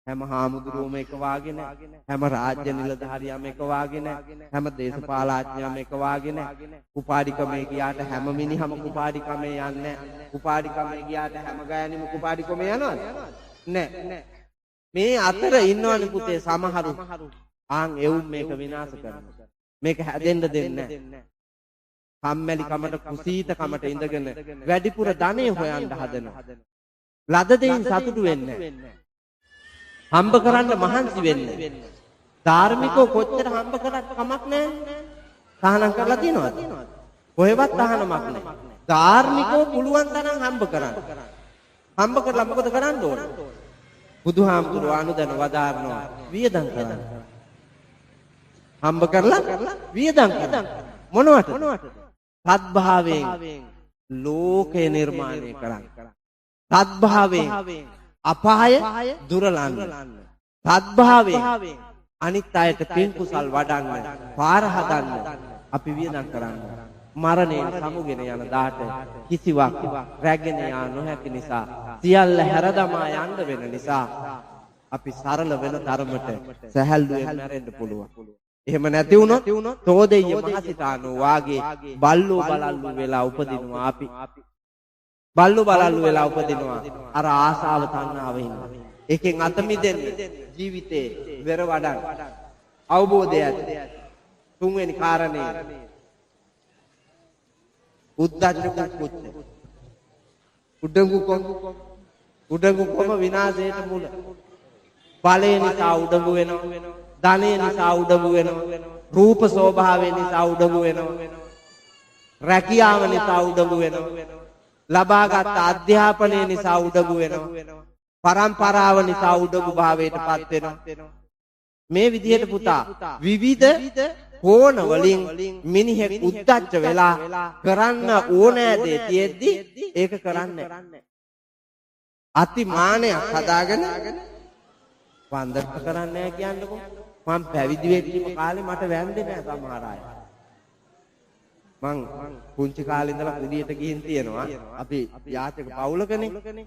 හැම හාමුදුරුවෝම එක වාගේ නැහැ. හැම රාජ්‍ය නිලධාරියම එක වාගේ නැහැ. හැම දේශපාලඥයම එක වාගේ නැහැ. කුපාඩිකමේ ගියාට හැම මිනිහම කුපාඩිකමේ යන්නේ නැහැ. කුපාඩිකමේ ගියාට හැම ගෑණිම කුපාඩිකමේ යනවද? නැහැ. මේ අතර ඉන්නවනේ පුතේ සමහරු ආන් එවුන් මේක විනාශ කරනවා. මේක හැදෙන්න දෙන්නේ නැහැ. කම්මැලි කමට කුසීත කමට ඉඳගෙන වැඩිපුර ධනෙ හොයන්න හදනවා. ලද දෙයින් සතුටු වෙන්නේ නැහැ. හම්බ කරන්න මහන්සි වෙන්නේ. ධාර්මිකව කොච්චර හම්බ කරත් කමක් නැහැ. සහනම් කරලා තියනවද? කොහෙවත් තහනමක් නැහැ. ධාර්මිකව පුළුවන් තරම් හම්බ කරන්න. හම්බ කරලා මොකද කරන්න ඕන? බුදුහාමුදුරුවෝ අනුදැන වදාරනවා වියදම් කරන්න. හම්බ කරලා වියදම් කරන්න. මොනවට? සත්භාවයෙන් ලෝකය නිර්මාණය කරන්න. සත්භාවයෙන් අපාය දුරලන්න. සත්භාවයෙන් අනිත් අයට පින් කුසල් වඩන්න, පාර හදන්න අපි වියදම් කරන්න. මරණයෙන් සමුගෙන යන දාට කිසිවක් රැගෙන යා නොහැකි නිසා සියල්ල හැරදමා යන්න වෙන නිසා අපි සරල වෙන ධර්මයට සහැල්ලුවෙන් මැරෙන්න පුළුවන්. එහෙම නැති වුණොත් තෝදෙය මහසිතානෝ වාගේ බල්ලෝ බලල්ලු වෙලා උපදිනවා අපි. බල්ලෝ බලල්ලු වෙලා උපදිනවා අර ආසාව තණ්හාව හින්දා. එකෙන් අත මිදෙන්න ජීවිතේ වෙර වඩන්න අවබෝධය ඇති. තුන්වෙනි කාරණේ උද්දච්ච කුච්ච. උඩඟු කොම විනාශයට මුල. බලය නිසා උඩඟු වෙනවා. ධනය නිසා උඩඟු වෙනවා. රූප ස්වභාවය නිසා උඩඟු වෙනවා. රැකියාව නිසා උඩඟු වෙනවා. ලබාගත් අධ්‍යාපනය නිසා උඩඟු වෙනවා. පරම්පරාව නිසා උඩඟු භාවයටපත් වෙනවා. මේ විදිහට පුතා විවිධ කෝණ වලින් මිනිහෙක් උද්දච්ච වෙලා කරන්න ඕනෑ දේ තියෙද්දි ඒක කරන්නේ නැහැ. අතිමානයක් හදාගෙන වන්දනට කරන්නේ නැහැ කියන්නකෝ. මම පැවිදි වෙච්ච කාලේ මට වැන්දේ නැහැ සමහර අය. මං පුංචි කාලේ ඉඳලා කුඩියට ගිහින් තියෙනවා. අපි යාචක පවුලකනේ.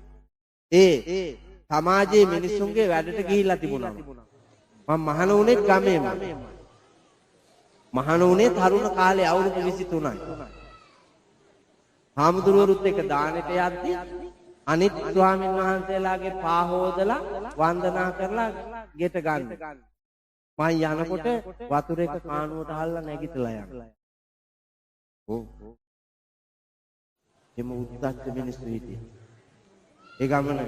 ඒ සමාජයේ මිනිස්සුන්ගේ වැඩට ගිහිල්ලා තිබුණා. මම මහණ වුණේ ගමේම. මහණ වුණේ තරුණ කාලේ අවුරුදු 23යි. හාමුදුරුවරුත් එක්ක දානෙට යද්දී අනිත් ස්වාමීන් වහන්සේලාගේ පා හොදලා වන්දනා කරලා ගෙට ගන්න. මම යනකොට වතුර එක කාණුවට හල්ලා නැගිටලා යනවා. ඔව්. එම උද්දච්ච මිනිස්සු හිටියේ. ඒ ගමන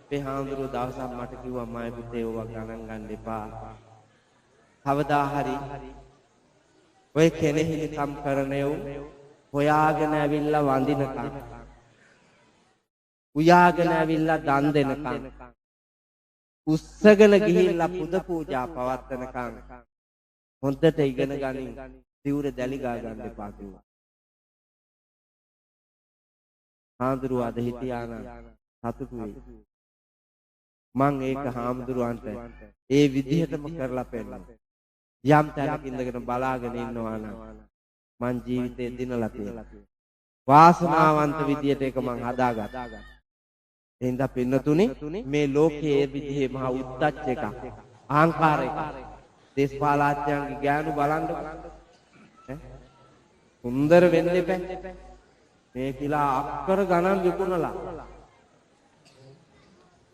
මේ හාමුදුරුවෝ දවසක් මට කිව්වා මම පුතේ ඕවා ගණන් ගන්න එපා. කවදා හරි ඔය කෙනෙහිලි කම් කරනයෝ හොයාගෙන ඇවිල්ලා වඳිනකම් උයාගෙන ඇවිල්ලා දන් දෙනකම් උස්සගෙන ගිහිල්ලා පුද පූජා පවත්වනකම් හොඳට ඉගෙන ගනින් සිවුර දැලි ගා ගන්න එපා කිව්වා. හාමුදුරුවෝ අද හිටියානම් සතුටු වෙයි. මං ඒක හාමුදුරුවන්ට ඒ විදිහටම කරලා පෙන්නනවා. යම් තැනක ඉඳගෙන බලාගෙන ඉන්නවා නම් මං ජීවිතේ දිනලා තියෙනවා. වාසනාවන්ත විදියට ඒක මං හදාගත්තා. එහෙනම් පින්නතුනි මේ ලෝකයේ විදිහේ මහා උද්දච්ච එකක් අහංකාර එකක් දේශපාලඥයන්ගේ ගෑනු බලන්න සුන්දර වෙන්න එපා. මේ කියලා අක්කර ගණන් විකුණලා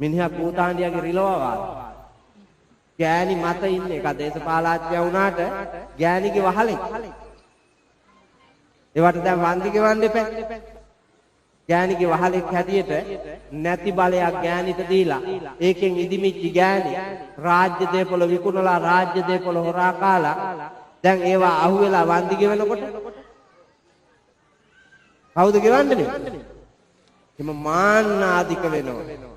මිනිහා කූතාණ්ඩියාගේ රිලවවා ගෑණි මත ඉන්නේ එක දේශපාලඥයා වුණාට ගෑණිගේ වහලෙක්. ඒවට දැන් වන්දි ගෙවන්න එපා. ගෑණිගේ වහලෙක් හැටියට නැති බලයක් ගෑණිට දීලා ඒකෙන් ඉදිමිච්ච ගෑණි රාජ්‍ය දේපොළ විකුණලා රාජ්‍ය දේපොළ හොරා කාලා දැන් ඒවා අහුවෙලා වන්දි ගෙවනකොට කවුද ගෙවන්නේ? එම මාන්නාධික වෙනවා.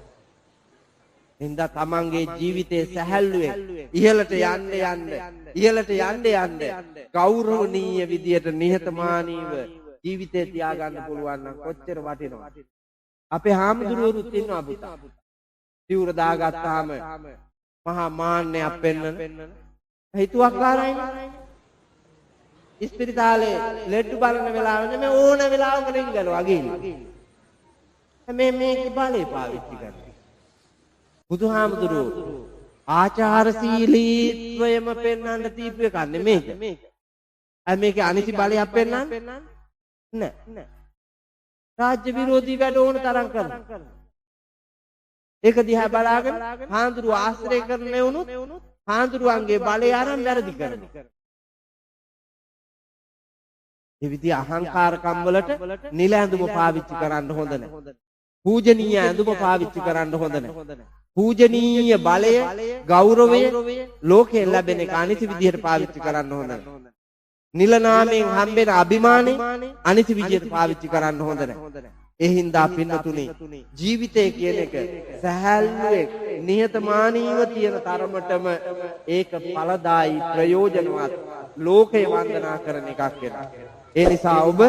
හින්දා තමන්ගේ ජීවිතේ සැහැල්ලුවෙන් ඉහළට යන්න ගෞරවනීය විදියට නිහතමානීව ජීවිතේ තියාගන්න පුළුවන් නම් කොච්චර වටිනවද? අපේ හාමුදුරුවෝරුත් ඉන්නවා පුතා. සිවුර දාගත්තාම මහා මාන්නයක් පෙන්නන හිතුවක්කාරයිනේ. ඉස්පිරිතාලේ ලෙඩ්ඩු බලන වෙලාවෙ නෙමෙයි ඕන වෙලාවක රින්ගනවා ගිහින්. මේකේ බලේ පාවිච්චි කරනවා. බුදුහාමුදුරුවෝ ආචාරශීලීත්වයම පෙන්වන්න දීපු එකක් නෙමේක. මේකේ අනිසි බලයක් පෙන්වන්න නෑ. රාජ්‍ය විරෝධී වැඩ ඕන තරම් කරනවා. ඒක දිහා බලාගෙන හාමුදුරුවෝ ආශ්‍රය කරන්නේ වුණොත් හාමුදුරුවන්ගේ බලය අරන් වැරදි කරනවා. මේ විදිහ අහංකාරකම් වලට නිල ඇඳුම පාවිච්චි කරන්න හොඳ නැහැ. පූජනීය ඇඳුම පාවිච්චි කරන්න හොඳ නැහැ. පූජනීය බලය, ගෞරවය ලෝකයෙන් ලැබෙන එක අනිසි විදිහට පාවිච්චි කරන්න හොඳ නැහැ. නිල නාමයෙන් හම්බෙන අභිමානය අනිසි විදිහට පාවිච්චි කරන්න හොඳ නැහැ. ඒ හින්දා පින්නතුනේ ජීවිතය කියන එක සහැල්ලුවෙන් නිහතමානීව තියෙන තරමටම ඒක ඵලදායි ප්‍රයෝජනවත් ලෝකේ වන්දනා කරන එකක් වෙනවා. ඒ නිසා ඔබ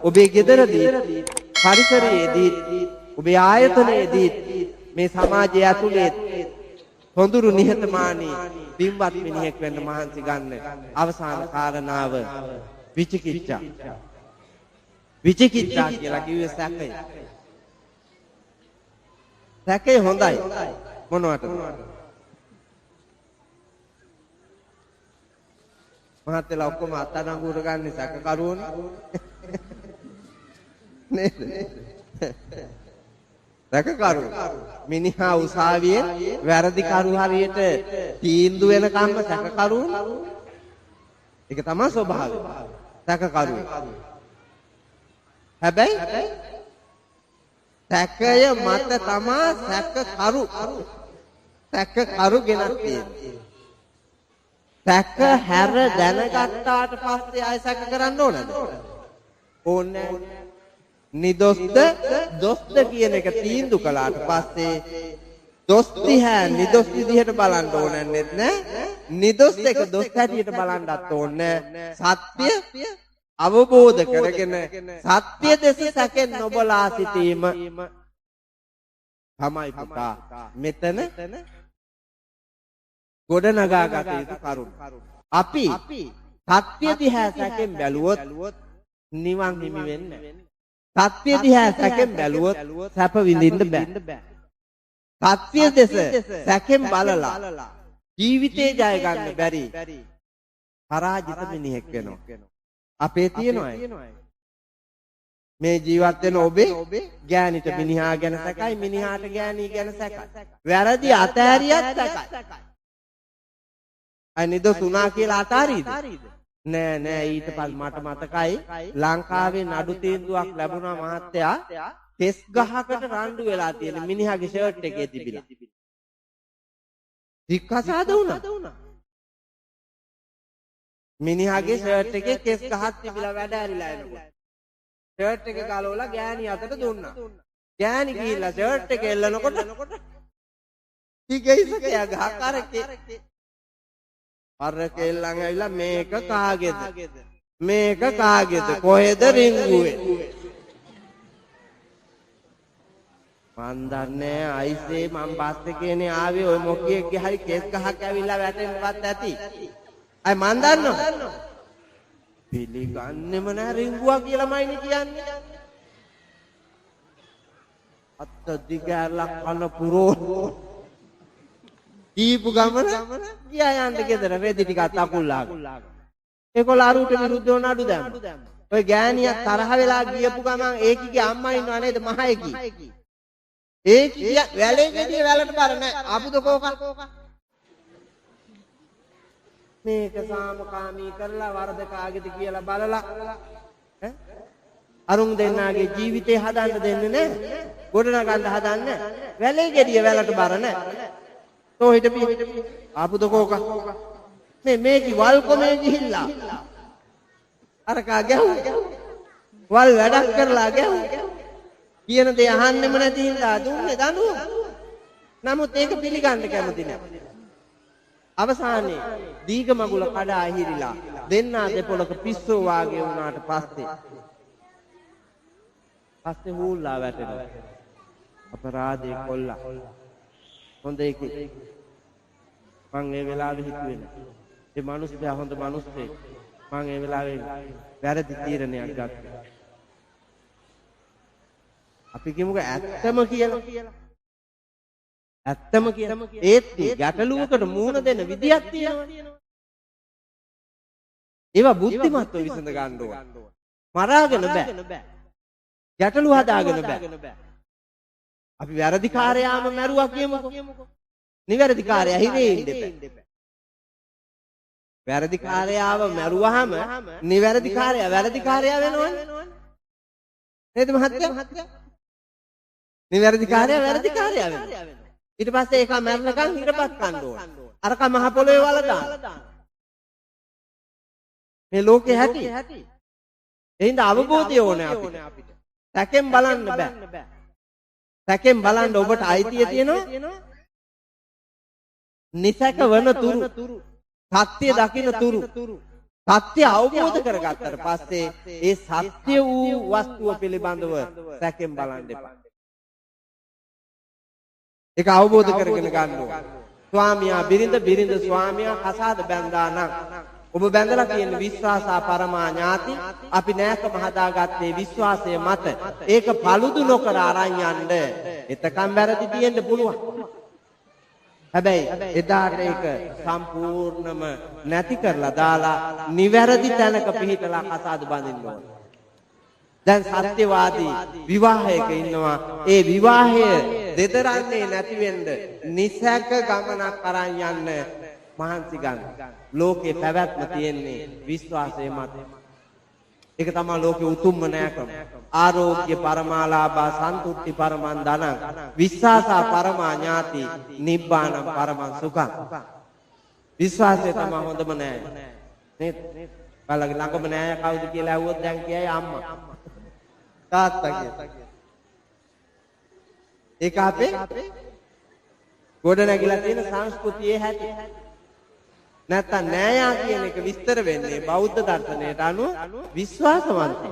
ඔබේ ගෙදරදී පරිසරයේදී ඔබේ ආයතනයේදී මේ සමාජය ඇතුලේ හොඳුරු නිහතමානී බිම්වත් මිනිහෙක් වෙන්න මහන්සි ගන්න. අවසාන කාරණාව විචිකිච්ඡා. විචිකිච්ඡා කියලා කිව්වේ සැකය. සැකය හොඳයි. මොනවටද? මහත්තයලා ඔක්කොම අත්අඩංගුවට ගන්න සැකකරුවෝනේ. නේද? සැකකරු මිනිහා උසාවියේ වැරදිකරු හරියට තීන්දුව වෙනකම්ම සැකකරුවෝනේ. ඒක තමයි ස්වභාවය. සැකකරුවෝ. හැබැයි සැකය මත තමා සැකකරු ගෙනත් තියෙන්නේ. සැක හැර දැනගත්තාට පස්සේ ආයෙ සැක කරන්න ඕනද? ඕනේ නැහැ. නිදොස්ද දොස්ද කියන එක තීන්දුව කළාට පස්සේ දොස් දිහා නිදොස් විදිහට බලන්න ඕනන්නේ නැහැ. නිදොස් එක දොස් හැටියට බලන්නත් ඕනේ නැහැ. සත්‍ය අවබෝධ කරගෙන සත්‍ය දෙස සැකෙන් නොබලා සිටීම තමයි පුතා මෙතන ගොඩනගාගත යුතු කරුණ. අපි සත්‍ය දිහා සැකෙන් බැලුවොත් නිවන් හිමි වෙන්නේ නැහැ. සත්‍ය දිහා සැකෙන් බැලුවොත් සැප විඳින්න බෑ. සත්‍ය දෙස සැකෙන් බලලා ජීවිතේ ජය ගන්න බැරි පරාජිත මිනිහෙක් වෙනවා. අපේ තියෙනවා මේ ජීවත් වෙන ඔබේ ගෑනිට මිනිහා ගැන සැකයි, මිනිහාට ගෑණී ගැන සැකයි. වැරදි අතෑරියත් සැකයි. අනිදොස් උනා කියලා අතාරීද? නෑ ඊට පස්සේ මට මතකයි ලංකාවේ නඩු තීන්දුවක් ලැබුණා මහත්තයා කෙස් ගහකට රණ්ඩු වෙලා තියෙන මිනිහාගේ ෂර්ට් එකේ තිබිලා. දික්කසාද වුණා. මිනිහාගේ ෂර්ට් එකේ කෙස් ගහක් තිබිලා වැඩ ඇරිලා එනකොට ෂර්ට් එක ගලවලා ගෑණි අතට දුන්නා. ගෑණි ගිහිල්ලා ෂර්ට් එක එල්ලනකොට ටිකයිසකයා ගහ කරකේ අර කෙල්ලන් ඇවිල්ලා මේක කාගේද? මේක කාගේද? කොහෙද රිංගුවේ? මන් දන්නේ අයිසේ මම බස් එකේනේ ආවේ ඔය මොකියෙක්ගේ හරි කෙස් ගහක් ඇවිල්ලා වැටෙන්නවත් ඇති. අය මන් දන්නවා. පිළිගන්නෙම නෑ රිංගුවා කියලාමයිනේ කියන්නේ. අත්ත දිගාලක් කන පුරෝ දීපු ගමන ගියා යන්න ගෙදර රෙදි ටිකක් අකුල්ලාගෙන. ඒකොල්ල අරුට විරුද්ධව නඩු දැම්මා. ඔය ගෑණියක් තරහ වෙලා ගියපු ගමන් ඒකිගේ අම්මා ඉන්නව නේද මහේකි. ඒකි වැලේ ගෙඩිය වැලට බර නැහැ. ආපුද කෝක. මේක සාමකාමී කරලා වරද කාගේද කියලා බලලා අරුන් දෙන්නාගේ ජීවිතේ හදන්න දෙන්නේ නැහැ. ගොඩනගන්න හදන්නේ. වැලේ ගෙඩිය වැලට බර නැහැ. තෝ හිටපි ආපුද කෝක. මේකි වල් කොමේ ගිහිල්ලා අරකා ගැහුවා. වල් වැඩක් කරලා ගැහුවා. කියන දේ අහන්නෙම නැති හින්දා දුන්නේ දඬුවම. නමුත් ඒක පිළිගන්න කැමති නැහැ. අවසානයේ දීග මගුල කඩා හිරිලා දෙන්නා දෙපොළක පිස්සෝ වාගේ වුණාට පස්සේ හූල්ලා වැටෙනවා. අපරාධේ කොල්ලා. හොඳ එකේ. මං ඒ වෙලාවෙ හිතුවේ නෑ. ඒ මිනිස්සයා හොඳ මිනිස්සෙක්. මං ඒ වෙලාවේ වැරදි තීරණයක් ගත්තා. අපි කියමුකෝ ඇත්තම කියලා. ඇත්තම කියලා. ඒත් ගැටලුවකට මුහුණ දෙන්න විදියක් තියෙනවා. ඒවා බුද්ධිමත්ව විසඳ ගන්න ඕන. මරාගෙන බෑ. ගැටලුව හදාගෙන බෑ. අපි වැරදිකාරයාම මැරුවා කියමුකෝ. නිවැරදිකාරයා හිරේ ඉන්න එපා. වැරදිකාරයාව මැරුවාම නිවැරදිකාරයා වැරදිකාරයා වෙනවනේ. නේද මහත්තයා? නිවැරදිකාරයා වැරදිකාරයා වෙනවා. ඊට පස්සේ ඒක මැරෙනකන් හිරපත් ගන්න ඕන. අරක මහ පොළොවේ වල දාන්න. මේ ලෝකේ හැටි. එහෙනම් අවබෝධය ඕනේ අපිට. සැකෙන් බලන්න බෑ. සැකෙන් බලන්න ඔබට අයිතිය තියෙනවා. නිසක වන තුරු සත්‍ය දකින්න තුරු සත්‍ය අවබෝධ කරගත්තට පස්සේ ඒ සත්‍ය වූ වස්තුව පිළිබඳව සැකෙන් බලන්න එපා. ඒක අවබෝධ කරගෙන ගන්න ඕන. ස්වාමියා බිරිඳ ස්වාමියා කසාද බැඳා නම් ඔබ බැඳලා තියෙන විශ්වාසා පරමා ඥාති අපි නැකම හදාගත්තේ විශ්වාසය මත. ඒක paludu නොකර අරන් යන්න. එතකම් වැරදි තියෙන්න පුළුවන්. හැබැයි එදාට ඒක සම්පූර්ණම නැති කරලා දාලා නිවැරදි තැනක පිහිටලා කසාද බඳින්න ඕන. දැන් සත්‍යවාදී විවාහයක ඉන්නවා. ඒ විවාහය දෙදරන්නේ නැති වෙන්න නිසක ගමනක් අරන් යන්න මහන්සි ගන්න. ලෝකේ පැවැත්ම තියෙන්නේ විශ්වාසය මත. ඒක තමයි ලෝකේ උතුම්ම නෑකම. ආරෝග්‍ය පරමාලාභා සන්තුට්ටි පරමං ධනං විශ්වාසා පරමා ඥාති නිබ්බානං පරමං සුඛං. විශ්වාසය තමයි හොඳම නෑ. නේද? බලගේ ළඟම නෑ කවුද කියලා ඇහුවොත් දැන් කියයි අම්මා. තාත්තා කියලා. ඒක අපේ ගොඩ නැගිලා තියෙන සංස්කෘතියේ හැටි. නැත්තම් නෑයා කියන එක විස්තර වෙන්නේ බෞද්ධ දර්ශනයට අනුව විශ්වාසවන්තයි.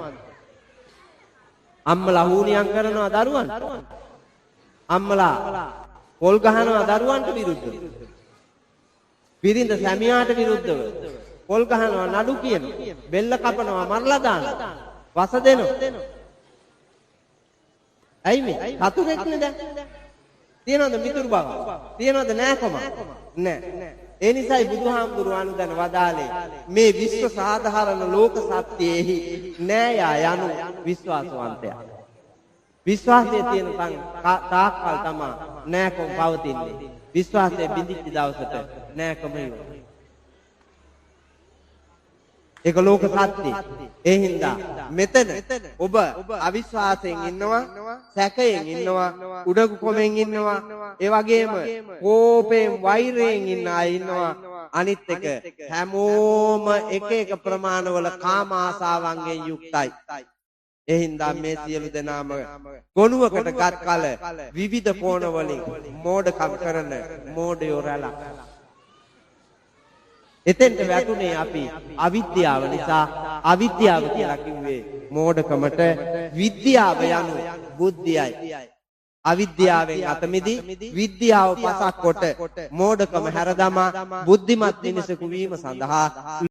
අම්මලා හුනියම් කරනවා දරුවන්ට. අම්මලා පොල් ගහනවා දරුවන්ට විරුද්ධව. බිරිඳ සැමියාට විරුද්ධව පොල් ගහනවා නඩු කියනවා. බෙල්ල කපනවා මරලා දානවා. වස දෙනවා. ඇයි මේ? සතුරෙක් නේද? තියනවද මිතුරු බව? තියනවද නෑකම? නෑ. ඒ නිසායි බුදුහාමුදුරුවෝ දැන් වදාලේ මේ විශ්ව සාධාරණ ලෝක සත්‍යයේහි නෑයා යනු විශ්වාසවන්තයා. විශ්වාසයේ තියෙන තාක්කල් තමයි නෑකම පවතින්නේ. විශ්වාසයේ බිඳිච්ච දවසට නෑකම ඉවරයි. ඒක ලෝක සත්‍යය. ඒ හින්දා මෙතන ඔබ අවිශ්වාසයෙන් ඉන්නවා, සැකයෙන් ඉන්නවා, උඩඟු කොමෙන් ඉන්නවා, ඒ වගේම කෝපයෙන් වෛරයෙන් ඉන්න අය ඉන්නවා. අනිත් එක හැමෝම එක එක ප්‍රමාණවල කාම ආසාවන්ගෙන් යුක්තයි. ඒ හින්දා මේ සියලු දෙනාම ගොනුවකට ගත් කල විවිධ කෝණ වලින් මෝඩකම් කරන මෝඩයෝ රැළක්. එතෙන්ට වැටුනේ අපි අවිද්‍යාව නිසා. අවිද්‍යාව කියලා කිව්වේ මෝඩකමට. විද්‍යාව යනු බුද්ධියයි. අවිද්‍යාවෙන් අත මිදී විද්‍යාව පසක් කොට මෝඩකම හැරදමා බුද්ධිමත් මිනිසෙකු වීම සඳහා